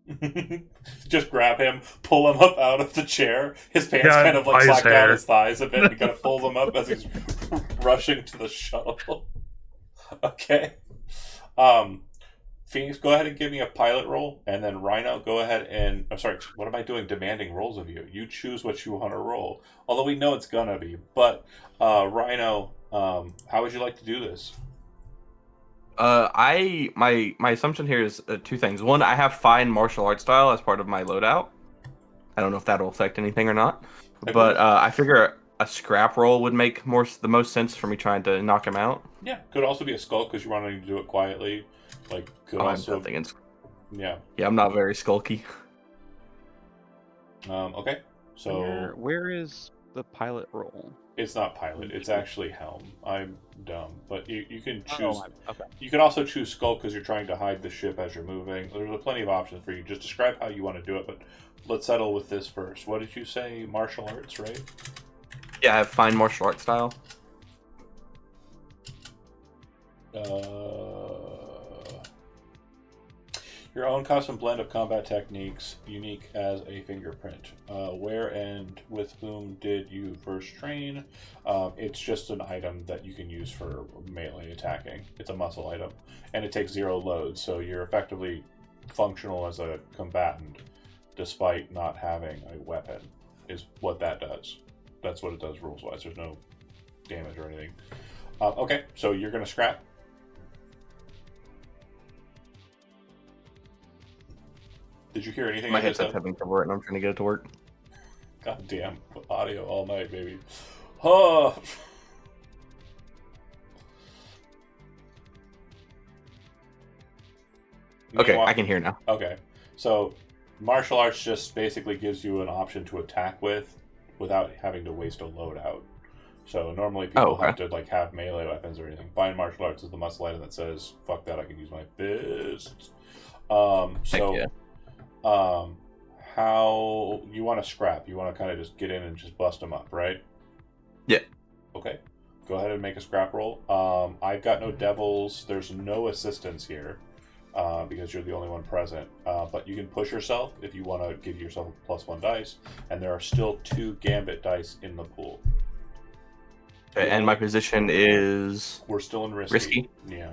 Just grab him, pull him up out of the chair. His pants Yeah, kind of like by his slack down hair. his thighs a bit and kind of pulls him up as he's rushing to the shuttle. Okay. Phoenix, go ahead and give me a pilot roll, and then Rhino, go ahead and... I'm sorry, what am I doing demanding rolls of you? You choose what you want to roll. Although we know it's gonna be. But, Rhino, how would you like to do this? My assumption here is two things. One, I have fine martial arts style as part of my loadout. I don't know if that'll affect anything or not, but I figure a scrap roll would make the most sense for me trying to knock him out. Yeah, could also be a skulk because you're wanting to do it quietly. Like, could also... Yeah, I'm not very skulky. Okay, so... Where is the pilot roll? It's not pilot, it's actually helm. I'm dumb. But you can choose... Okay. You can also choose skulk because you're trying to hide the ship as you're moving. There's plenty of options for you. Just describe how you want to do it, but let's settle with this first. What did you say? Martial arts, right? Yeah, I have fine martial arts style. Your own custom blend of combat techniques, unique as a fingerprint. Where and with whom did you first train? It's just an item that you can use for melee attacking. It's a muscle item, and it takes 0 load, so you're effectively functional as a combatant, despite not having a weapon, is what that does. That's what it does rules-wise. There's no damage or anything. Okay, so you're going to scrap. Did you hear anything? My headset's having trouble and I'm trying to get it to work. God damn, audio all night, baby. Oh. Okay, I can hear now. Okay, so martial arts just basically gives you an option to attack with without having to waste a loadout. So normally people have to like have melee weapons or anything. Fine martial arts is the muscle item that says, fuck that, I can use my fists. How you want to scrap? You want to kind of just get in and just bust them up, right? Yeah. Okay. go ahead and make a scrap roll. I've got no devils. There's no assistance here because you're the only one present. But you can push yourself if you want to give yourself a +1 dice. And there are still 2 gambit dice in the pool. Okay, and my position is We're still in risky. risky. Yeah.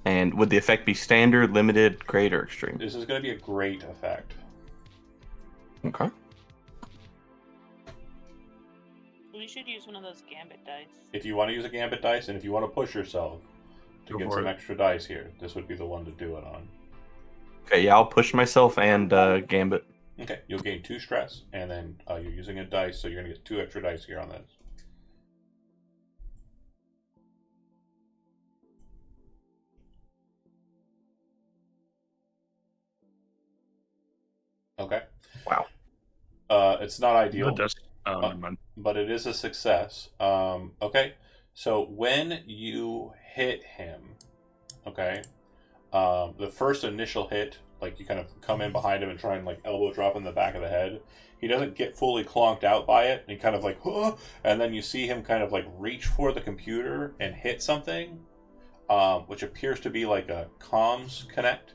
And would the effect be standard, limited, great, or extreme? This is going to be a great effect. Okay. We should use one of those gambit dice. If you want to use a gambit dice, and if you want to push yourself to Go get for some it. extra dice here, this would be the one to do it on. Okay, yeah, I'll push myself and gambit. Okay, you'll gain 2 stress, and then you're using a dice, so you're going to get 2 extra dice here on this. Okay. Wow. It's not ideal, Never mind. but it is a success. Okay, so when you hit him, okay, the first initial hit, like you kind of come in behind him and try and like elbow drop in the back of the head. He doesn't get fully clonked out by it, and he kind of like, huh, and then you see him kind of like reach for the computer and hit something, which appears to be like a comms connect.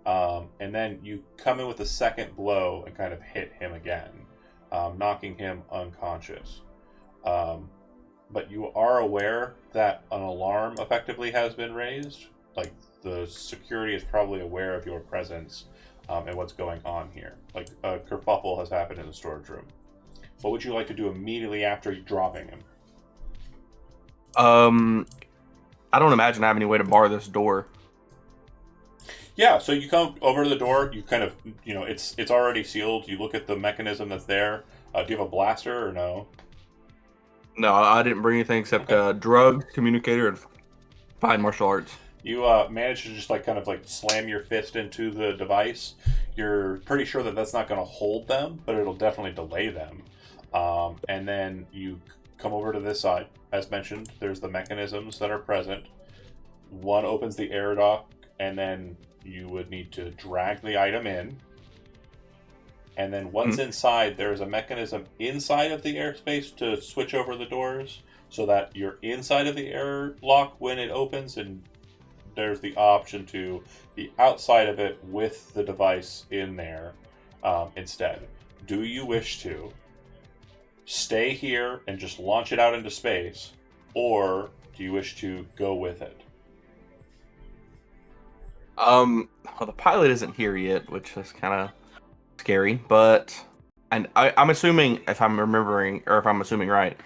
And then you come in with a second blow and kind of hit him again, knocking him unconscious. But you are aware that an alarm effectively has been raised. Like, the security is probably aware of your presence and what's going on here. Like, a kerfuffle has happened in the storage room. What would you like to do immediately after dropping him? I don't imagine I have any way to bar this door. Yeah, so you come over to the door, you kind of, it's already sealed. You look at the mechanism that's there. Do you have a blaster or no? No, I didn't bring anything except drugs, communicator, and fine martial arts. You manage to just kind of slam your fist into the device. You're pretty sure that that's not going to hold them, but it'll definitely delay them. And then you come over to this side. As mentioned, there's the mechanisms that are present. One opens the air dock, and then you would need to drag the item in. And then once inside, there's a mechanism inside of the airspace to switch over the doors so that you're inside of the airlock when it opens, and there's the option to be outside of it with the device in there instead. Do you wish to stay here and just launch it out into space, or do you wish to go with it? Well, the pilot isn't here yet, which is kind of scary, and I'm assuming, if I'm remembering, or if I'm assuming right,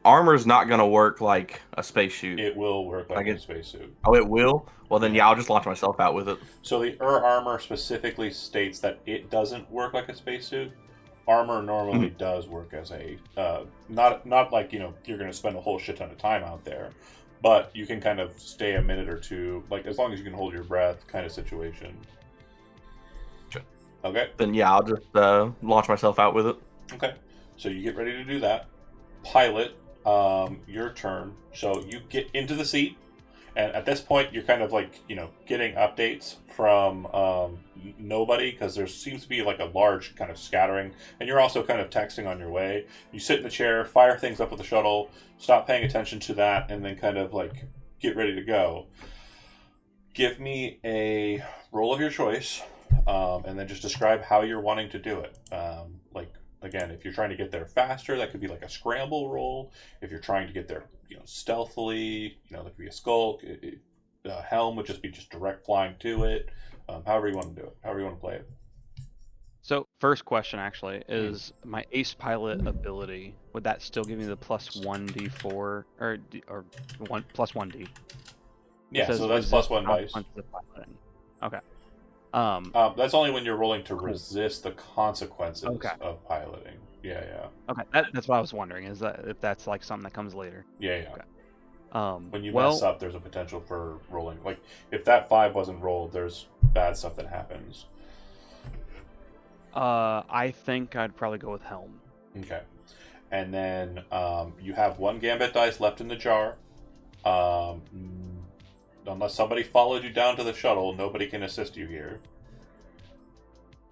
armor's not going to work like a spacesuit. It will work like a spacesuit. Oh, it will? Well, then, yeah, I'll just launch myself out with it. So the armor specifically states that it doesn't work like a spacesuit. Armor normally does work as a, not like, you're going to spend a whole shit ton of time out there, but you can kind of stay a minute or two, as long as you can hold your breath kind of situation. Sure. Okay. Then, yeah, I'll just launch myself out with it. Okay. So you get ready to do that. Pilot, your turn. So you get into the seat, and at this point, you're kind of getting updates from nobody, because there seems to be a large kind of scattering, and you're also kind of texting on your way. You sit in the chair, fire things up with the shuttle, stop paying attention to that, and then kind of get ready to go. Give me a roll of your choice, and then just describe how you're wanting to do it. Again, if you're trying to get there faster, that could be a scramble roll. If you're trying to get there, stealthily, that could be a skulk. Helm would just be direct flying to it. However you want to do it, however you want to play it. So, first question actually is my ace pilot ability. Would that still give me the +1d4 or +1d? Yeah, so that's +1 dice. Okay. That's only when you're rolling to resist the consequences of piloting. Yeah. Okay, that's what I was wondering. Is that if that's something that comes later? Yeah. Okay. When you mess up, there's a potential for rolling. If that 5 wasn't rolled, there's bad stuff that happens. I think I'd probably go with Helm. Okay. And then you have 1 gambit dice left in the jar. Unless somebody followed you down to the shuttle, nobody can assist you here.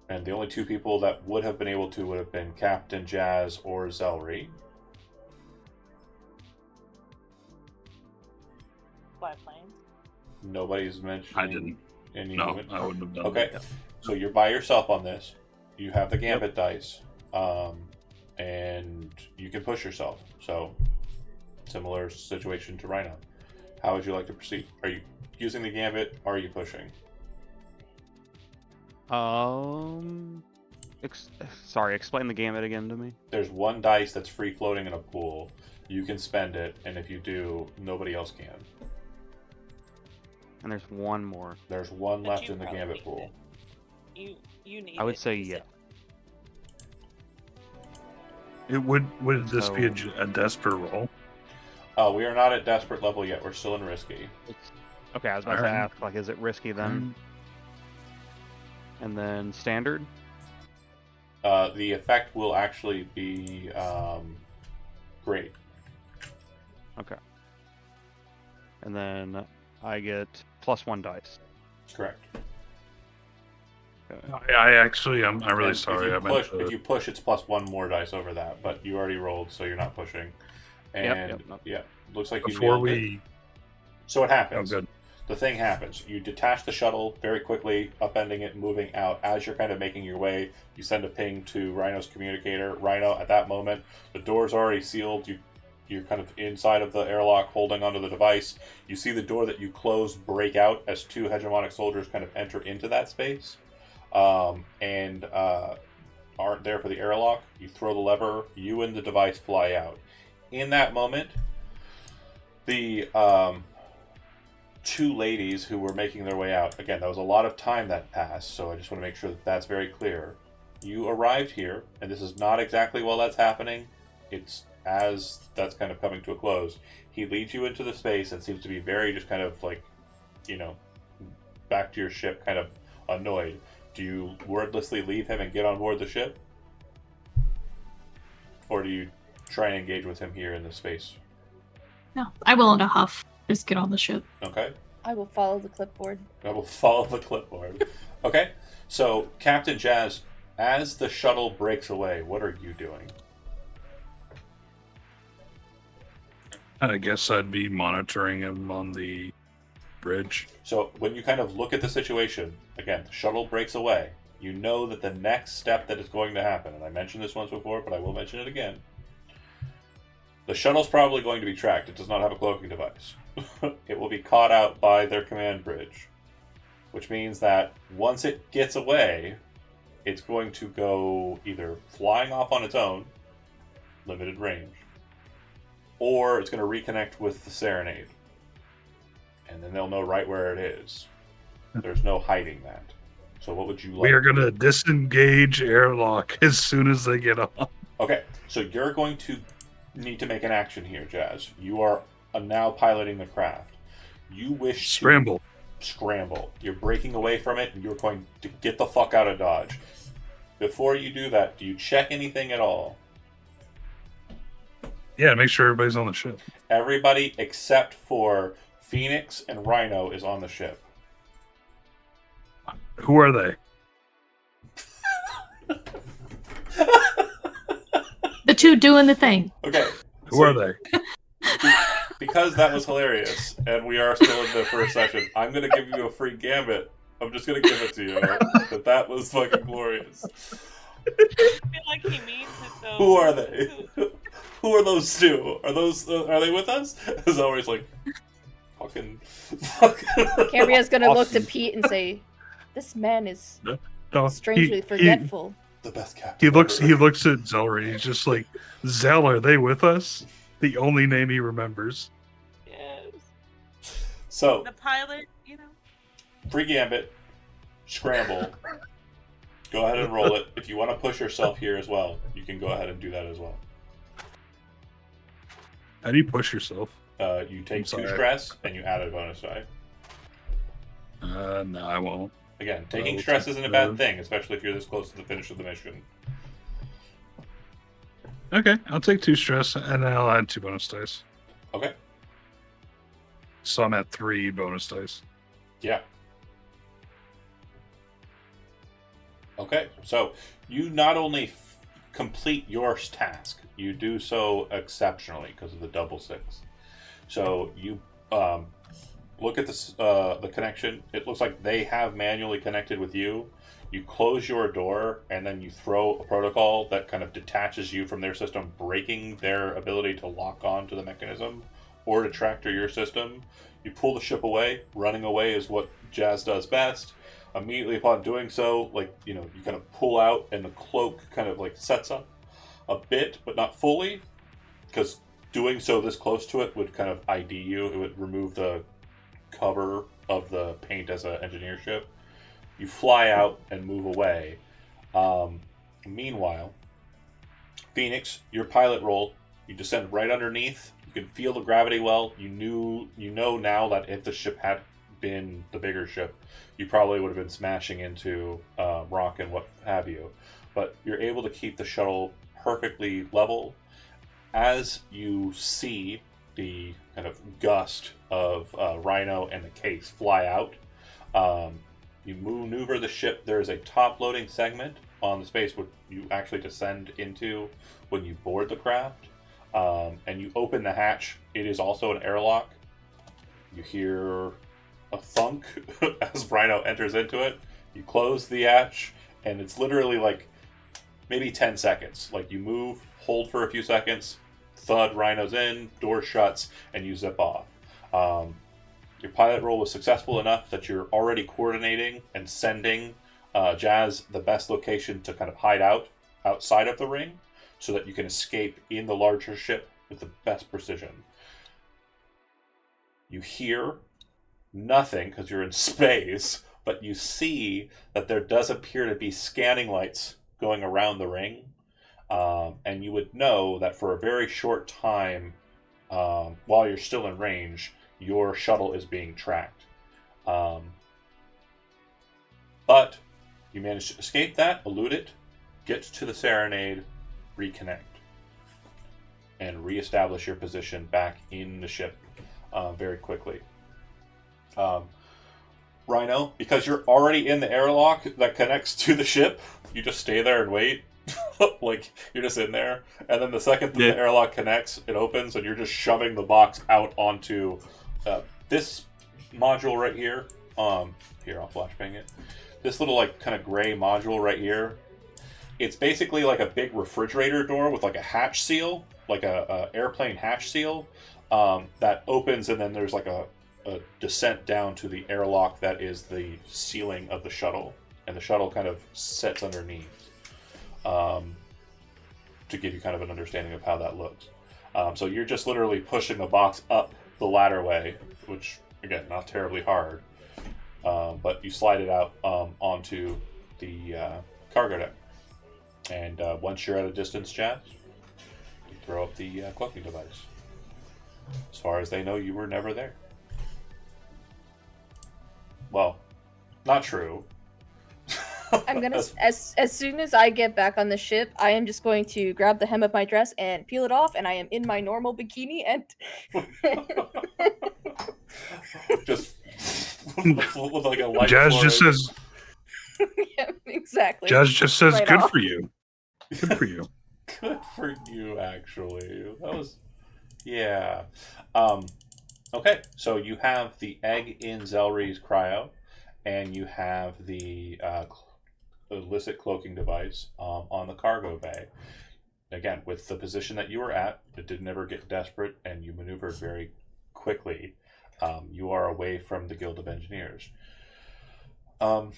And the only 2 people that would have been able to would have been Captain Jazz or Zelry. biplanes. Nobody's mentioned. I didn't. Any No, movement? I wouldn't have done Okay, that. so you're by yourself on this. You have the gambit dice, and you can push yourself. So, similar situation to Rhino. How would you like to proceed? Are you using the gambit? Or are you pushing? Sorry, explain the gambit again to me. There's one dice that's free floating in a pool. You can spend it, and if you do, nobody else can. And there's one more. There's one But left you in the probably gambit need pool. You need. I would it, say you yeah. said. Would this be So- a desperate roll? We are not at desperate level yet. We're still in risky. Okay, I was about to Alright. ask, like, is it risky then? And then standard? The effect will actually be great. Okay. And then I get +1 dice. Correct. Okay. I'm really And sorry. If you push, it's +1 more dice over that, but you already rolled, so you're not pushing. And Yep. yeah, looks like you before nailed it. we. So it Oh, happens. good. The thing happens. You detach the shuttle very quickly, upending it, moving out. As you're kind of making your way, you send a ping to Rhino's communicator. Rhino, at that moment, the door's already sealed. You're kind of inside of the airlock, holding onto the device. You see the door that you closed break out as two hegemonic soldiers kind of enter into that space, and aren't there for the airlock. You throw the lever. You and the device fly out. In that moment, the two ladies who were making their way out. Again, that was a lot of time that passed, so I just want to make sure that that's very clear. You arrived here, and this is not exactly while that's happening. It's as that's kind of coming to a close. He leads you into the space and seems to be very just kind of like, back to your ship, kind of annoyed. Do you wordlessly leave him and get on board the ship? Or do you try and engage with him here in the space? No, I will in a huff. Just get on the ship. Okay. I will follow the clipboard. I will follow the clipboard. Okay. So, Captain Jazz, as the shuttle breaks away, what are you doing? I guess I'd be monitoring him on the bridge. So, when you kind of look at the situation, again, the shuttle breaks away. You know that the next step that is going to happen, and I mentioned this once before, but I will mention it again. The shuttle's probably going to be tracked. It does not have a cloaking device. It will be caught out by their command bridge, which means that once it gets away, it's going to go either flying off on its own, limited range, or it's going to reconnect with the Serenade. And then they'll know right where it is. There's no hiding that. So what would you like? We are going to disengage airlock as soon as they get on. Okay, so you're going to need to make an action here, Jazz. You are now piloting the craft. You wish Scramble. to scramble. You're breaking away from it, and you're going to get the fuck out of Dodge. Before you do that, do you check anything at all? Yeah, make sure everybody's on the ship. Everybody except for Phoenix and Rhino is on the ship. Who are they? The two doing the thing. Okay. Who are they? Because that was hilarious, and we are still in the first session, I'm going to give you a free gambit. I'm just going to give it to you. That was fucking glorious. I feel like he means it though. Who are they? Who are those two? Are they with us? It's always like, fucking. Cambria's gonna look to Awesome. Pete and say, "This man is No, strangely forgetful." The best captain. He looks ever. at Zelry. He's just like, Zel, are they with us? The only name he remembers. Yes. So, The pilot, free gambit, scramble. Go ahead and roll it. If you want to push yourself here as well, you can go ahead and do that as well. How do you push yourself? You take I'm 2 sorry. stress and you add a bonus die. No, I won't. Again, taking I'll stress take isn't a bad the- thing, especially if you're this close to the finish of the mission. Okay, I'll take 2 stress and then I'll add 2 bonus dice. Okay. So I'm at 3 bonus dice. Yeah. Okay, so you not only complete your task, you do so exceptionally because of the double 6. So you look at this, the connection. It looks like they have manually connected with you. You close your door, and then you throw a protocol that kind of detaches you from their system, breaking their ability to lock on to the mechanism or to tractor your system. You pull the ship away. Running away is what Jazz does best. Immediately upon doing so, you kind of pull out, and the cloak kind of sets up a bit, but not fully, because doing so this close to it would kind of ID you. It would remove the cover of the paint as an engineer ship. You fly out and move away. Meanwhile, Phoenix, your pilot roll, you descend right underneath. You can feel the gravity well. You know now that if the ship had been the bigger ship, you probably would have been smashing into rock and what have you. But you're able to keep the shuttle perfectly level. As you see the kind of gust of Rhino and the case fly out, you maneuver the ship. There is a top loading segment on the space where you actually descend into when you board the craft, and you open the hatch. It is also an airlock. You hear a thunk as Rhino enters into it. You close the hatch, and it's literally maybe 10 seconds. You move, hold for a few seconds, thud, Rhino's in, door shuts, and you zip off. Your pilot roll was successful enough that you're already coordinating and sending Jazz the best location to kind of hide outside of the ring, so that you can escape in the larger ship with the best precision. You hear nothing because you're in space, but you see that there does appear to be scanning lights going around the ring, and you would know that for a very short time, while you're still in range, your shuttle is being tracked. But you manage to escape that, elude it, get to the Serenade, reconnect, and reestablish your position back in the ship very quickly. Rhino, because you're already in the airlock that connects to the ship, you just stay there and wait. You're just in there, and then the second that the airlock connects, it opens, and you're just shoving the box out onto this module right here. Here, I'll flashbang it. This little kind of gray module right here. It's basically like a big refrigerator door with a hatch seal, like a airplane hatch seal, that opens, and then there's a descent down to the airlock that is the ceiling of the shuttle, and the shuttle kind of sits underneath, to give you kind of an understanding of how that looks. So you're just literally pushing the box up the ladderway, which, again, not terribly hard, but you slide it out onto the cargo deck. And once you're at a distance, Jazz, you throw up the cloaking device. As far as they know, you were never there. Well, not true. I'm gonna as soon as I get back on the ship, I am just going to grab the hem of my dress and peel it off, and I am in my normal bikini and just with a light Jazz floor. just says. Yeah, exactly. Jazz just says, Right "Good off. for you. Good for you." Good for you, actually. That was, yeah. Okay, so you have the egg in Zelry's cryo, and you have the illicit cloaking device on the cargo bay. Again, with the position that you were at, it did never get desperate, and you maneuvered very quickly. You are away from the Guild of Engineers. Proceed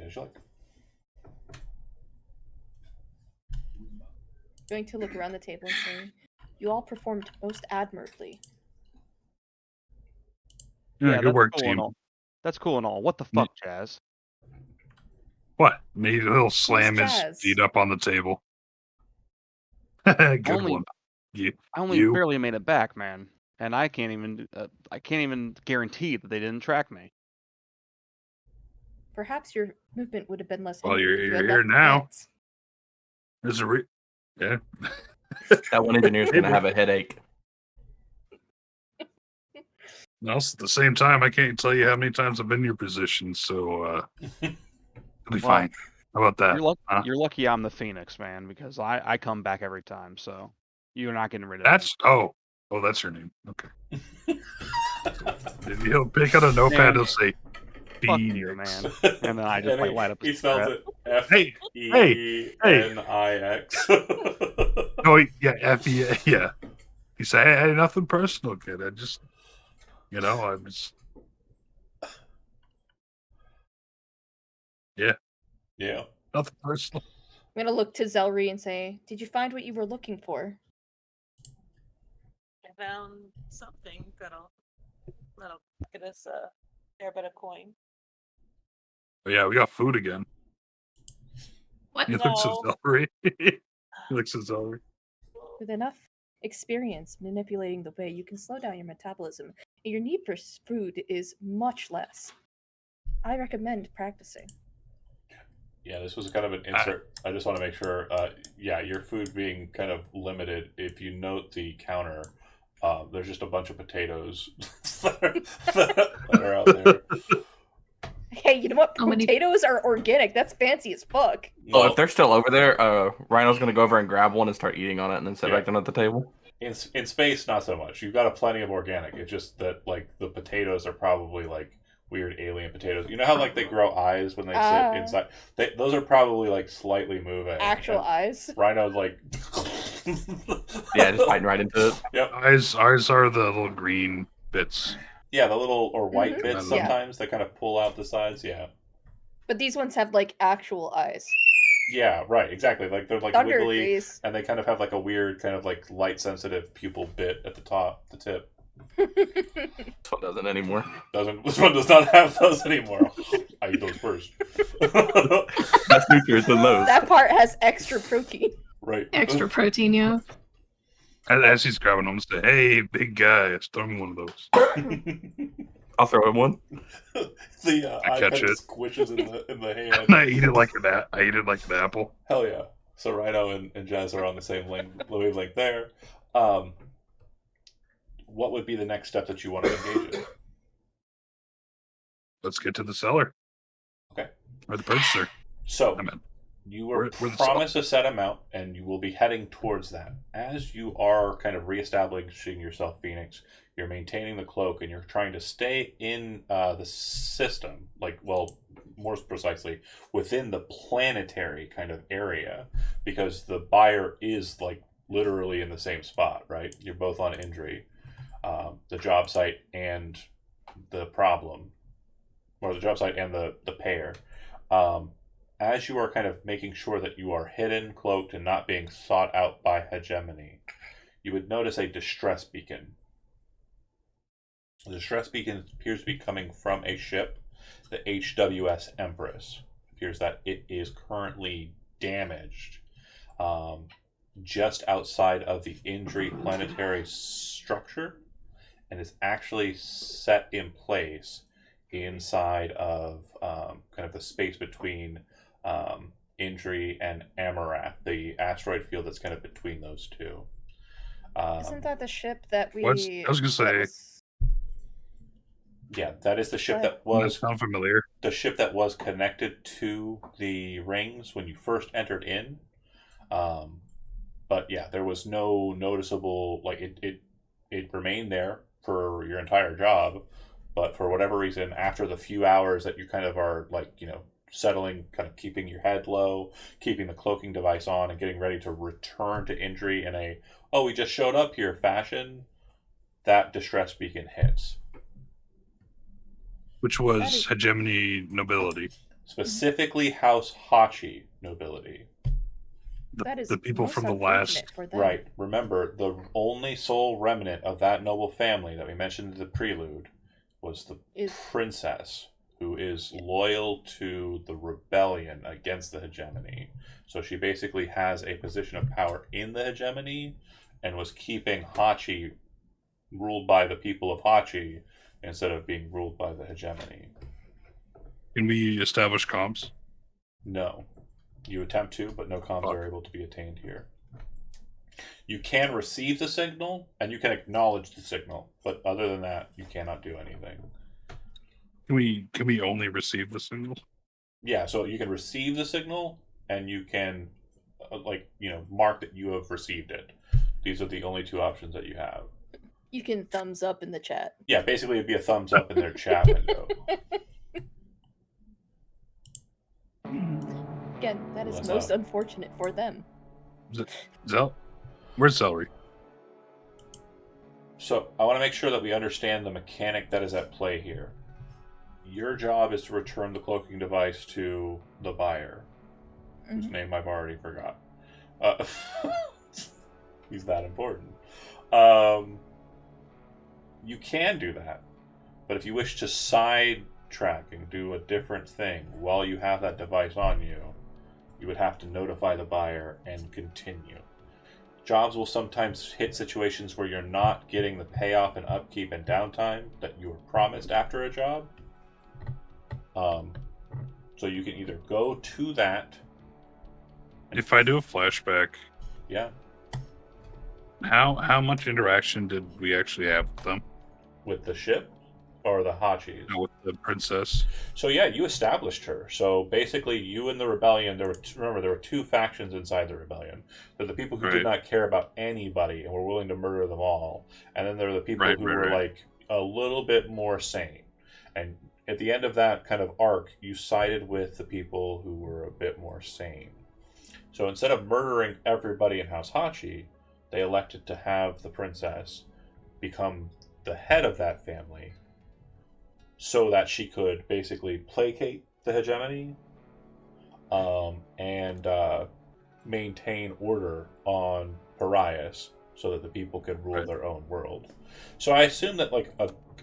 as you like. Going to look around the table and say, "You all performed most admirably." Yeah, good work, cool team. and all. That's cool and all. What the fuck, Jazz? What? He'll slam his Jazz? feet up on the table. Good Only- one. I only You? barely made it back, man, and I can't even guarantee that they didn't track me. Perhaps your movement would have been less. Well, hindered if you you're had here left the now. plants. There's yeah. That one engineer's gonna have a headache. Also, at the same time, I can't tell you how many times I've been in your position, so it'll be fine. How about that? You're lucky I'm the Phoenix, man, because I come back every time. So you're not getting rid of me. That's Oh, that's your name. Okay. He'll pick out a notepad. Man. He'll say, Fuck you, Phoenix. man. And then I just like light up He a spells cigarette. it F-E-N-I-X. Oh, yeah, F-E, yeah. He said, hey, nothing personal, kid. I just, I'm just... Yeah, Yeah. nothing personal. I'm gonna look to Zelri and say, "Did you find what you were looking for?" I found something that'll get us a fair bit of coin. But yeah, we got food again. What? He looks at No. Zelry. He looks at Zelry. With enough experience manipulating the way, you can slow down your metabolism, and your need for food is much less. I recommend practicing. Yeah, this was kind of an insert. I just want to make sure, your food being kind of limited. If you note the counter, there's just a bunch of potatoes that are out there. Hey, you know what? How many- Potatoes are organic. That's fancy as fuck. Well, if they're still over there, Rhino's gonna go over and grab one and start eating on it, and then sit Yeah. back down at the table. in space, not so much. You've got a plenty of organic. It's just that like the potatoes are probably like weird alien potatoes. You know how like they grow eyes when they sit inside? Those are probably like slightly moving. Actual And eyes. Rhino's like Yeah, just biting right into it. Yep. Eyes are the little green bits. Yeah, the little or white Mhm. bits Yeah. sometimes that kind of pull out the sides. Yeah. But these ones have like actual eyes. Yeah, right, exactly. Like they're like Thunder wiggly, agrees. and they kind of have like a weird kind of like light sensitive pupil bit at the top, the tip. This one doesn't anymore. This one does not have those anymore. I eat those first. That's nutrients than those. That part has extra protein. Right. Extra protein, yeah. As he's grabbing them, say, "Hey, big guy, throw me one of those." I'll throw him one. The I catch iPad it. squishes in the hand. And I eat it like I eat it like an apple. Hell yeah! So Rhino and Jazz are on the same wavelength there. What would be the next step that you want to engage in? Let's get to the cellar. Okay. Or the purchaser. So I meant. you were We're the promised a set amount, and you will be heading towards that. As you are kind of reestablishing yourself, Phoenix, you're maintaining the cloak, and you're trying to stay in the system, more precisely, within the planetary kind of area, because the buyer is like literally in the same spot, right? You're both on injury, the job site and the problem, or the job site and the payer. As you are kind of making sure that you are hidden, cloaked, and not being sought out by hegemony, you would notice a distress beacon. The distress beacon appears to be coming from a ship, the HWS Empress. It appears that it is currently damaged just outside of the injury planetary structure, and is actually set in place inside of kind of the space between Injury and Amaranth, the asteroid field that's kind of between those two. Isn't that the ship that we? I was gonna say. Yeah, that is the ship Right. that was Sound familiar? the ship that was connected to the rings when you first entered in. But yeah, there was no noticeable it remained there for your entire job, but for whatever reason, after the few hours that you kind of are settling, kind of keeping your head low, keeping the cloaking device on, and getting ready to return to Injury in a we just showed up here fashion, that distress beacon hits. Which was hegemony nobility. Specifically House Hachi nobility. That is The people most from the last. unfortunate for them. Right. Remember, the only sole remnant of that noble family that we mentioned in the prelude was the princess, who is loyal to the rebellion against the hegemony. So she basically has a position of power in the hegemony and was keeping Hachi ruled by the people of Hachi instead of being ruled by the hegemony. Can we establish comms? No. You attempt to, but no comms are able to be attained here. You can receive the signal, and you can acknowledge the signal, but other than that, you cannot do anything. Can we only receive the signal? Yeah, so you can receive the signal, and you can, mark that you have received it. These are the only two options that you have. You can thumbs up in the chat. Yeah, basically it'd be a thumbs up in their chat window. Again, that is What's most up? unfortunate for them. Where's Celery? So I want to make sure that we understand the mechanic that is at play here. Your job is to return the cloaking device to the buyer, whose name I've already forgot. He's that important. You can do that, but if you wish to sidetrack and do a different thing while you have that device on you, you would have to notify the buyer and continue. Jobs will sometimes hit situations where you're not getting the payoff and upkeep and downtime that you were promised after a job. So you can either go to that. If I do a flashback, Yeah. how much interaction did we actually have with them? With the ship or the Hachis? No, with the princess. So yeah, you established her. So basically, you and the rebellion. There were two factions inside the rebellion. There are the people who did not care about anybody and were willing to murder them all, and then there are the people who were like a little bit more sane. And at the end of that kind of arc, you sided with the people who were a bit more sane. So instead of murdering everybody in House Hachi, they elected to have the princess become the head of that family, so that she could basically placate the hegemony and maintain order on Parias so that the people could rule their own world. So I assume that like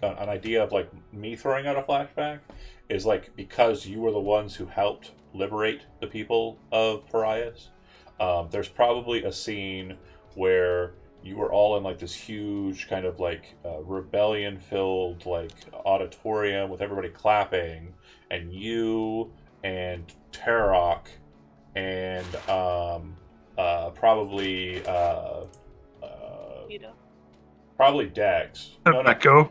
an idea of like me throwing out a flashback is like because you were the ones who helped liberate the people of Parias. There's probably a scene where you were all in like this huge kind of like rebellion filled like auditorium with everybody clapping, and you and Tarok and probably probably Dax. Becco.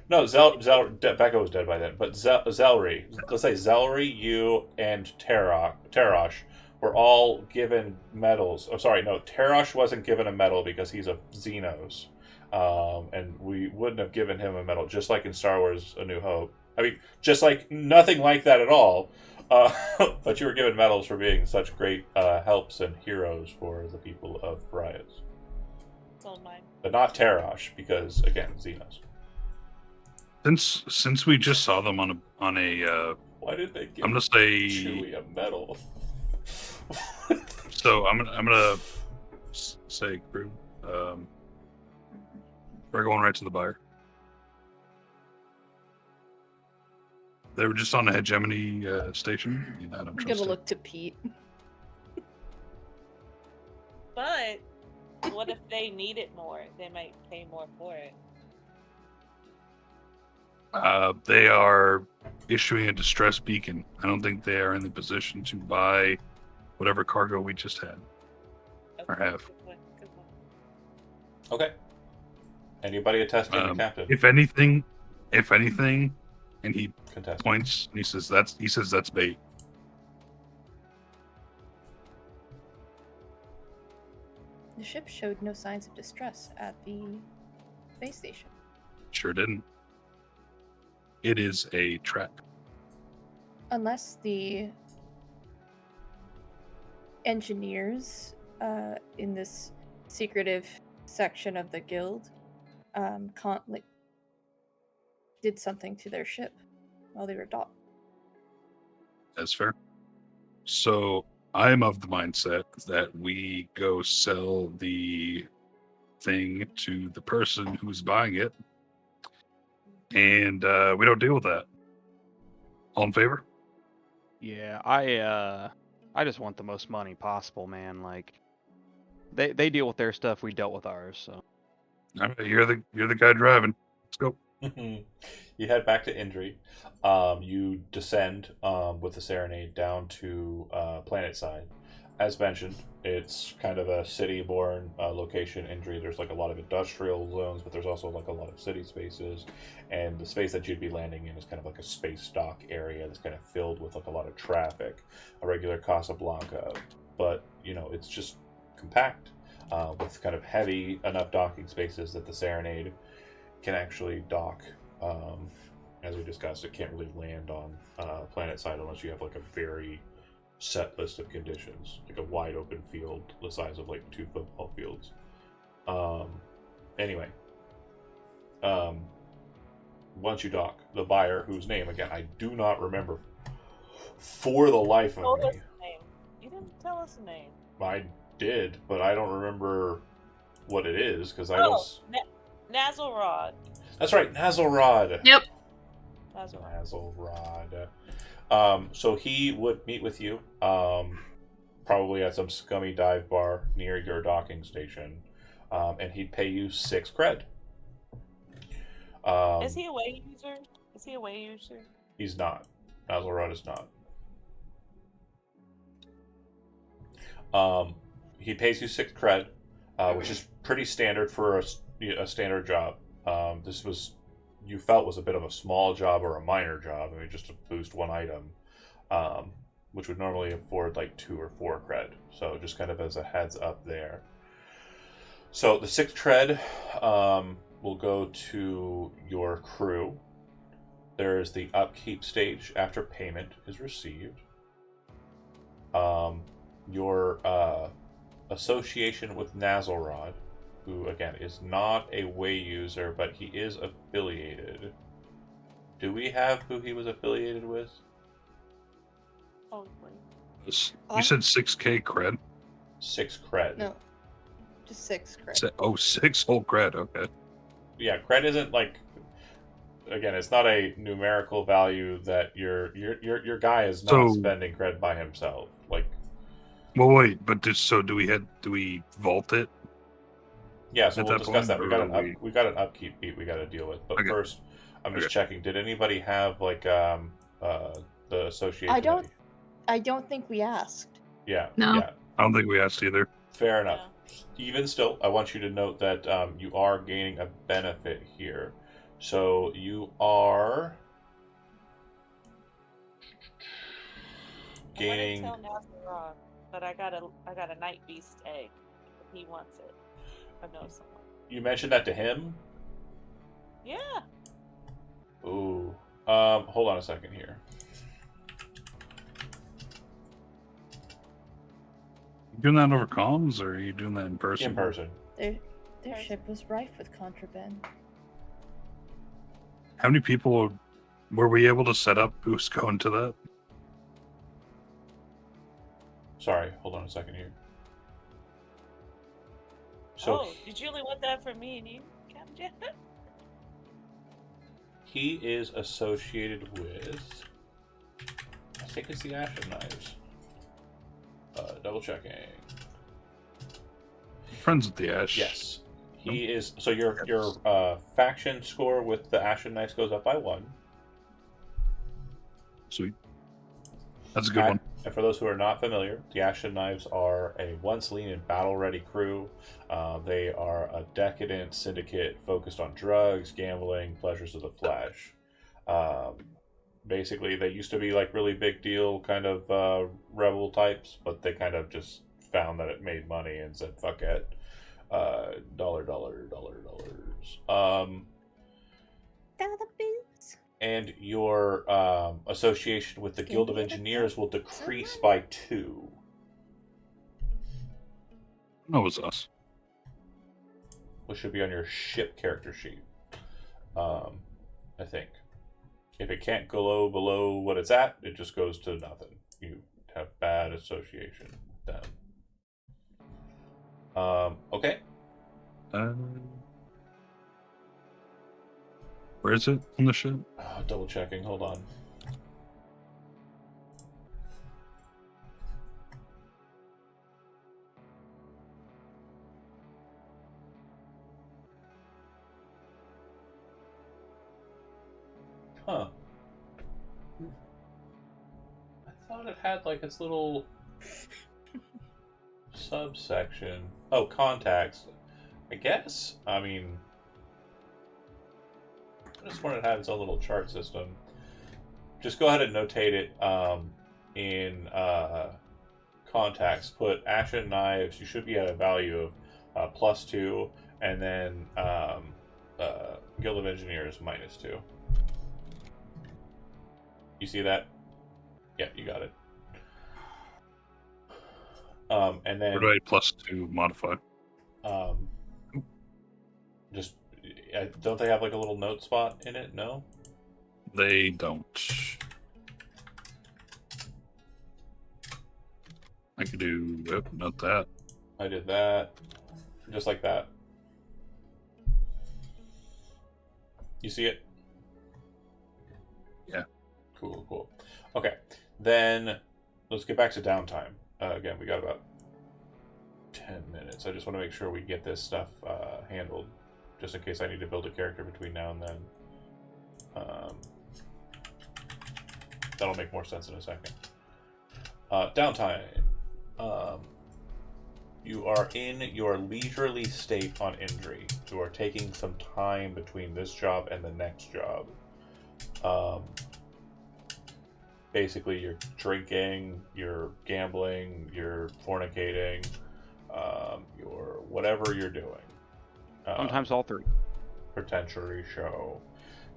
No, Becco was dead by then. But Zelry, let's say Zelry, you and Tarosh were all given medals. I'm sorry, no, Tarosh wasn't given a medal because he's a Xenos. And we wouldn't have given him a medal, just like in Star Wars A New Hope. I mean, just like nothing like that at all. But you were given medals for being such great helps and heroes for the people of Parias. It's all mine. But not Tarosh, because, again, Xenos. Since we just saw them on a why did they give I'm gonna say Chewie a medal? So I'm gonna say crew. We're going right to the buyer. They were just on a hegemony station. I'm gonna look to Pete. But what if they need it more? They might pay more for it. They are issuing a distress beacon. I don't think they are in the position to buy whatever cargo we just had or have. Good one. Okay. Anybody attesting the captain? If anything, and he Contest. points and he says that's bait. The ship showed no signs of distress at the space station. Sure didn't. It is a trap. Unless the engineers in this secretive section of the guild did something to their ship while they were docked. That's fair. So I am of the mindset that we go sell the thing to the person who's buying it, and we don't deal with that. All in favor? Yeah, I just want the most money possible, man. Like they deal with their stuff, we dealt with ours, so. All right, you're the guy driving. Let's go. You head back to Indri. You descend with the Serenade down to planet side. As mentioned, it's kind of a city-born location. Indri, there's like a lot of industrial zones, but there's also like a lot of city spaces. And the space that you'd be landing in is kind of like a space dock area that's kind of filled with like a lot of traffic, a regular Casablanca. But, you know, it's just compact. with kind of heavy enough docking spaces that the Serenade can actually dock. As we discussed, it can't really land on planet side unless you have like a very set list of conditions, like a wide open field the size of like 2 football fields. Anyway, once you dock, the buyer, whose name again I do not remember for the life of Told us me. the name. You didn't tell us the name. I did, but I don't remember what it is because I Oh, don't. Nazzlerod. That's right, Nazzlerod. Yep. Nazzlerod. So he would meet with you, probably at some scummy dive bar near your docking station, and he'd pay you 6 cred. Is he a way user? Is he a way user? He's not. Nazzlerod is not. He pays you 6 cred, which is pretty standard for a standard job. This was, you felt, was a bit of a small job or a minor job. I mean, just to boost 1 item, which would normally afford like 2 or 4 cred. So just kind of as a heads up there. So the 6 cred will go to your crew. There's the upkeep stage after payment is received. Your association with Nazzlerod, who again is not a way user, but he is affiliated. Do we have who he was affiliated with? Oh, You said 6k cred? 6 cred. No, just 6 credits. Oh, 6 whole cred. Okay. Yeah, cred isn't like. Again, it's not a numerical value that your guy is not So- spending cred by himself. Like, Well, wait, but do we vault it? yeah, so At we'll that discuss point, that. or We got an upkeep beat we got to deal with. But Okay. first, I'm just Okay. checking. Did anybody have like the association? I don't think we asked. Yeah. No. Yeah. I don't think we asked either. Fair enough. Even still, I want you to note that you are gaining a benefit here. So you are gaining. I want to tell Nazzlerod, but I got a night beast egg. If he wants it. I know someone. You mentioned that to him. Yeah. Ooh. Hold on a second here. You doing that over comms, or are you doing that in person? In person. Their ship was rife with contraband. How many people were we able to set up who's going to that? Sorry, hold on a second here. So Oh, did you only want that for me and you, Captain? he is associated with. I think it's the Ashen Knives. Double checking. Friends with the Ash. Yes, he is. So your faction score with the Ashen Knights goes up by 1. Sweet. That's a good one. And for those who are not familiar, the Ashen Knives are a once lean and battle-ready crew. They are a decadent syndicate focused on drugs, gambling, pleasures of the flesh. Basically, they used to be like really big deal kind of rebel types, but they kind of just found that it made money and said, fuck it. Dollars. And your association with the Guild of Engineers will decrease by 2. That was us. Which should be on your ship character sheet. I think. If it can't go below what it's at, it just goes to nothing. You have bad association with them. Okay. Where is it on the ship? Double checking. Hold on. Huh. I thought it had like its little subsection. Oh, contacts. I guess. I mean, I just wanted to have its own little chart system. Just go ahead and notate it in contacts. Put Ashen Knives. You should be at a value of +2, and then Guild of Engineers -2. You see that? Yeah, you got it. And then Right, +2 modify. just don't they have like a little note spot in it? No. They don't. I could do not that. I did that, just like that. You see it? Yeah. Cool. Okay, then let's get back to downtime. Again, we got about 10 minutes. I just want to make sure we get this stuff handled, just in case I need to build a character between now and then. That'll make more sense in a second. Downtime. You are in your leisurely state on injury. You are taking some time between this job and the next job. Basically, you're drinking, you're gambling, you're fornicating, you're whatever you're doing. Sometimes all three. Potentially show.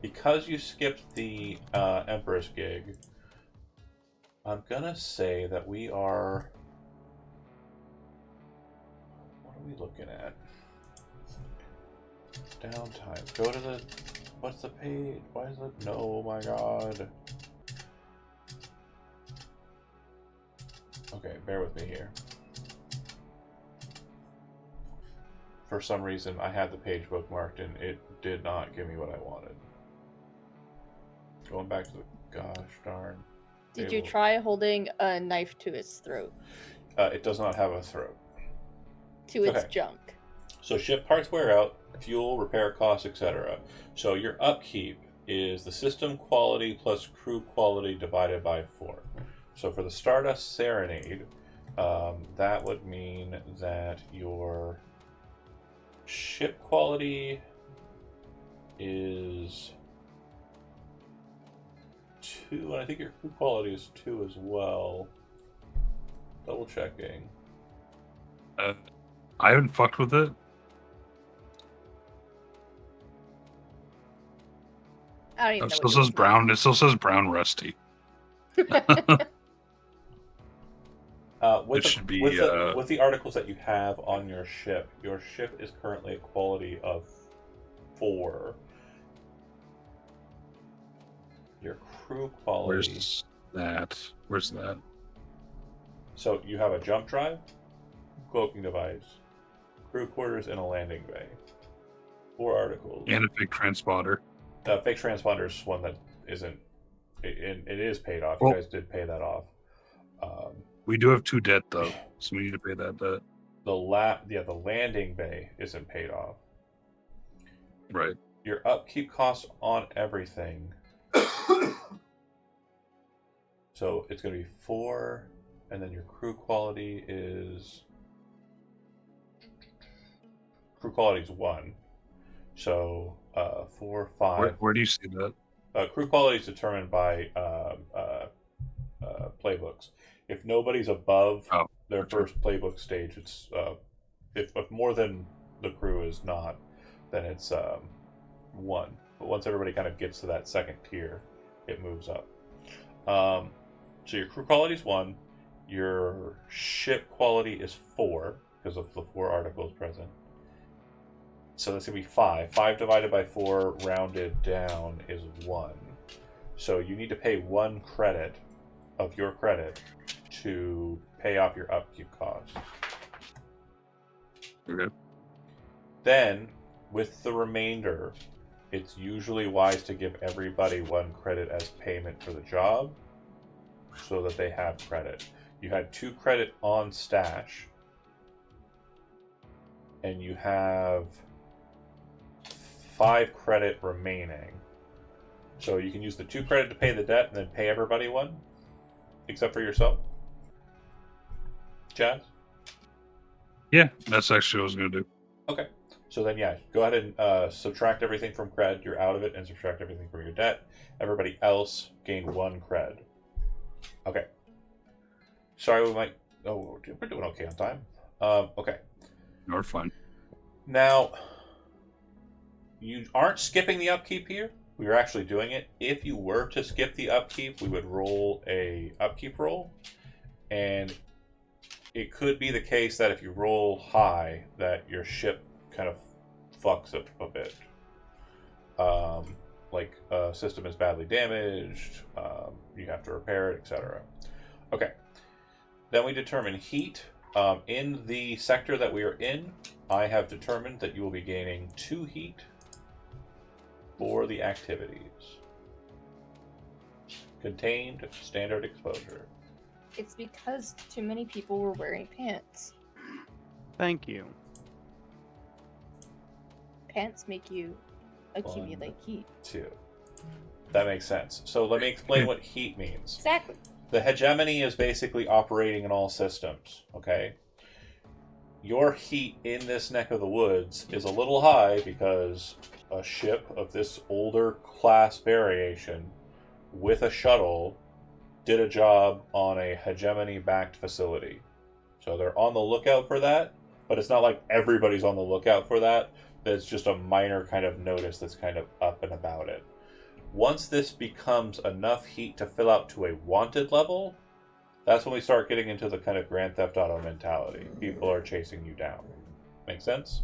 Because you skipped the Empress gig, I'm gonna say that we are... What are we looking at? Downtime. Go to the... What's the page? Why is it... No, oh my god. Okay, bear with me here. For some reason, I had the page bookmarked and it did not give me what I wanted. Going back to the gosh darn. Did you try holding a knife to its throat? It does not have a throat. To its Okay. junk. So ship parts wear out, fuel, repair costs, etc. So your upkeep is the system quality plus crew quality divided by 4. So for the Stardust Serenade, that would mean that your ship quality is 2, and I think your crew quality is 2 as well. Double checking. I haven't fucked with it. I don't even It know. still says brown. It still says brown rusty. With It should be, with the articles that you have on your ship is currently a quality of 4. Your crew quality. Where's that? Where's that? So you have a jump drive, cloaking device, crew quarters, and a landing bay. 4 articles. And a fake transponder. Fake transponder is one that isn't. It is paid off. Well, You guys did pay that off. We do have 2 debt though, so we need to pay that debt. The landing bay isn't paid off. Right. Your upkeep costs on everything. So it's going to be 4, and then your crew quality is 1. So 4, 5. Where do you see that? Crew quality is determined by playbooks. If nobody's above their first playbook stage, it's if more than the crew is not, then it's 1. But once everybody kind of gets to that second tier, it moves up. So your crew quality is 1. Your ship quality is 4 because of the 4 articles present. So that's going to be 5. 5 divided by 4 rounded down is 1. So you need to pay 1 credit of your credit to pay off your upkeep costs. Okay. Then, with the remainder, it's usually wise to give everybody 1 credit as payment for the job so that they have credit. You had 2 credit on stash, and you have 5 credit remaining. So you can use the 2 credit to pay the debt and then pay everybody 1, except for yourself. Jazz? Yeah, that's actually what I was going to do. Okay. So then, yeah, go ahead and subtract everything from cred. You're out of it, and subtract everything from your debt. Everybody else gained 1 cred. Okay. Sorry, we might... Oh, we're doing okay on time. Okay. You're fine. Now, you aren't skipping the upkeep here. We are actually doing it. If you were to skip the upkeep, we would roll a upkeep roll, and it could be the case that if you roll high, that your ship kind of fucks up a bit. Like a system is badly damaged, you have to repair it, etc. Okay. Then we determine heat. In the sector that we are in, I have determined that you will be gaining 2 heat for the activities. Contained standard exposure. It's because too many people were wearing pants. Thank you. Pants make you accumulate heat. 2. That makes sense. So let me explain what heat means. Exactly. The hegemony is basically operating in all systems, okay? Your heat in this neck of the woods is a little high because a ship of this older class variation with a shuttle did a job on a hegemony-backed facility. So they're on the lookout for that, but it's not like everybody's on the lookout for that. There's just a minor kind of notice that's kind of up and about it. Once this becomes enough heat to fill out to a wanted level, that's when we start getting into the kind of Grand Theft Auto mentality. People are chasing you down. Make sense?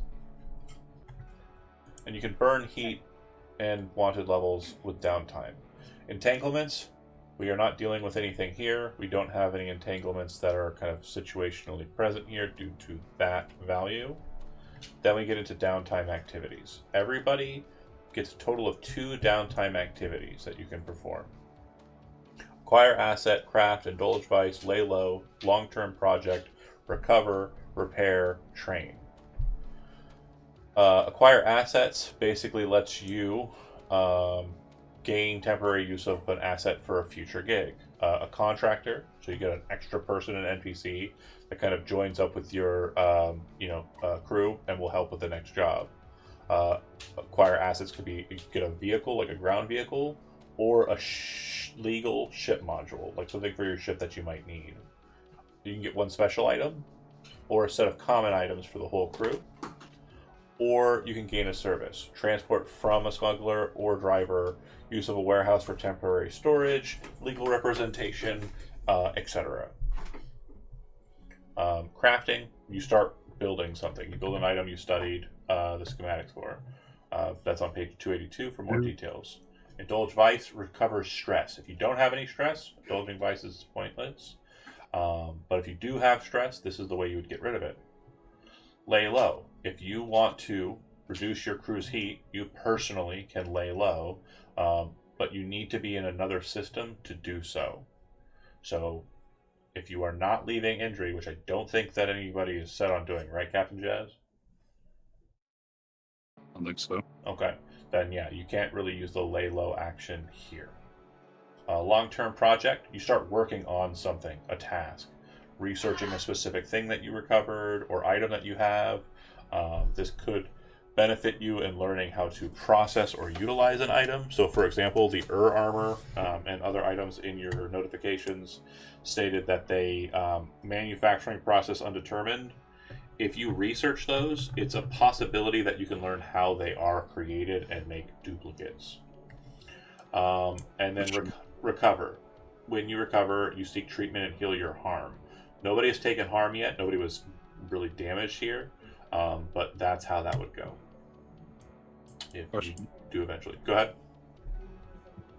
And you can burn heat and wanted levels with downtime. Entanglements, we are not dealing with anything here. We don't have any entanglements that are kind of situationally present here due to that value. Then we get into downtime activities. Everybody gets a total of 2 downtime activities that you can perform. Acquire asset, craft, indulge vice, lay low, long-term project, recover, repair, train. Acquire assets basically lets you gain temporary use of an asset for a future gig. A contractor, so you get an extra person, an NPC, that kind of joins up with your crew and will help with the next job. Acquire assets could be you get a vehicle, like a ground vehicle, or a legal ship module, like something for your ship that you might need. You can get 1 special item, or a set of common items for the whole crew, or you can gain a service. Transport from a smuggler or driver, use of a warehouse for temporary storage, legal representation, etc. Crafting, you start building something. You build an item you studied the schematics for. That's on page 282 for more details. Indulge vice recovers stress. If you don't have any stress, indulging vice is pointless. But if you do have stress, this is the way you would get rid of it. Lay low. If you want to reduce your crew's heat, you personally can lay low, but you need to be in another system to do so. So if you are not leaving injury, which I don't think that anybody is set on doing, right, Captain Jazz? I don't think so. Okay. Then yeah, you can't really use the lay low action here. Long-term project, you start working on something, a task, researching a specific thing that you recovered or item that you have. This could benefit you in learning how to process or utilize an item. So for example, the armor and other items in your notifications stated that they manufacturing process undetermined. If you research those, it's a possibility that you can learn how they are created and make duplicates. And then recover. When you recover, you seek treatment and heal your harm. Nobody has taken harm yet. Nobody was really damaged here. But that's how that would go. If you do eventually. Go ahead.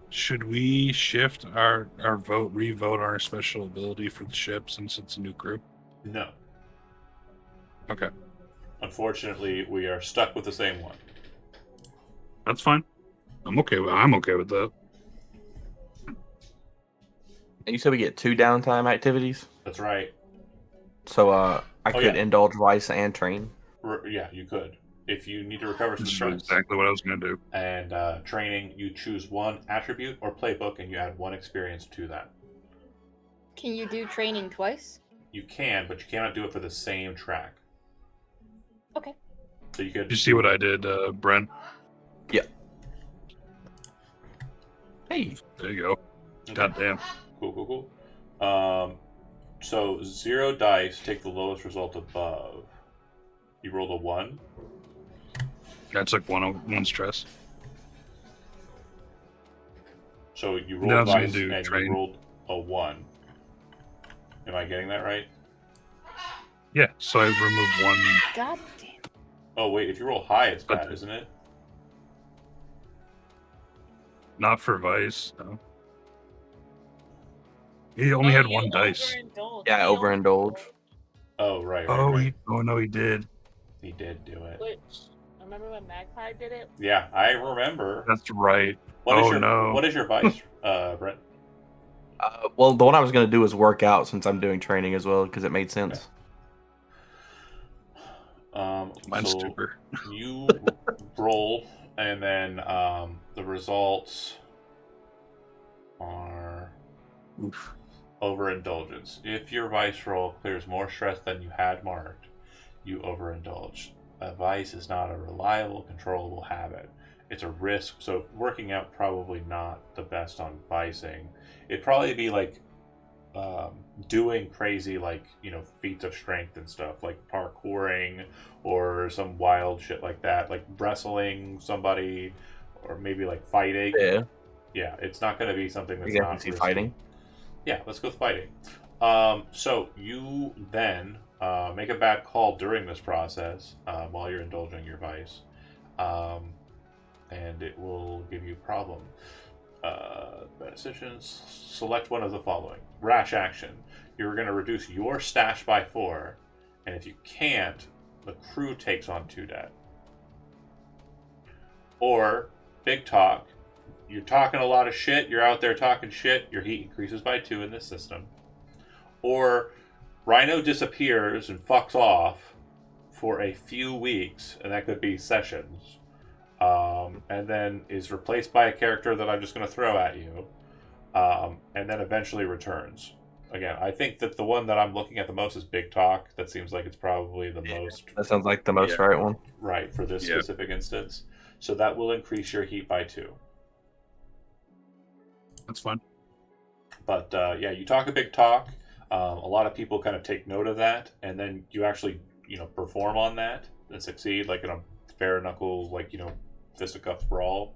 Should we shift our vote, re-vote our special ability for the ship since it's a new crew? No. Okay. Unfortunately, we are stuck with the same one. That's fine. I'm okay with that. And you said we get 2 downtime activities? That's right. So I could indulge vice and train? Yeah, you could. If you need to recover some That's stress. exactly what I was going to do. And training, you choose 1 attribute or playbook and you add 1 experience to that. Can you do training twice? You can, but you cannot do it for the same track. Okay. So you could. Did you see what I did, Brent? Yeah. Hey. There you go. Okay. Goddamn. Cool. So 0 dice, take the lowest result above. You rolled a 1. That's like one stress. So you Now rolled it's gonna dice do and train. you rolled a 1. Am I getting that right? Yeah, so I remove one. God damn. Oh wait, if you roll high, it's But- bad, isn't it? Not for Vice. No. He only Oh, had you one dice. overindulged. Yeah, He overindulge. Oh right. Oh, right. no, he did. He did do it. Which, remember when Magpie did it? Yeah, I remember. That's right. What is Oh, your no. What is your vice, Brent? Well, the one I was gonna do is work out since I'm doing training as well because it made sense. Mine's So super. you roll, and then the results are Oof. overindulgence. If your vice roll clears more stress than you had marked, you overindulge. A vice is not a reliable, controllable habit. It's a risk. So working out probably not the best on vicing. It'd probably be like doing crazy feats of strength and stuff like parkouring or some wild shit like that, like wrestling somebody or maybe like fighting. Yeah, it's not going to be something that's You not guys see risky. fighting? Yeah, let's go with fighting. So you then make a bad call during this process while you're indulging your vice, and it will give you a problem. Bad decisions. Select one of the following. Rash action. You're going to reduce your stash by 4, and if you can't, the crew takes on 2 debt. Or big talk. You're talking a lot of shit. You're out there talking shit. Your heat increases by 2 in this system. Or Rhino disappears and fucks off for a few weeks, and that could be sessions. And then is replaced by a character that I'm just going to throw at you, and then eventually returns. Again, I think that the one that I'm looking at the most is Big Talk. That seems like it's probably the most That sounds like the most Yeah. right one. right for this Yeah. specific instance. So that will increase your heat by 2. That's fine. But yeah, you talk a big talk. A lot of people kind of take note of that, and then you actually perform on that and succeed, like in a bare knuckle, fisticuffs brawl.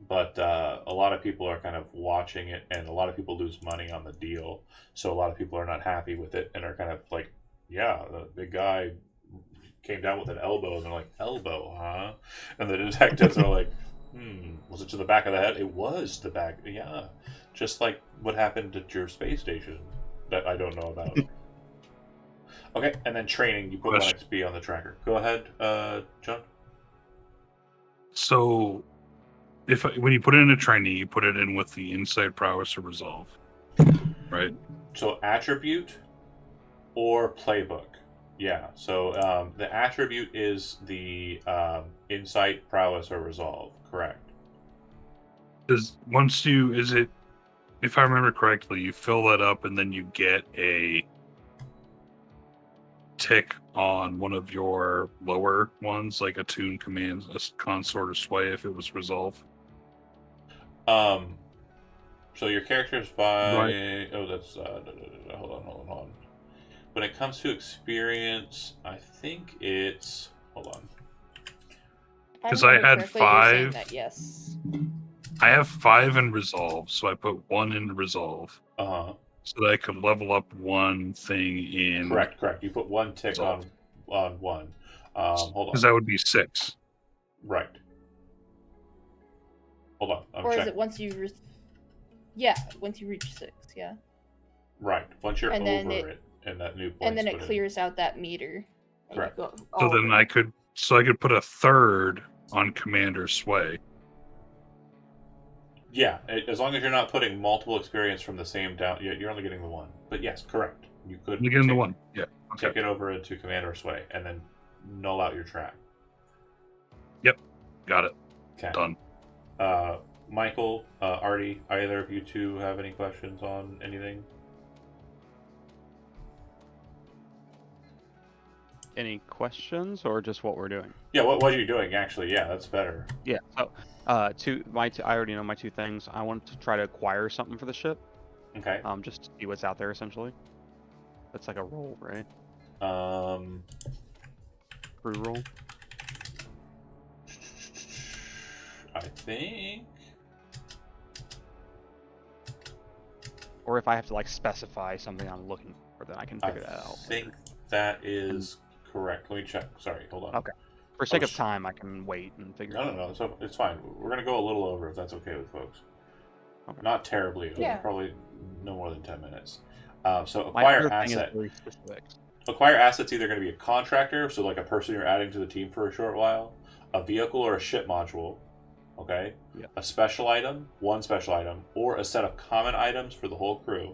But a lot of people are kind of watching it, and a lot of people lose money on the deal. So a lot of people are not happy with it, and are kind of like, yeah, the big guy came down with an elbow, and they're like, elbow, huh? And the detectives are like, was it to the back of the head? It was the back, yeah. Just like what happened at your space station that I don't know about. Okay, and then training, you put 1 XP on the tracker. Go ahead, John. So, when you put it in a training, you put it in with the insight, prowess, or resolve, right? So attribute or playbook. Yeah, so the attribute is the insight, prowess, or resolve. Correct. Because if I remember correctly, you fill that up and then you get a tick on one of your lower ones, like a tune, command, a consort, or sway, if it was resolve. So your character's by... Right. Oh, that's... Hold on. When it comes to experience, I think it's... Hold on. Because I had Correctly, you're saying 5. that, yes. I have 5 in resolve, so I put 1 in resolve. Uh-huh. So that I could level up one thing in... Correct. You put 1 tick resolve. on 1. Hold on. Because that would be 6. Right. Hold on. I'm Or checking. is it once you... Yeah, once you reach 6, yeah. Right. Once you're And then over it, and that new place. And then it put in. clears out that meter. and you Correct. go So all then over. I could put a 3rd on commander sway. Yeah, as long as you're not putting multiple experience from the same down, you're only getting the 1. But yes, correct. You could I'm getting the 1. Yeah. take it over into Commander Sway and then null out your track. Got it. Okay. Done. Michael, Artie, either of you two have any questions on anything? Any questions or just what we're doing? Yeah, what are you doing actually? Yeah, that's better. Yeah. So, I already know my 2 things. I want to try to acquire something for the ship. Okay. Just to see what's out there essentially. That's like a roll, right? Um, Crew roll. think. Or if I have to like specify something I'm looking for, then I can figure that I out. think that is correct. Let me check. Sorry, hold on. Okay. For sake of time, I can wait and figure it out. No, it's fine. We're gonna go a little over if that's okay with folks. Okay. Not terribly over. Yeah. Probably no more than 10 minutes. So My acquire other thing is asset. very specific. Acquire asset's either going to be a contractor, so like a person you're adding to the team for a short while, a vehicle or a ship module, okay? Yeah. A special item, one special item, or a set of common items for the whole crew,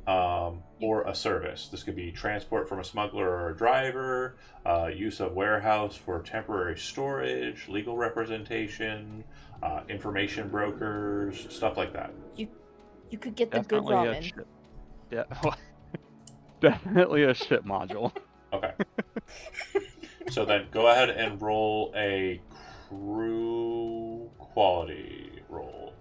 or a service. This could be transport from a smuggler or a driver, use of warehouse for temporary storage, legal representation, information brokers, stuff like that. You could get the good Definitely a ramen. ship. Yeah. Definitely a ship module. Okay. So then go ahead and roll a crew quality roll.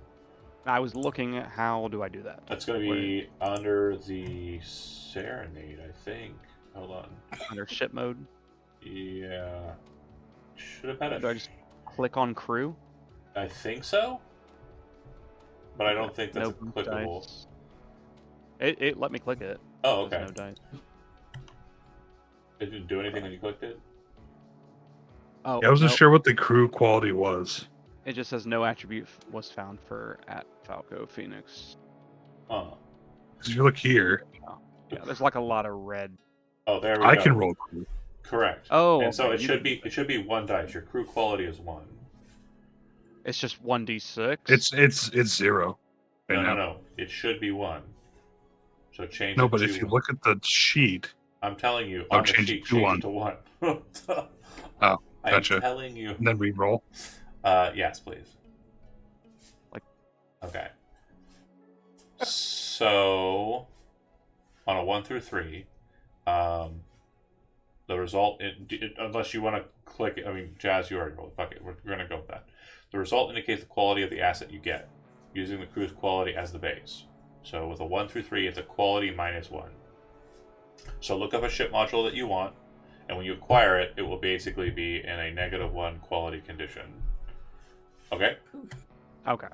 I was looking at how do I do that? That's going to be under the serenade, I think. Hold on. Under ship mode? Yeah. Should have had a. Do I just click on crew? I think so. But I don't think that's No clickable. dice. It let me click it. Oh, There's okay. no dice. It didn't do anything when you clicked it? Oh, Yeah, I wasn't nope. sure what the crew quality was. It just says no attribute was found for at Falco Phoenix. Huh. Because if you look here, Yeah, there's like a lot of red. Oh, there we go. I can roll crew. Correct. Oh, and so okay, it you should did be one dice. Your crew quality is 1. It's just 1d6. It's 0. Right now. No. It should be 1. So change No, it but to if you 1. look at the sheet, I'm telling you, Oh, on the change sheet, it to change it to 1. Oh, gotcha. I'm telling you. and then re-roll. Yes, please. Like- Okay. So, on a 1 through 3, the result, unless you want to click it, I mean, Jazz, you already rolled. Fuck it, we're going to go with that. The result indicates the quality of the asset you get, using the crew's quality as the base. So with a 1 through 3, it's a quality -1. So look up a ship module that you want, and when you acquire it, it will basically be in a -1 quality condition. Okay? Okay.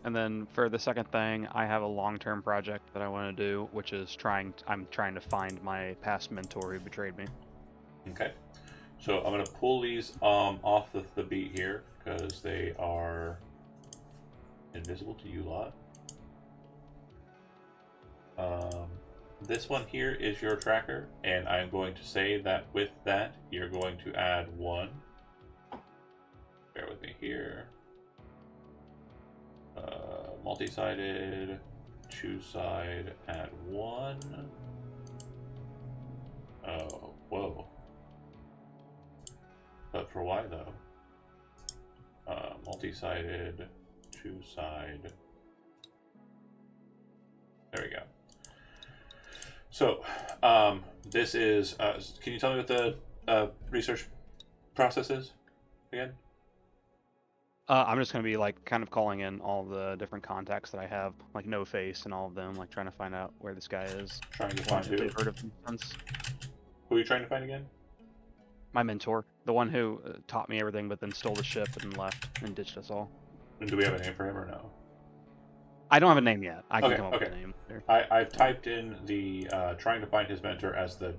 And then for the second thing, I have a long-term project that I want to do, which is I'm trying to find my past mentor who betrayed me. Okay. So I'm going to pull these off the beat here, because they are invisible to you lot. This one here is your tracker, and I'm going to say that with that, you're going to add 1. Bear with me here. Multi-sided, two-side, add 1. Oh, whoa. But for why though? Multi-sided, two-side. There we go. So, this is. Can you tell me what the research process is again? I'm just going to be like kind of calling in all the different contacts that I have, like No Face and all of them, like trying to find out where this guy is. Trying to find If who? they've heard of him since. Who are you trying to find again? My mentor, the one who taught me everything, but then stole the ship and left and ditched us all. And do we have a name for him or no? I don't have a name yet. I can Okay, come up okay. with a name later. I've typed in the trying to find his mentor as the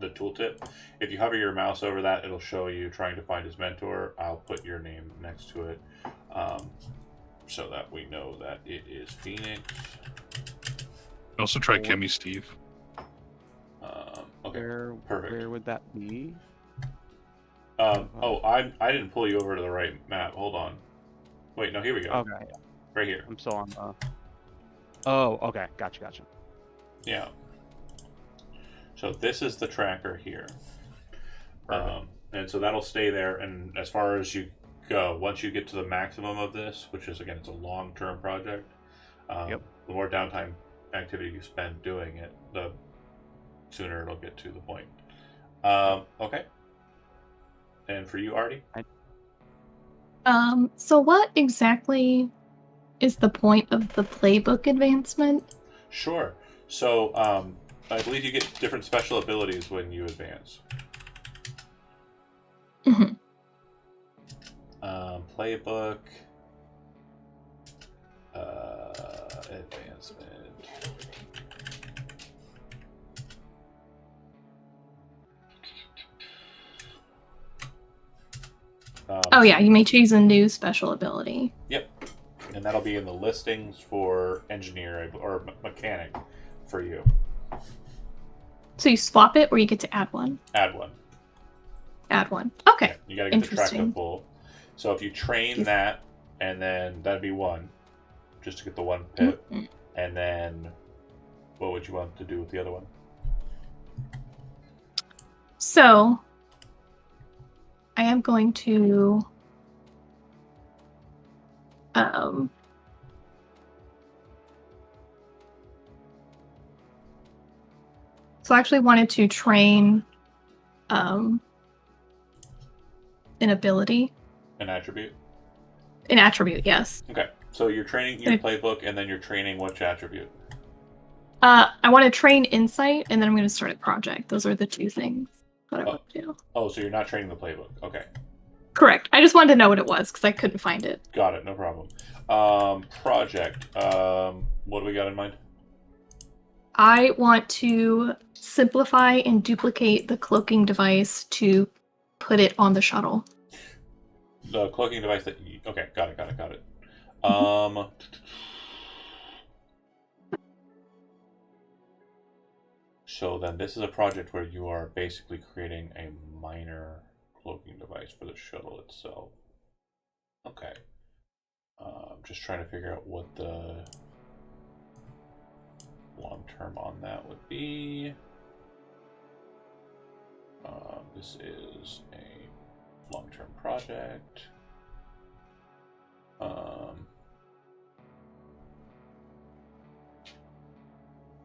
tooltip. If you hover your mouse over that, it'll show you trying to find his mentor. I'll put your name next to it, so that we know that it is Phoenix. Also try Kimmy Steve. Okay, perfect. Where would that be? Oh, I didn't pull you over to the right map. Hold on. Wait, no, here we go. Okay, Right here. I'm still on the. Oh, okay, gotcha. Yeah. So this is the tracker here. And so that'll stay there. And as far as you go, once you get to the maximum of this, which is, again, it's a long-term project, Yep. the more downtime activity you spend doing it, the sooner it'll get to the point. Okay. And for you, Artie? So what exactly is the point of the playbook advancement? Sure. So I believe you get different special abilities when you advance. Mhm. Playbook. Advancement. Oh yeah, you may choose a new special ability. Yep. And that'll be in the listings for engineer or mechanic for you. So you swap it, or you get to add one. Add one. Add one. Okay. Yeah, you gotta get the track to Interesting. full. So if you train Yes. that, and then that'd be one, just to get the one pip. Mhm. And then, what would you want to do with the other one? So I am going to so I actually wanted to train an ability. An attribute. An attribute, yes. Okay. So you're training your playbook, and then you're training which attribute? I want to train insight, and then I'm going to start a project. Those are the two things that I want to do. Oh, so you're not training the playbook. Okay. Correct. I just wanted to know what it was because I couldn't find it. Got it. No problem. Project. What do we got in mind? I want to simplify and duplicate the cloaking device to put it on the shuttle. The cloaking device that you... Okay, got it. So then this is a project where you are basically creating a minor cloaking device for the shuttle itself. Okay. Just trying to figure out what the long term on that would be. This is a long-term project.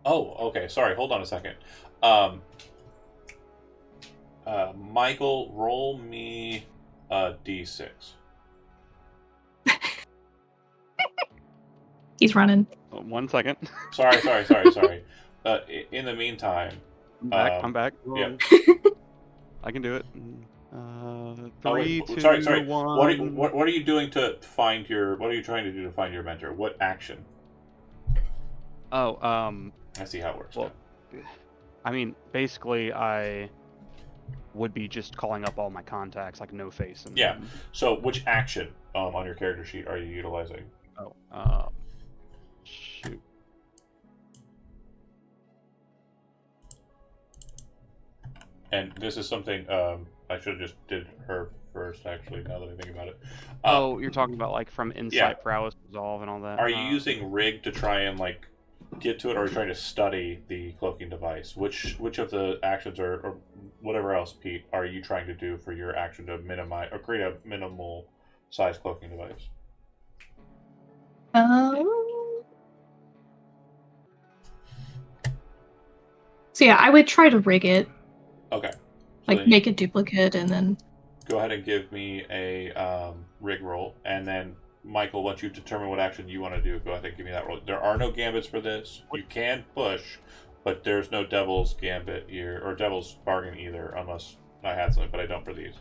Oh, okay. Sorry. Hold on a second. Michael, roll me a d6. He's running. 1 second. Sorry. In the meantime, I'm back. Yeah. I can do it. Wait, 3, 2, sorry. 1. What are you doing to find your? What are you trying to do to find your mentor? What action? Oh, I see how it works. well, I mean, basically, I would be just calling up all my contacts, like No Face. And Yeah. So, which action on your character sheet are you utilizing? Oh, shoot. And this is something I should have just did her first. Actually, now that I think about it. Oh, you're talking about like from Insight, yeah. Prowess, Resolve, and all that. Are you using Rig to try and like get to it, or are you trying to study the cloaking device? Which of the actions or whatever else, Pete, are you trying to do for your action to minimize or create a minimal size cloaking device? So yeah, I would try to rig it. Okay. Like make a duplicate and then... Go ahead and give me a rig roll, and then Michael, once you determine what action you want to do, go ahead and give me that roll. There are no gambits for this. You can push, but there's no devil's gambit here, or devil's bargain either, unless I had something, but I don't for these.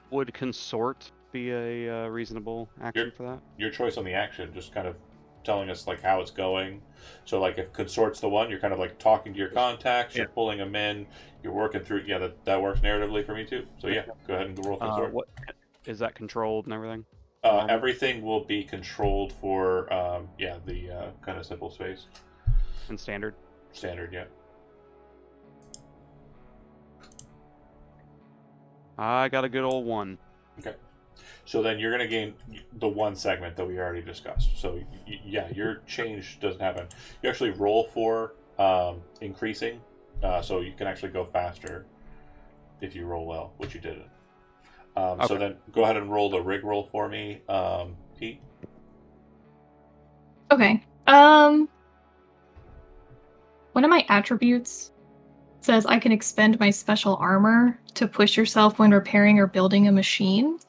Would consort be a reasonable action for that? Your choice on the action, just kind of telling us like how it's going. So like if consort's the one, you're kind of like talking to your contacts, you're pulling them in, you're working through. Yeah, that works narratively for me too. So yeah, go ahead and roll consort. What is that controlled and everything? Everything will be controlled for the kind of simple space. And standard. Standard, yeah. I got a good old 1. Okay. So then you're going to gain the 1 segment that we already discussed. So, yeah, your change doesn't happen. You actually roll for increasing, so you can actually go faster if you roll well, which you didn't. Okay. So then go ahead and roll the rig roll for me, Pete. Okay. One of my attributes says I can expend my special armor to push yourself when repairing or building a machine.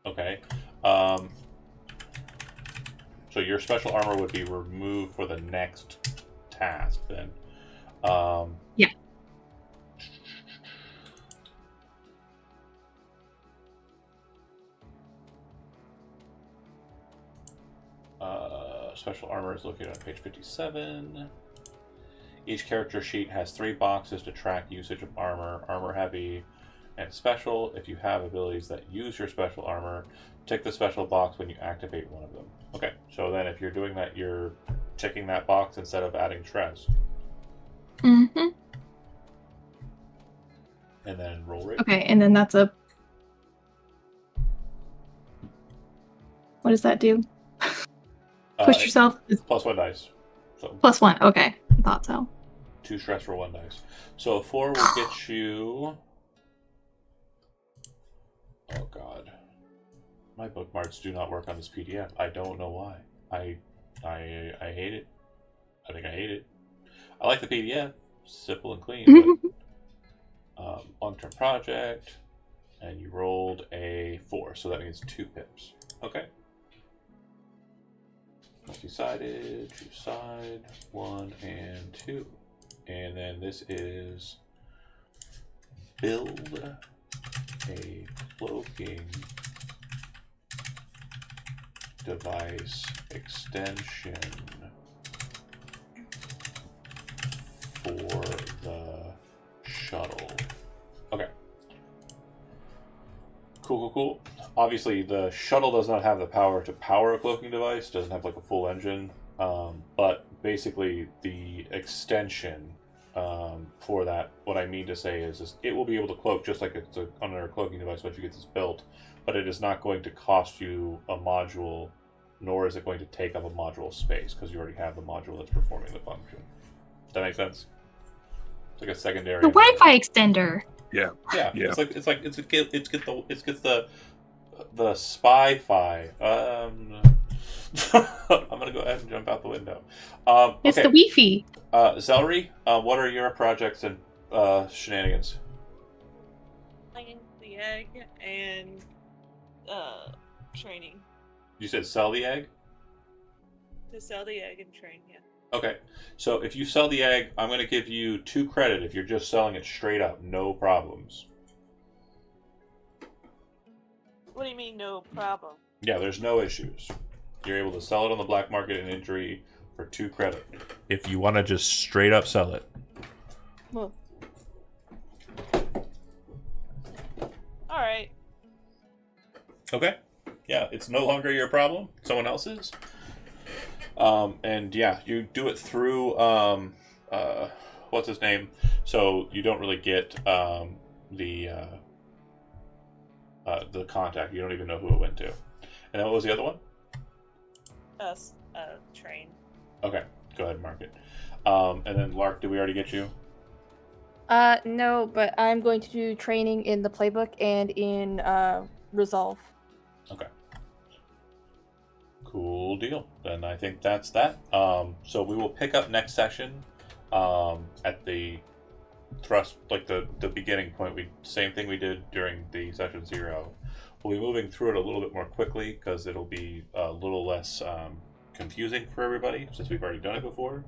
Okay. So your special armor would be removed for the next task then. Yeah. special armor is located on page 57. Each character sheet has 3 boxes to track usage of armor heavy, and special. If you have abilities that use your special armor, tick the special box when you activate one of them. Okay, so then if you're doing that, you're ticking that box instead of adding stress. Mm-hmm. And then roll rate. Okay, and then that's a... What does that do? Push yourself? Plus 1 dice. So +1, okay. I thought so. 2 stress for 1 dice. So a 4 will get you... Oh god. My bookmarks do not work on this PDF. I don't know why. I hate it. I think I hate it. I like the PDF. Simple and clean, but long-term project, and you rolled a 4, so that means 2 pips. Okay. Multi-sided, choose side, 1 and 2. And then this is build a cloaking device extension for the shuttle. Okay. Cool. Obviously, the shuttle does not have the power to power a cloaking device, doesn't have like a full engine, but basically the extension for that, what I mean to say is it will be able to cloak just like it's on a cloaking device once you get this built, but it is not going to cost you a module, nor is it going to take up a module space, because you already have the module that's performing the function. Does that make sense? It's like a secondary. The Wi-Fi extender. Yeah. It's get the spy-fi. I'm gonna go ahead and jump out the window. It's Okay. the Wi-Fi. Celery, what are your projects and shenanigans? Playing the egg and training. You said sell the egg? To sell the egg and train, yeah. Okay. So if you sell the egg, I'm going to give you 2 credit if you're just selling it straight up. No problems. What do you mean, no problem? Yeah, there's no issues. You're able to sell it on the black market in injury for 2 credit. If you want to just straight up sell it. Well, Alright. Okay. Yeah, it's no longer your problem. Someone else's. And yeah, you do it through what's his name? So you don't really get the contact. You don't even know who it went to. And then what was the other one? Train. Okay, go ahead and mark it. And then Lark, did we already get you? no, but I'm going to do training in the playbook and in Resolve. Okay. Cool deal. Then I think that's that. So we will pick up next session at the thrust, like the beginning point. Same thing we did during the session 0. We'll be moving through it a little bit more quickly because it'll be a little less confusing for everybody since we've already done it before.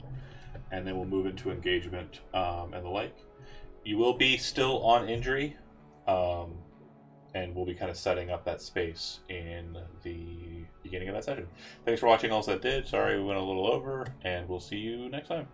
And then we'll move into engagement and the like. You will be still on injury. And we'll be kind of setting up that space in the beginning of that session. Thanks for watching all that did. Sorry we went a little over, and we'll see you next time.